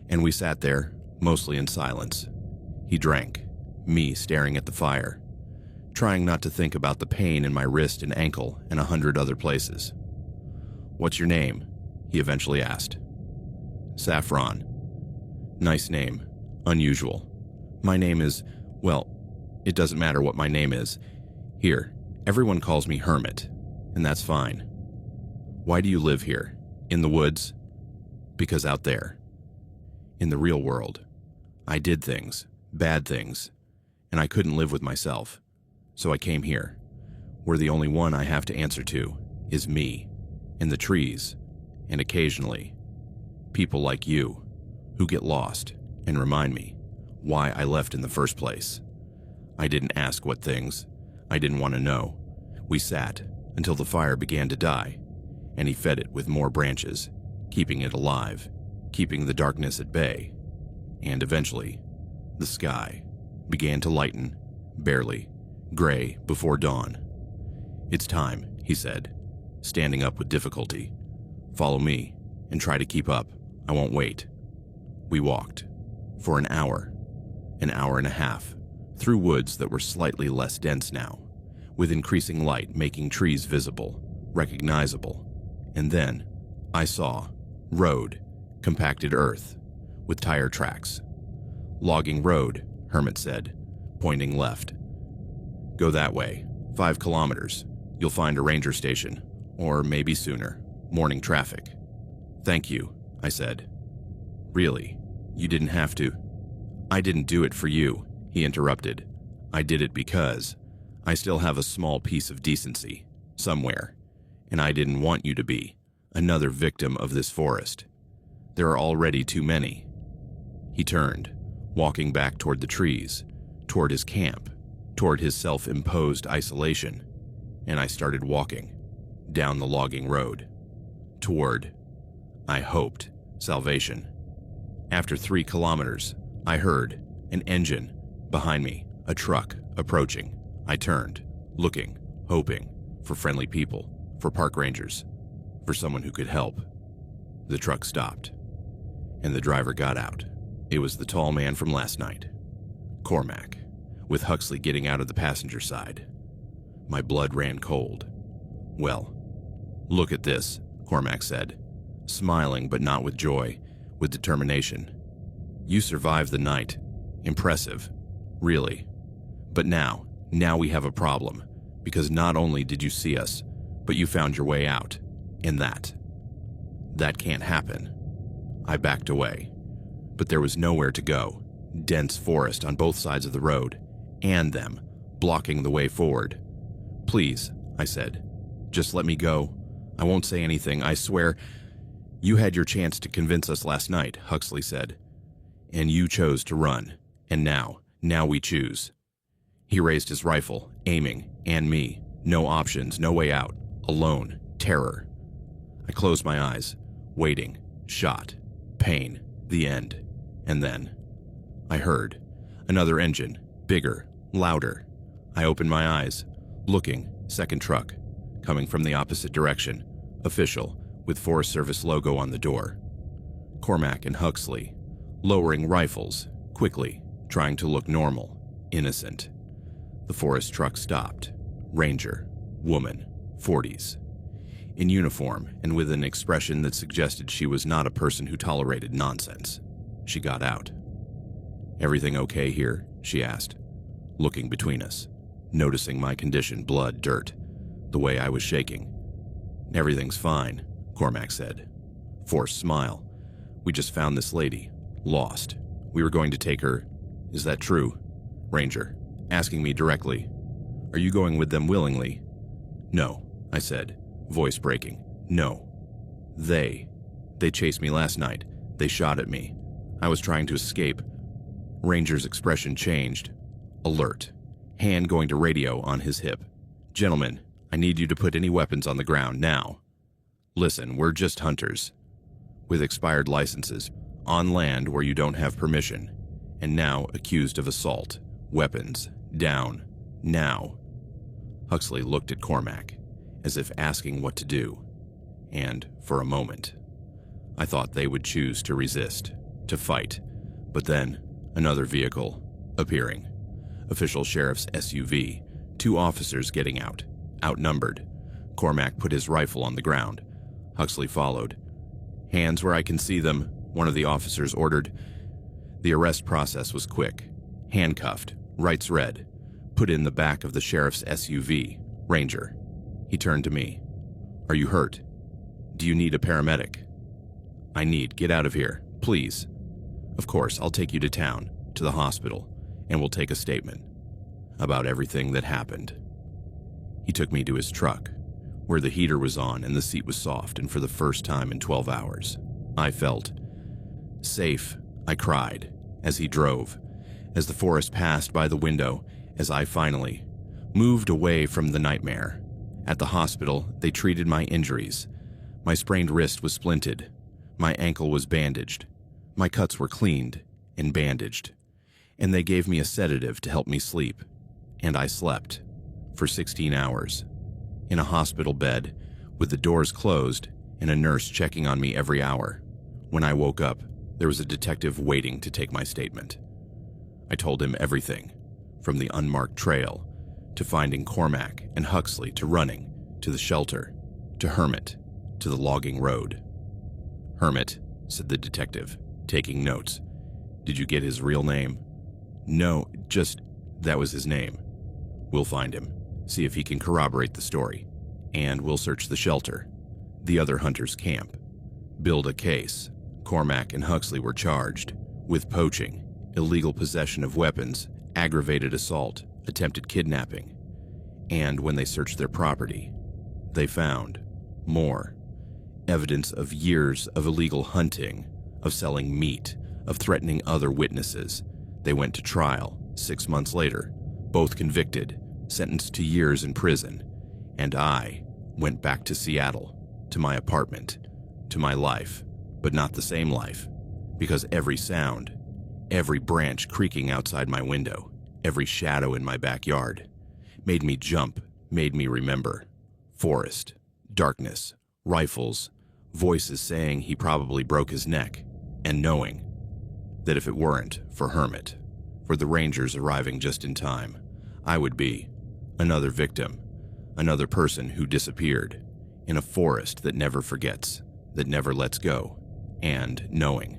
and we sat there, mostly in silence. He drank, me staring at the fire, trying not to think about the pain in my wrist and ankle and 100 other places. "What's your name?" he eventually asked. "Saffron." "Nice name. Unusual. My name is, well, it doesn't matter what my name is. Here, everyone calls me Hermit, and that's fine. Why do you live here? In the woods? Because out there, in the real world, I did things, bad things, and I couldn't live with myself. So I came here, where the only one I have to answer to is me, and the trees, and occasionally, people like you, who get lost and remind me why I left in the first place. I didn't ask what things. I didn't want to know. We sat until the fire began to die, and he fed it with more branches, keeping it alive, keeping the darkness at bay. And eventually, the sky began to lighten, barely, gray before dawn. It's time, he said, standing up with difficulty. Follow me and try to keep up. I won't wait. We walked for an hour and a half, through woods that were slightly less dense now, with increasing light making trees visible, recognizable. And then I saw road, compacted earth, with tire tracks. Logging road, Hermit said, pointing left. Go that way, 5 kilometers. You'll find a ranger station, or maybe sooner, morning traffic. Thank you, I said. Really, you didn't have to. I didn't do it for you, he interrupted. I did it because I still have a small piece of decency, somewhere, and I didn't want you to be another victim of this forest. There are already too many. He turned, walking back toward the trees, toward his camp, toward his self-imposed isolation, and I started walking down the logging road, toward, I hoped, salvation. After 3 kilometers, I heard an engine behind me, a truck approaching. I turned, looking, hoping for friendly people, for park rangers, for someone who could help. The truck stopped, and the driver got out. It was the tall man from last night, Cormac, with Huxley getting out of the passenger side. My blood ran cold. Well, look at this, Cormac said, smiling but not with joy, with determination. You survived the night. Impressive, really. But now we have a problem, because not only did you see us, but you found your way out, and that can't happen. I backed away, but there was nowhere to go. Dense forest on both sides of the road, and them, blocking the way forward. Please, I said, just let me go. I won't say anything, I swear. You had your chance to convince us last night, Huxley said, and you chose to run, and now we choose. He raised his rifle, aiming, and me. No options, no way out. Alone, terror. I closed my eyes, waiting, shot, pain, the end. And then I heard another engine, bigger, louder. I opened my eyes, looking, second truck, coming from the opposite direction, official, with Forest Service logo on the door. Cormac and Huxley, lowering rifles, quickly, trying to look normal, innocent. The forest truck stopped. Ranger, woman, 40s. In uniform and with an expression that suggested she was not a person who tolerated nonsense. She got out. Everything okay here? She asked, looking between us, noticing my condition, blood, dirt, the way I was shaking. Everything's fine, Cormac said. Forced smile. We just found this lady, lost. We were going to take her. Is that true? Ranger, asking me directly. Are you going with them willingly? No, I said, voice breaking. No. They chased me last night. They shot at me. I was trying to escape. Ranger's expression changed. Alert. Hand going to radio on his hip. Gentlemen, I need you to put any weapons on the ground now. Listen, we're just hunters. With expired licenses, on land where you don't have permission, and now accused of assault. Weapons, down, now. Huxley looked at Cormac, as if asking what to do, and, for a moment, I thought they would choose to resist, to fight, but then another vehicle appearing. Official sheriff's SUV, 2 officers getting out, outnumbered. Cormac put his rifle on the ground. Huxley followed. Hands where I can see them, one of the officers ordered. The arrest process was quick. Handcuffed, rights read, put in the back of the sheriff's SUV, Ranger. He turned to me. "Are you hurt? Do you need a paramedic?" "I need. Get out of here, please." "Of course, I'll take you to town, to the hospital, and we'll take a statement about everything that happened." He took me to his truck, where the heater was on and the seat was soft, and for the first time in 12 hours, I felt safe. I cried as he drove, as the forest passed by the window, as I finally moved away from the nightmare. At the hospital, they treated my injuries. My sprained wrist was splinted. My ankle was bandaged. My cuts were cleaned and bandaged. And they gave me a sedative to help me sleep. And I slept for 16 hours in a hospital bed with the doors closed and a nurse checking on me every hour. When I woke up, there was a detective waiting to take my statement. I told him everything, from the unmarked trail, to finding Cormac and Huxley, to running, to the shelter, to Hermit, to the logging road. "Hermit," said the detective, taking notes. "Did you get his real name?" "No, just that was his name." "We'll find him, see if he can corroborate the story, and we'll search the shelter, the other hunters' camp. Build a case. Cormac and Huxley were charged with poaching, illegal possession of weapons, aggravated assault, attempted kidnapping. And when they searched their property, they found more evidence of years of illegal hunting, of selling meat, of threatening other witnesses. They went to trial 6 months later, both convicted, sentenced to years in prison. And I went back to Seattle, to my apartment, to my life, but not the same life, because every sound, every branch creaking outside my window, every shadow in my backyard, made me jump, made me remember. Forest, darkness, rifles, voices saying he probably broke his neck, and knowing that if it weren't for Hermit, for the Rangers arriving just in time, I would be another victim, another person who disappeared in a forest that never forgets, that never lets go, and knowing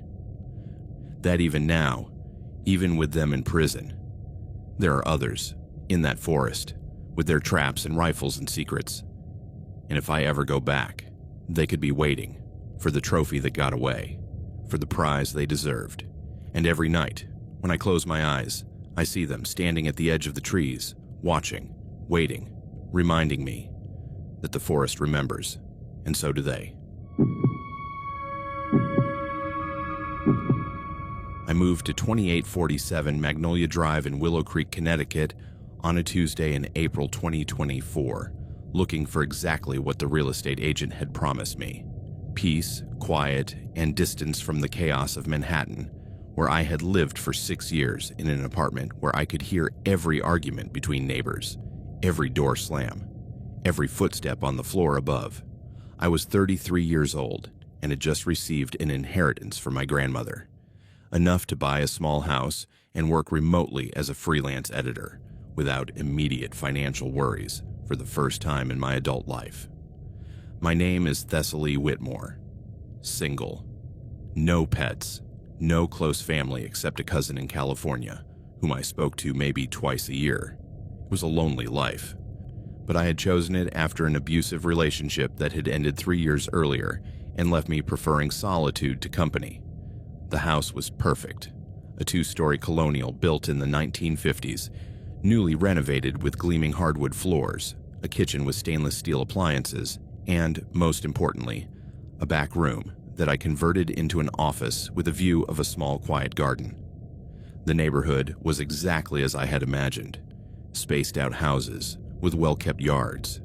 that even now, even with them in prison, there are others in that forest with their traps and rifles and secrets. And if I ever go back, they could be waiting for the trophy that got away, for the prize they deserved. And every night, when I close my eyes, I see them standing at the edge of the trees, watching, waiting, reminding me that the forest remembers, and so do they. I moved to 2847 Magnolia Drive in Willow Creek, Connecticut on a Tuesday in April 2024, looking for exactly what the real estate agent had promised me: peace, quiet, and distance from the chaos of Manhattan, where I had lived for 6 years in an apartment where I could hear every argument between neighbors, every door slam, every footstep on the floor above. I was 33 years old and had just received an inheritance from my grandmother, enough to buy a small house and work remotely as a freelance editor without immediate financial worries for the first time in my adult life. My name is Thessaly Whitmore. Single. No pets. No close family except a cousin in California, whom I spoke to maybe twice a year. It was a lonely life, but I had chosen it after an abusive relationship that had ended 3 years earlier and left me preferring solitude to company. The house was perfect, a 2-story colonial built in the 1950s, newly renovated with gleaming hardwood floors, a kitchen with stainless steel appliances, and, most importantly, a back room that I converted into an office with a view of a small, quiet garden. The neighborhood was exactly as I had imagined: spaced-out houses with well-kept yards,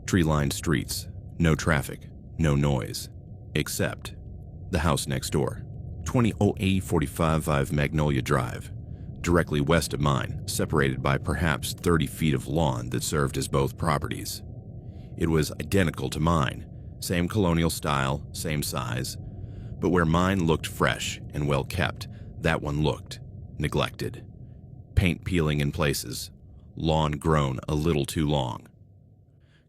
tree-lined streets, no traffic, no noise, except the house next door, 200845 Magnolia Drive, directly west of mine, separated by perhaps 30 feet of lawn that served as both properties. It was identical to mine, same colonial style, same size, but where mine looked fresh and well kept, that one looked neglected. Paint peeling in places, lawn grown a little too long.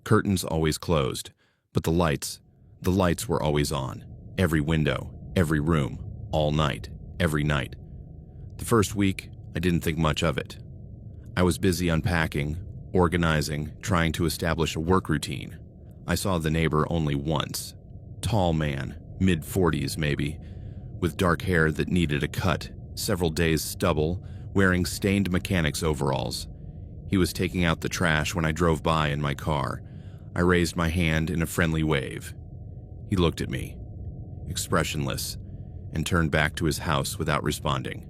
Curtains always closed, but the lights were always on. Every window, every room, all night, every night. The first week, I didn't think much of it. I was busy unpacking, organizing, trying to establish a work routine. I saw the neighbor only once. Tall man, mid-40s maybe, with dark hair that needed a cut, several days stubble, wearing stained mechanic's overalls. He was taking out the trash when I drove by in my car. I raised my hand in a friendly wave. He looked at me, expressionless, and turned back to his house without responding.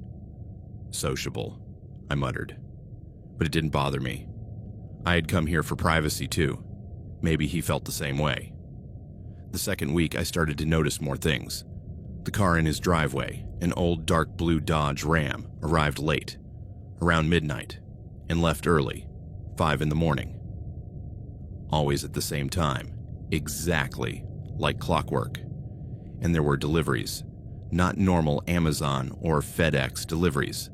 Sociable, I muttered. But it didn't bother me. I had come here for privacy too. Maybe he felt the same way. The second week, I started to notice more things. The car in his driveway, an old dark blue Dodge Ram, arrived late, around midnight, and left early, 5 in the morning. Always at the same time, exactly like clockwork. And there were deliveries, not normal Amazon or FedEx deliveries,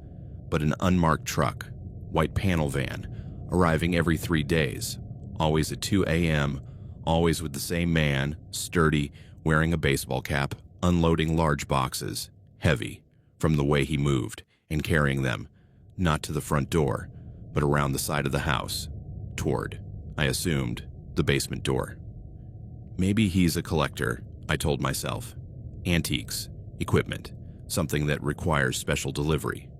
but an unmarked truck, white panel van, arriving every 3 days, always at 2 a.m., always with the same man, sturdy, wearing a baseball cap, unloading large boxes, heavy, from the way he moved, and carrying them, not to the front door, but around the side of the house, toward, I assumed, the basement door. Maybe he's a collector, I told myself. Antiques, equipment, something that requires special delivery.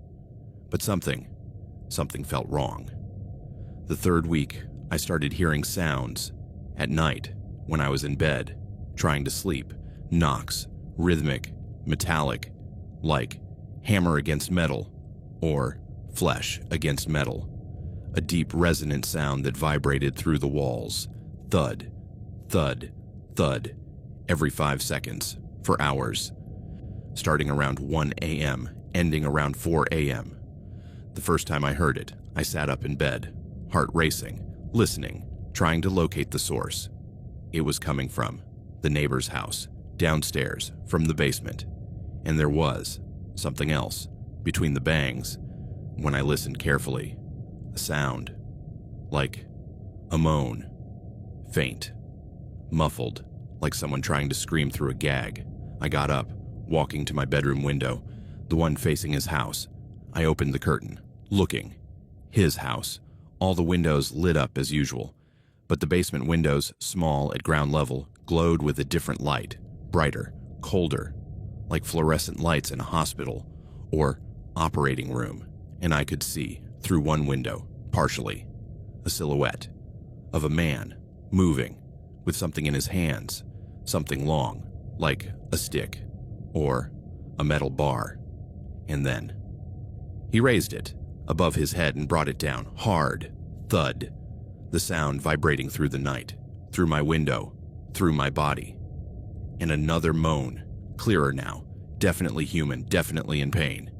But something felt wrong. The third week, I started hearing sounds. At night, when I was in bed, trying to sleep, knocks, rhythmic, metallic, like hammer against metal, or flesh against metal. A deep resonant sound that vibrated through the walls. Thud, thud, thud, every 5 seconds, for hours. Starting around 1 a.m., ending around 4 a.m. The first time I heard it, I sat up in bed, heart racing, listening, trying to locate the source. It was coming from the neighbor's house, downstairs, from the basement. And there was something else between the bangs. When I listened carefully, a sound, like a moan, faint, muffled, like someone trying to scream through a gag. I got up, walking to my bedroom window, the one facing his house. I opened the curtain, looking. His house, all the windows lit up as usual, but the basement windows, small at ground level, glowed with a different light, brighter, colder, like fluorescent lights in a hospital or operating room, and I could see, through one window, partially, a silhouette of a man, moving, with something in his hands, something long, like a stick, or a metal bar. And then he raised it above his head and brought it down, hard, thud, the sound vibrating through the night, through my window, through my body. And another moan, clearer now, definitely human, definitely in pain.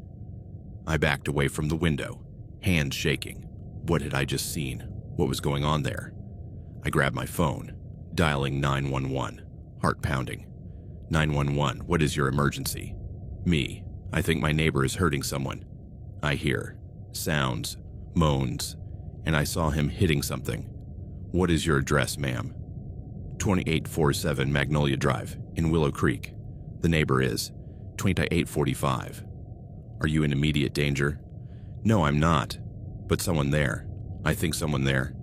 I backed away from the window, hands shaking. What had I just seen? What was going on there? I grabbed my phone, dialing 911, heart pounding. 911, what is your emergency? Me, I think my neighbor is hurting someone. I hear sounds, moans, and I saw him hitting something. What is your address, ma'am? 2847 Magnolia Drive in Willow Creek. The neighbor is 2845. Are you in immediate danger? No, I'm not, but someone there. I think someone there.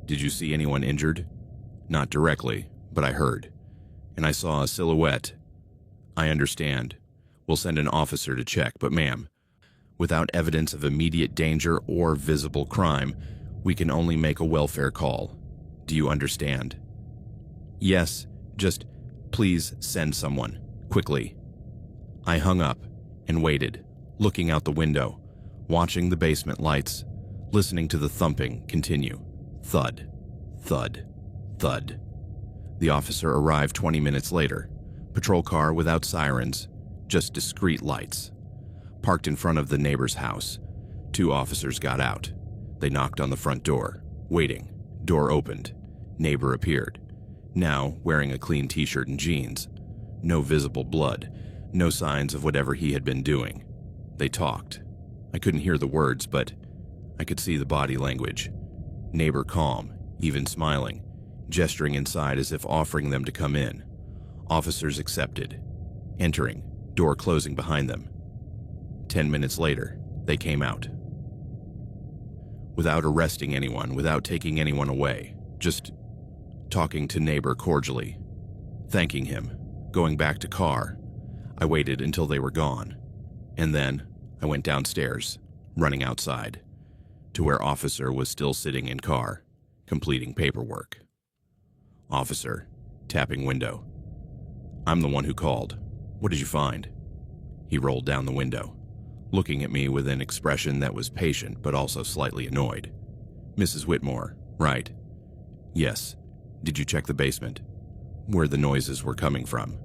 Did you see anyone injured? Not directly, but I heard. And I saw a silhouette. I understand. We'll send an officer to check, but ma'am, without evidence of immediate danger or visible crime, we can only make a welfare call. Do you understand? Yes, just please send someone, quickly. I hung up and waited, looking out the window, watching the basement lights, listening to the thumping continue. Thud, thud, thud. The officer arrived 20 minutes later. Patrol car without sirens, just discreet lights. Parked in front of the neighbor's house. 2 officers got out. They knocked on the front door, waiting. Door opened. Neighbor appeared, now wearing a clean t-shirt and jeans. No visible blood, no signs of whatever he had been doing. They talked. I couldn't hear the words, but I could see the body language. Neighbor calm, even smiling, gesturing inside as if offering them to come in. Officers accepted. Entering, door closing behind them. 10 minutes later, they came out. without arresting anyone, without taking anyone away, just talking to neighbor cordially, thanking him, going back to car. I waited until they were gone, and then I went downstairs, running outside, to where officer was still sitting in car, completing paperwork. Officer, tapping window. I'm the one who called. What did you find? He rolled down the window, looking at me with an expression that was patient but also slightly annoyed. Mrs. Whitmore, right? Yes. Did you check the basement? Where the noises were coming from?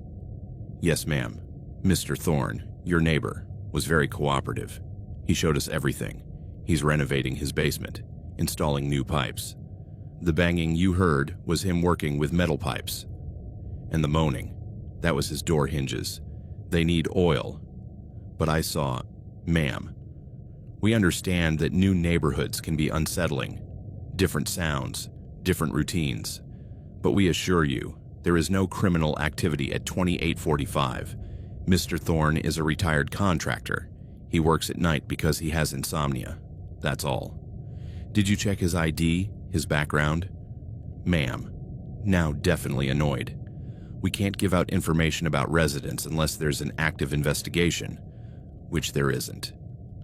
Yes, ma'am. Mr. Thorne, your neighbor, was very cooperative. He showed us everything. He's renovating his basement, installing new pipes. The banging you heard was him working with metal pipes. And the moaning, that was his door hinges. They need oil. But I saw, ma'am, we understand that new neighborhoods can be unsettling, different sounds, different routines. But we assure you, there is no criminal activity at 2845. Mr. Thorne is a retired contractor. He works at night because he has insomnia. That's all. Did you check his ID, his background? Ma'am, now definitely annoyed. We can't give out information about residents unless there's an active investigation, which there isn't.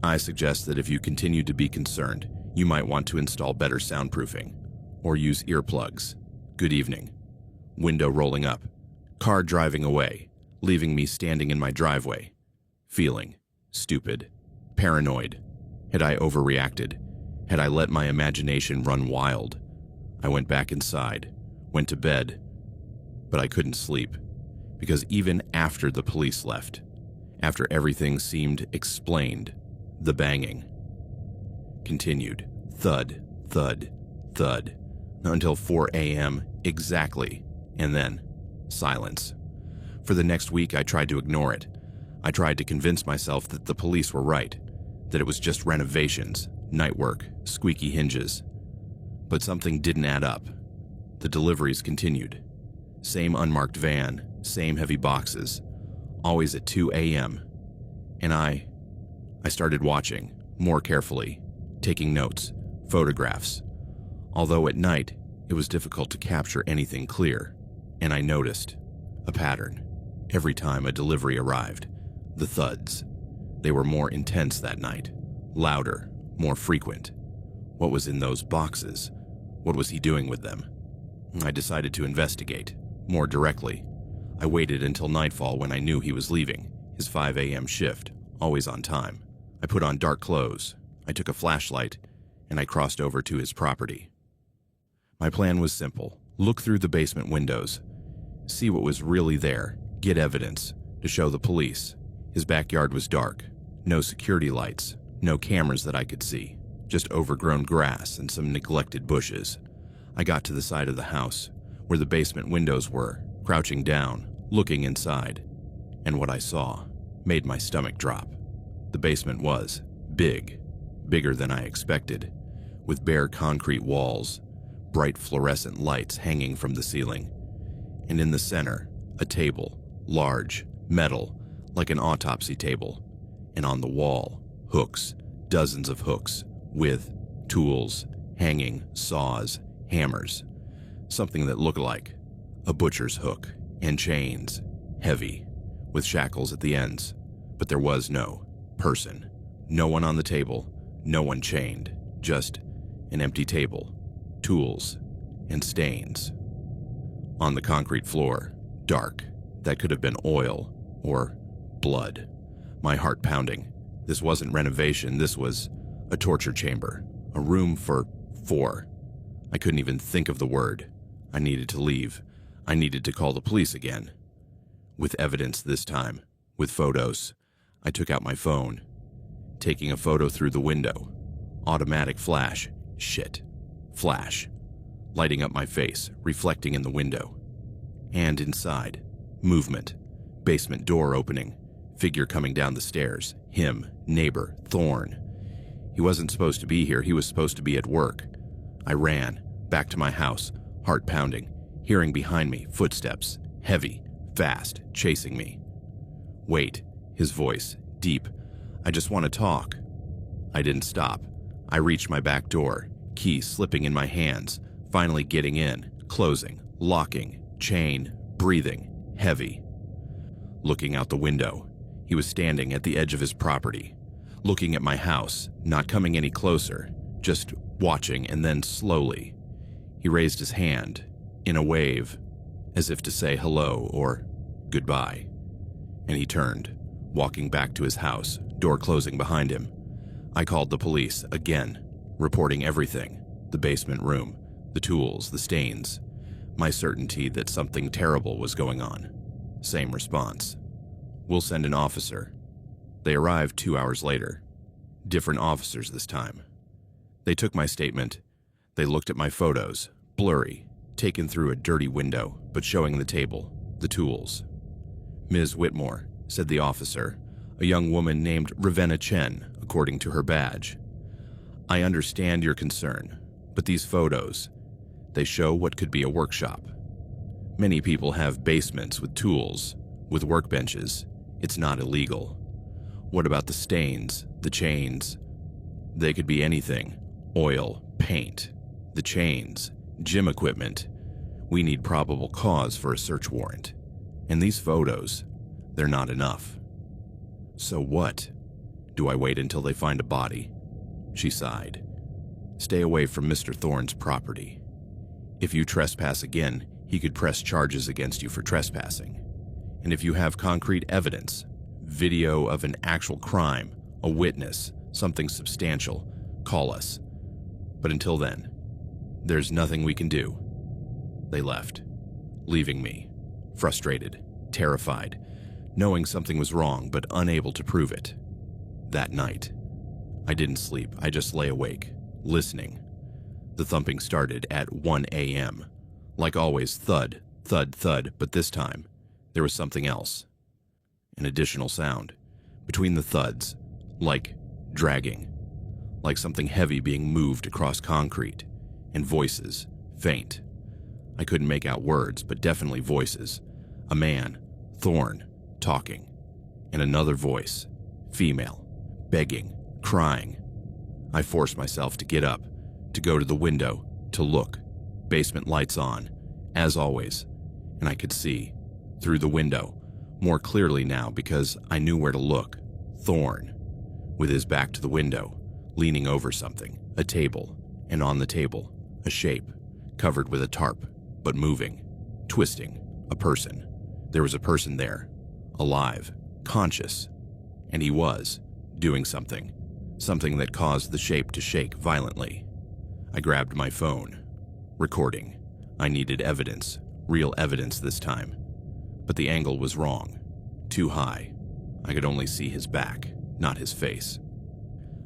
I suggest that if you continue to be concerned, you might want to install better soundproofing or use earplugs. Good evening. Window rolling up. Car driving away, leaving me standing in my driveway. Feeling stupid, paranoid. Had I overreacted? Had I let my imagination run wild? I went back inside, went to bed, but I couldn't sleep, because even after the police left, after everything seemed explained, the banging continued. Thud, thud, thud, until 4 a.m. exactly, and then silence. For the next week, I tried to ignore it. I tried to convince myself that the police were right, that it was just renovations, night work, squeaky hinges. But something didn't add up. The deliveries continued. Same unmarked van, same heavy boxes, always at 2 a.m. And I started watching, more carefully, taking notes, photographs. Although at night, it was difficult to capture anything clear, and I noticed a pattern. Every time a delivery arrived, the thuds. They were more intense that night, louder, more frequent. What was in those boxes? What was he doing with them? I decided to investigate, more directly. I waited until nightfall when I knew he was leaving, his 5 a.m. shift, always on time. I put on dark clothes, I took a flashlight, and I crossed over to his property. My plan was simple. Look through the basement windows, see what was really there, get evidence to show the police. His backyard was dark, no security lights, no cameras that I could see, just overgrown grass and some neglected bushes. I got to the side of the house, where the basement windows were, crouching down, looking inside, and what I saw made my stomach drop. The basement was big, bigger than I expected, with bare concrete walls, bright fluorescent lights hanging from the ceiling, and in the center, a table, large, metal, like an autopsy table, and on the wall, hooks, dozens of hooks, with tools, hanging, saws, hammers, something that looked like a butcher's hook, and chains, heavy, with shackles at the ends, but there was no person, no one on the table, no one chained, just an empty table, tools, and stains. On the concrete floor, dark, that could have been oil or blood. My heart pounding. This wasn't renovation, this was a torture chamber, a room for 4. I couldn't even think of the word. I needed to leave. I needed to call the police again. With evidence this time, with photos, I took out my phone, taking a photo through the window. Automatic flash, shit, flash, lighting up my face, reflecting in the window. And inside, movement, basement door opening, figure coming down the stairs, him, neighbor, Thorne. He wasn't supposed to be here, he was supposed to be at work. I ran, back to my house, heart pounding, hearing behind me footsteps, heavy, fast, chasing me. Wait, his voice, deep. I just want to talk. I didn't stop. I reached my back door, key slipping in my hands, finally getting in, closing, locking, chain, breathing, heavy. Looking out the window, he was standing at the edge of his property, looking at my house, not coming any closer, just watching, and then slowly, he raised his hand, in a wave, as if to say hello or goodbye. And he turned, walking back to his house, door closing behind him. I called the police again, reporting everything, the basement room, the tools, the stains, my certainty that something terrible was going on. Same response. We'll send an officer. They arrived 2 hours later. Different officers this time. They took my statement. They looked at my photos, blurry, taken through a dirty window, but showing the table, the tools. Ms. Whitmore, said the officer, a young woman named Ravenna Chen, according to her badge. I understand your concern, but these photos, they show what could be a workshop. Many people have basements with tools, with workbenches. It's not illegal. What about the stains, the chains? They could be anything. Oil, paint, the chains, gym equipment. We need probable cause for a search warrant. And these photos, they're not enough. So what? Do I wait until they find a body? She sighed. Stay away from Mr. Thorne's property. If you trespass again, he could press charges against you for trespassing. And if you have concrete evidence, video of an actual crime, a witness, something substantial, call us. But until then, there's nothing we can do. They left, leaving me, frustrated, terrified, knowing something was wrong but unable to prove it. That night, I didn't sleep. I just lay awake, listening. The thumping started at 1 a.m. Like always, thud, thud, thud, but this time, there was something else. An additional sound. Between the thuds, like dragging. Like something heavy being moved across concrete. And voices, faint. I couldn't make out words, but definitely voices. A man, Thorne, talking. And another voice, female, begging, crying. I forced myself to get up, to go to the window, to look. Basement lights on, as always. And I could see, through the window, more clearly now because I knew where to look. Thorne, with his back to the window, leaning over something, a table, and on the table, a shape, covered with a tarp, but moving, twisting, a person. There was a person there, alive, conscious, and he was doing something that caused the shape to shake violently. I grabbed my phone, recording. I needed evidence, real evidence this time. But the angle was wrong, too high. I could only see his back, not his face.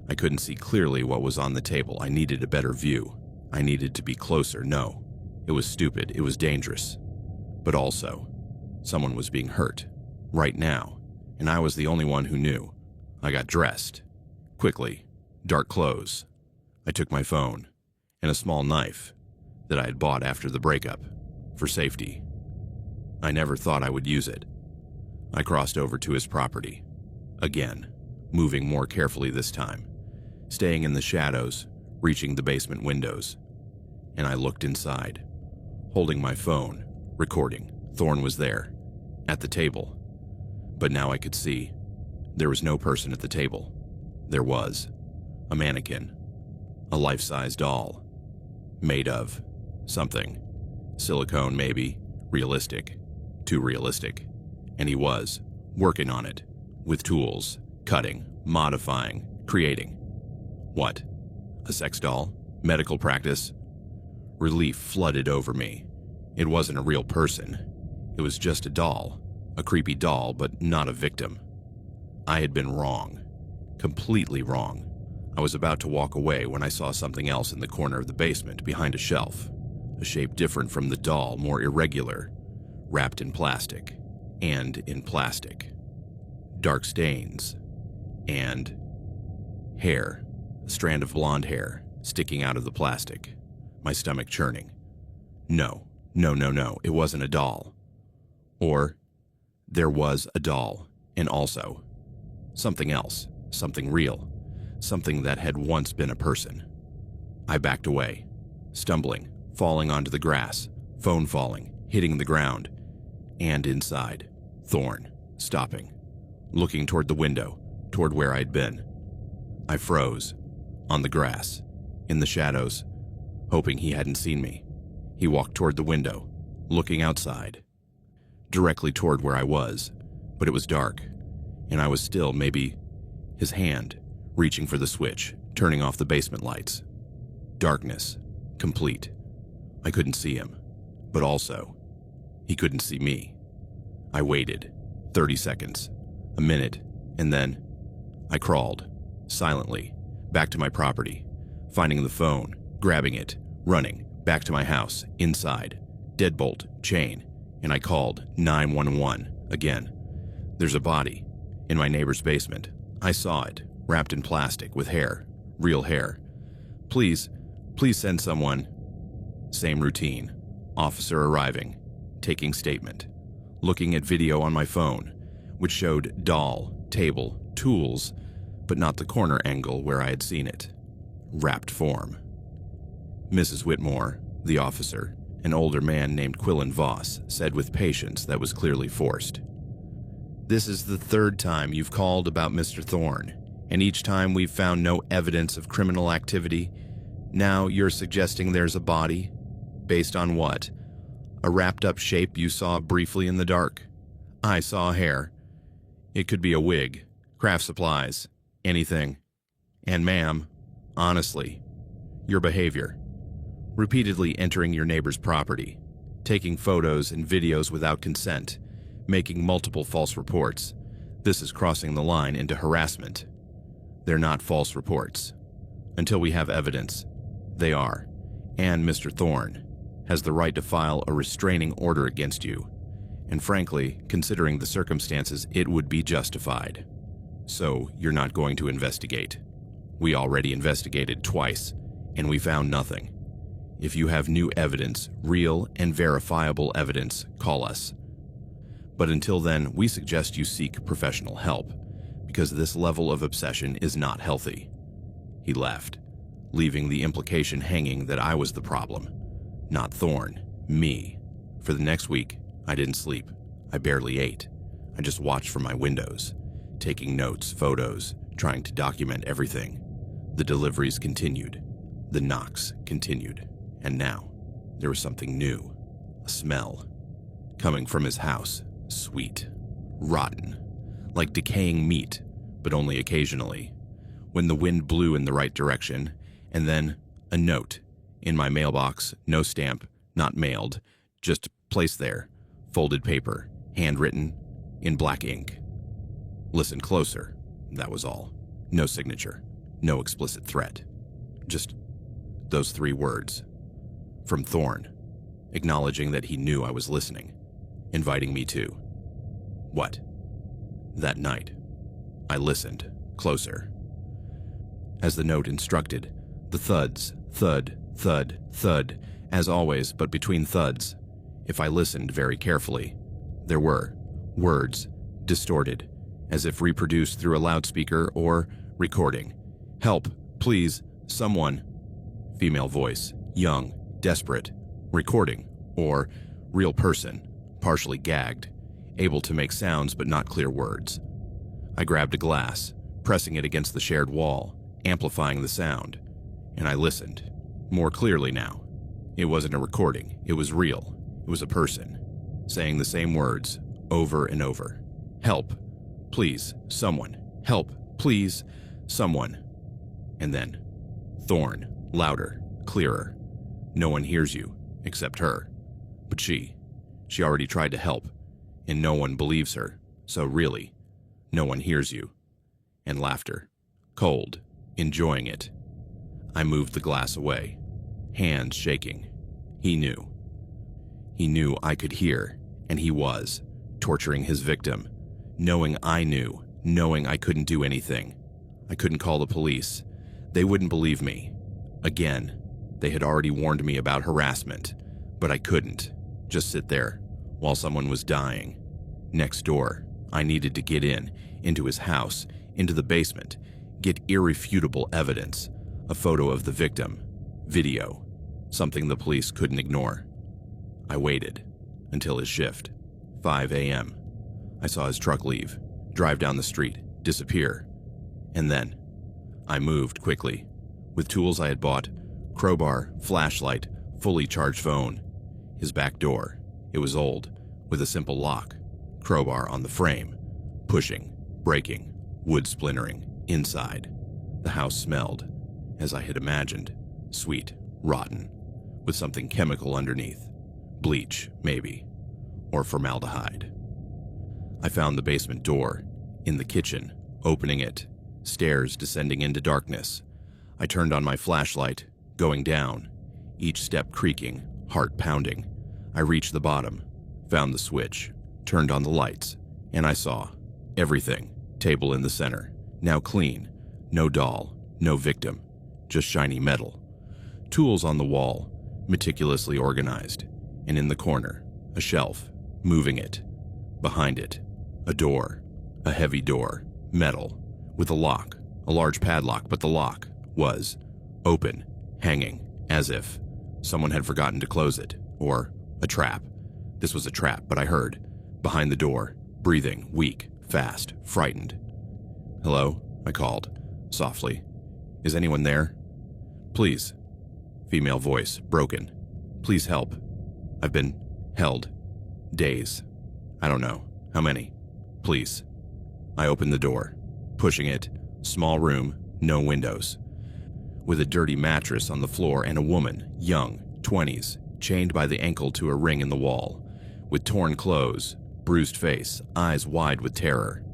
I couldn't see clearly what was on the table. I needed a better view. I needed to be closer. No, it was stupid. It was dangerous. But also, someone was being hurt, right now, and I was the only one who knew. I got dressed. Quickly, dark clothes. I took my phone and a small knife that I had bought after the breakup, for safety. I never thought I would use it. I crossed over to his property. Again, moving more carefully this time, staying in the shadows, reaching the basement windows. And I looked inside, holding my phone, recording. Thorne was there, at the table. But now I could see. There was no person at the table. There was a mannequin, a life-size doll, made of something. Silicone, maybe, realistic, too realistic. And he was working on it, with tools, cutting, modifying, creating. What? A sex doll? Medical practice? Relief flooded over me. It wasn't a real person. It was just a doll, a creepy doll, but not a victim. I had been wrong, completely wrong. I was about to walk away when I saw something else in the corner of the basement behind a shelf, a shape different from the doll, more irregular, wrapped in plastic, and in plastic. Dark stains, and hair, a strand of blonde hair sticking out of the plastic, my stomach churning. No, it wasn't a doll. Or there was a doll, and also something else, something real, something that had once been a person. I backed away, stumbling, falling onto the grass, phone falling, hitting the ground, and inside, Thorn, stopping, looking toward the window, toward where I'd been. I froze, on the grass, in the shadows, hoping he hadn't seen me. He walked toward the window, looking outside, directly toward where I was, but it was dark, and I was still, maybe, his hand, reaching for the switch, turning off the basement lights. Darkness, complete. I couldn't see him, but also, he couldn't see me. I waited, 30 seconds, a minute, and then I crawled, silently, back to my property, finding the phone, grabbing it, running, back to my house, inside, deadbolt, chain, and I called 911 again. There's a body in my neighbor's basement. I saw it, wrapped in plastic with hair, real hair. Please send someone. Same routine. Officer arriving, taking statement, looking at video on my phone, which showed doll, table, tools, but not the corner angle where I had seen it. Wrapped form. Mrs. Whitmore, the officer, an older man named Quillen Voss, said with patience that was clearly forced, "This is the third time you've called about Mr. Thorne, and each time we've found no evidence of criminal activity. Now you're suggesting there's a body? Based on what? A wrapped-up shape you saw briefly in the dark? I saw hair. It could be a wig, craft supplies, anything. And ma'am, honestly, your behavior, repeatedly entering your neighbor's property, taking photos and videos without consent, making multiple false reports, this is crossing the line into harassment. They're not false reports. Until we have evidence, they are. And Mr. Thorne has the right to file a restraining order against you. And frankly, considering the circumstances, it would be justified. So you're not going to investigate. We already investigated twice, and we found nothing. If you have new evidence, real and verifiable evidence, call us. But until then, we suggest you seek professional help, because this level of obsession is not healthy." He left, leaving the implication hanging that I was the problem. Not Thorne, me. For the next week, I didn't sleep. I barely ate. I just watched from my windows, taking notes, photos, trying to document everything. The deliveries continued. The knocks continued. And now, there was something new. A smell. Coming from his house. Sweet. Rotten. Like decaying meat, but only occasionally. When the wind blew in the right direction, and then a note. In my mailbox, no stamp, not mailed, just placed there. Folded paper, handwritten, in black ink. Listen closer, that was all. No signature, no explicit threat. Just those 3 words. From Thorne, acknowledging that he knew I was listening, inviting me to. What? That night, I listened, closer. As the note instructed, the thuds, thud, thud, thud, as always, but between thuds. If I listened very carefully, there were words, distorted, as if reproduced through a loudspeaker or recording. Help, please, someone. Female voice, young, desperate, recording, or real person, partially gagged, able to make sounds but not clear words. I grabbed a glass, pressing it against the shared wall, amplifying the sound, and I listened, more clearly now. It wasn't a recording, it was real. It was a person, saying the same words over and over. Help, please, someone. Help, please, someone. And then, Thorne, louder, clearer. No one hears you, except her. But she already tried to help, and no one believes her, so really, no one hears you. And laughter, cold, enjoying it. I moved the glass away, hands shaking. He knew. He knew I could hear, and he was, torturing his victim, knowing I knew, knowing I couldn't do anything. I couldn't call the police. They wouldn't believe me. Again, they had already warned me about harassment, but I couldn't just sit there while someone was dying. Next door, I needed to get into his house, into the basement, get irrefutable evidence, a photo of the victim, video, something the police couldn't ignore. I waited until his shift, 5 a.m. I saw his truck leave, drive down the street, disappear. And then, I moved quickly, with tools I had bought, crowbar, flashlight, fully charged phone. His back door, it was old, with a simple lock, crowbar on the frame, pushing, breaking, wood splintering, inside. The house smelled, as I had imagined, sweet, rotten, with something chemical underneath. Bleach, maybe, or formaldehyde. I found the basement door, in the kitchen, opening it, stairs descending into darkness. I turned on my flashlight, going down, each step creaking, heart pounding. I reached the bottom, found the switch, turned on the lights, and I saw everything. Table in the center, now clean, no doll, no victim, just shiny metal. Tools on the wall, meticulously organized, and in the corner, a shelf, moving it. Behind it, a door, a heavy door, metal, with a lock, a large padlock, but the lock was open, hanging, as if someone had forgotten to close it, or a trap. This was a trap, but I heard, behind the door, breathing, weak, fast, frightened. "Hello?" I called, softly. "Is anyone there?" "Please." Female voice, broken. "Please help. I've been held. Days. I don't know. How many? Please." I opened the door, pushing it. Small room, no windows. With a dirty mattress on the floor and a woman, young, 20s, chained by the ankle to a ring in the wall, with torn clothes, bruised face, eyes wide with terror.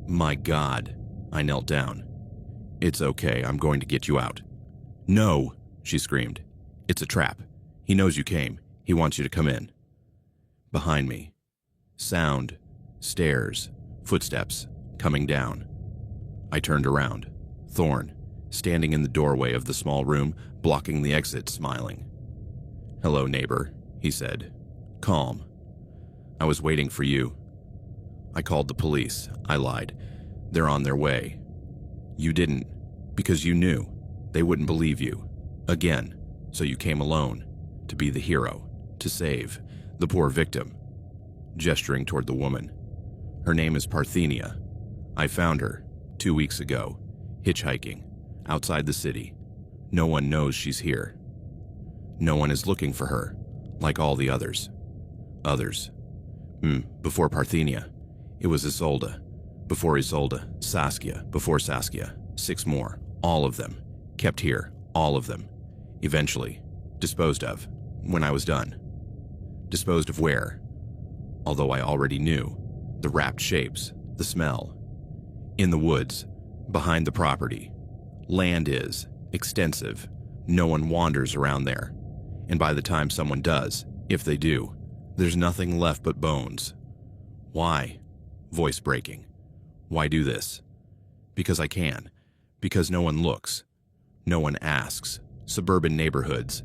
"My God." I knelt down. "It's okay, I'm going to get you out." "No," she screamed. "It's a trap. He knows you came. He wants you to come in." Behind me. Sound, stairs, footsteps, coming down. I turned around. Thorne, standing in the doorway of the small room, blocking the exit, smiling. "Hello, neighbor," he said. Calm. "I was waiting for you." "I called the police." I lied. "They're on their way." "You didn't, because you knew. They wouldn't believe you. Again, so you came alone, to be the hero, to save the poor victim." Gesturing toward the woman. "Her name is Parthenia. I found her 2 weeks ago, hitchhiking, outside the city. No one knows she's here. No one is looking for her, like all the others. Others. Before Parthenia, it was Isolde. Before Isolde, Saskia. Before Saskia, 6 more. All of them. Kept here, all of them. Eventually, disposed of, when I was done." Disposed of where? Although I already knew. The wrapped shapes, the smell. "In the woods, behind the property. Land is extensive. No one wanders around there. And by the time someone does, if they do, there's nothing left but bones." "Why?" Voice breaking. "Why do this?" "Because I can. Because no one looks. No one asks. Suburban neighborhoods.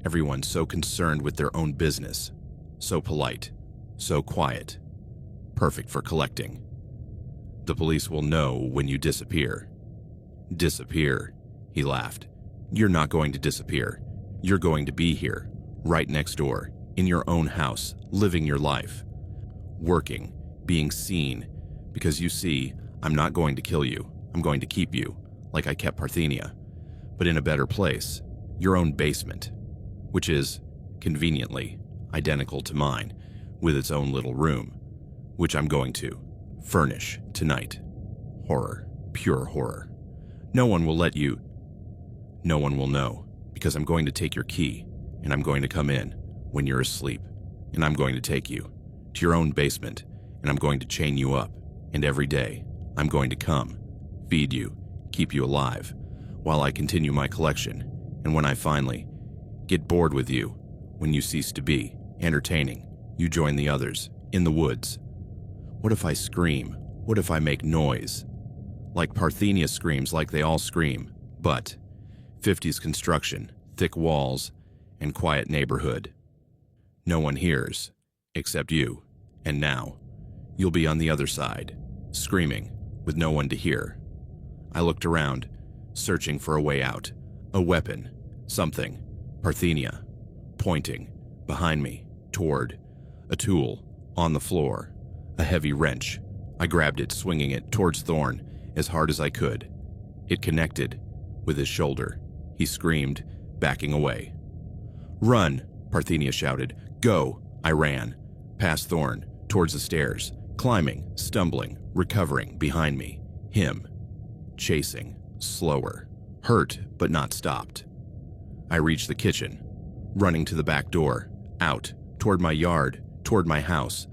Everyone so concerned with their own business. So polite. So quiet. Perfect for collecting. The police will know when you disappear." "Disappear," he laughed. "You're not going to disappear. You're going to be here, right next door, in your own house, living your life. Working, being seen, because you see, I'm not going to kill you. I'm going to keep you, like I kept Parthenia, but in a better place, your own basement, which is, conveniently, identical to mine, with its own little room, which I'm going to furnish tonight. Horror, pure horror. No one will let you. No one will know, because I'm going to take your key, and I'm going to come in when you're asleep, and I'm going to take you to your own basement, and I'm going to chain you up, and every day, I'm going to come, feed you, keep you alive, while I continue my collection, and when I finally get bored with you, when you cease to be entertaining, you join the others, in the woods. What if I scream? What if I make noise? Like Parthenia screams, like they all scream, but 50s construction, thick walls, and quiet neighborhood. No one hears, except you, and now, you'll be on the other side, screaming, with no one to hear. I looked around, searching for a way out. A weapon. Something. Parthenia. Pointing. Behind me. Toward. A tool. On the floor. A heavy wrench. I grabbed it, swinging it towards Thorne as hard as I could. It connected with his shoulder. He screamed, backing away. "Run!" Parthenia shouted. "Go!" I ran. Past Thorne, towards the stairs. Climbing, stumbling, recovering behind me. Him. Chasing. Slower. Hurt, but not stopped. I reached the kitchen. Running to the back door. Out. Toward my yard. Toward my house.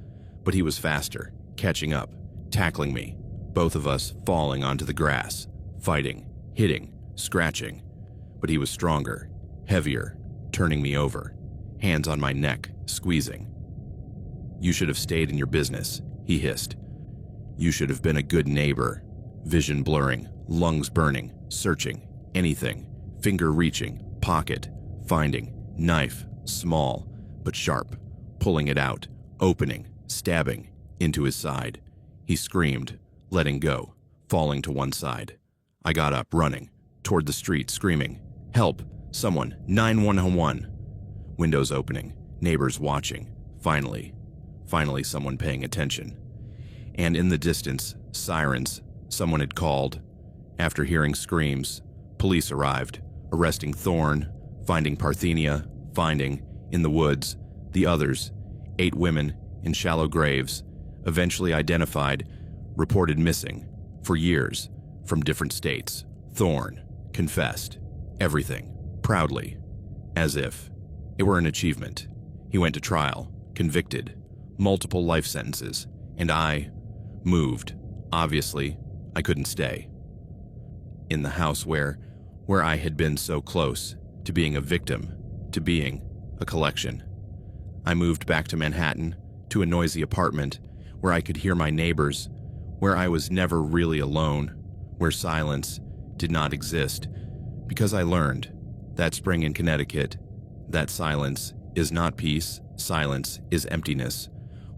But he was faster. Catching up. Tackling me. Both of us falling onto the grass. Fighting. Hitting. Scratching. But he was stronger. Heavier. Turning me over. Hands on my neck. Squeezing. "You should have stayed in your business," he hissed. "You should have been a good neighbor." Vision blurring. Lungs burning. Searching. Anything. Finger reaching. Pocket. Finding. Knife. Small, but sharp. Pulling it out. Opening. Stabbing. Into his side. He screamed, letting go, falling to one side. I got up, running, toward the street, screaming, "Help! Someone! 911!" Windows opening, neighbors watching. Finally someone paying attention. And in the distance, sirens. Someone had called. After hearing screams, police arrived, arresting Thorne, finding Parthenia, finding, in the woods, the others, 8 women in shallow graves, eventually identified, reported missing, for years, from different states. Thorne confessed everything, proudly, as if it were an achievement. He went to trial, convicted, multiple life sentences, and I moved. Obviously, I couldn't stay. In the house where I had been so close to being a victim, to being a collection. I moved back to Manhattan, to a noisy apartment, where I could hear my neighbors, where I was never really alone, where silence did not exist, because I learned that spring in Connecticut, that silence is not peace, silence is emptiness,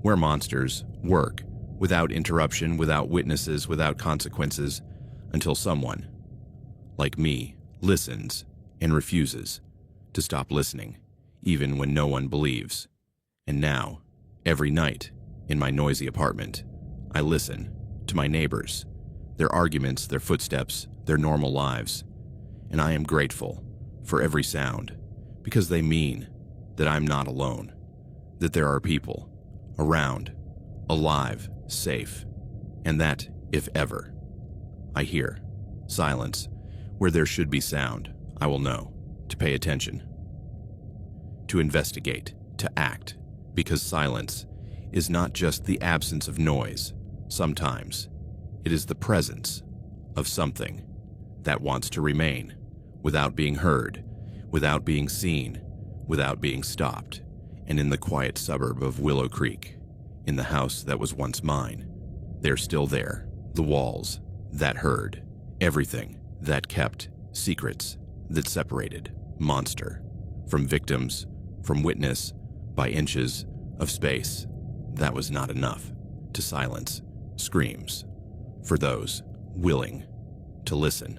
where monsters work, without interruption, without witnesses, without consequences, until someone, like me, listens and refuses to stop listening, even when no one believes. And now, every night, in my noisy apartment, I listen to my neighbors, their arguments, their footsteps, their normal lives, and I am grateful for every sound, because they mean that I'm not alone, that there are people around, alive, safe, and that, if ever, I hear silence where there should be sound, I will know to pay attention, to investigate, to act, because silence is not just the absence of noise. Sometimes it is the presence of something that wants to remain without being heard, without being seen, without being stopped. And in the quiet suburb of Willow Creek, in the house that was once mine, they're still there, the walls that heard, everything that kept, secrets that separated monster from victims, from witness, by inches of space. That was not enough to silence screams for those willing to listen.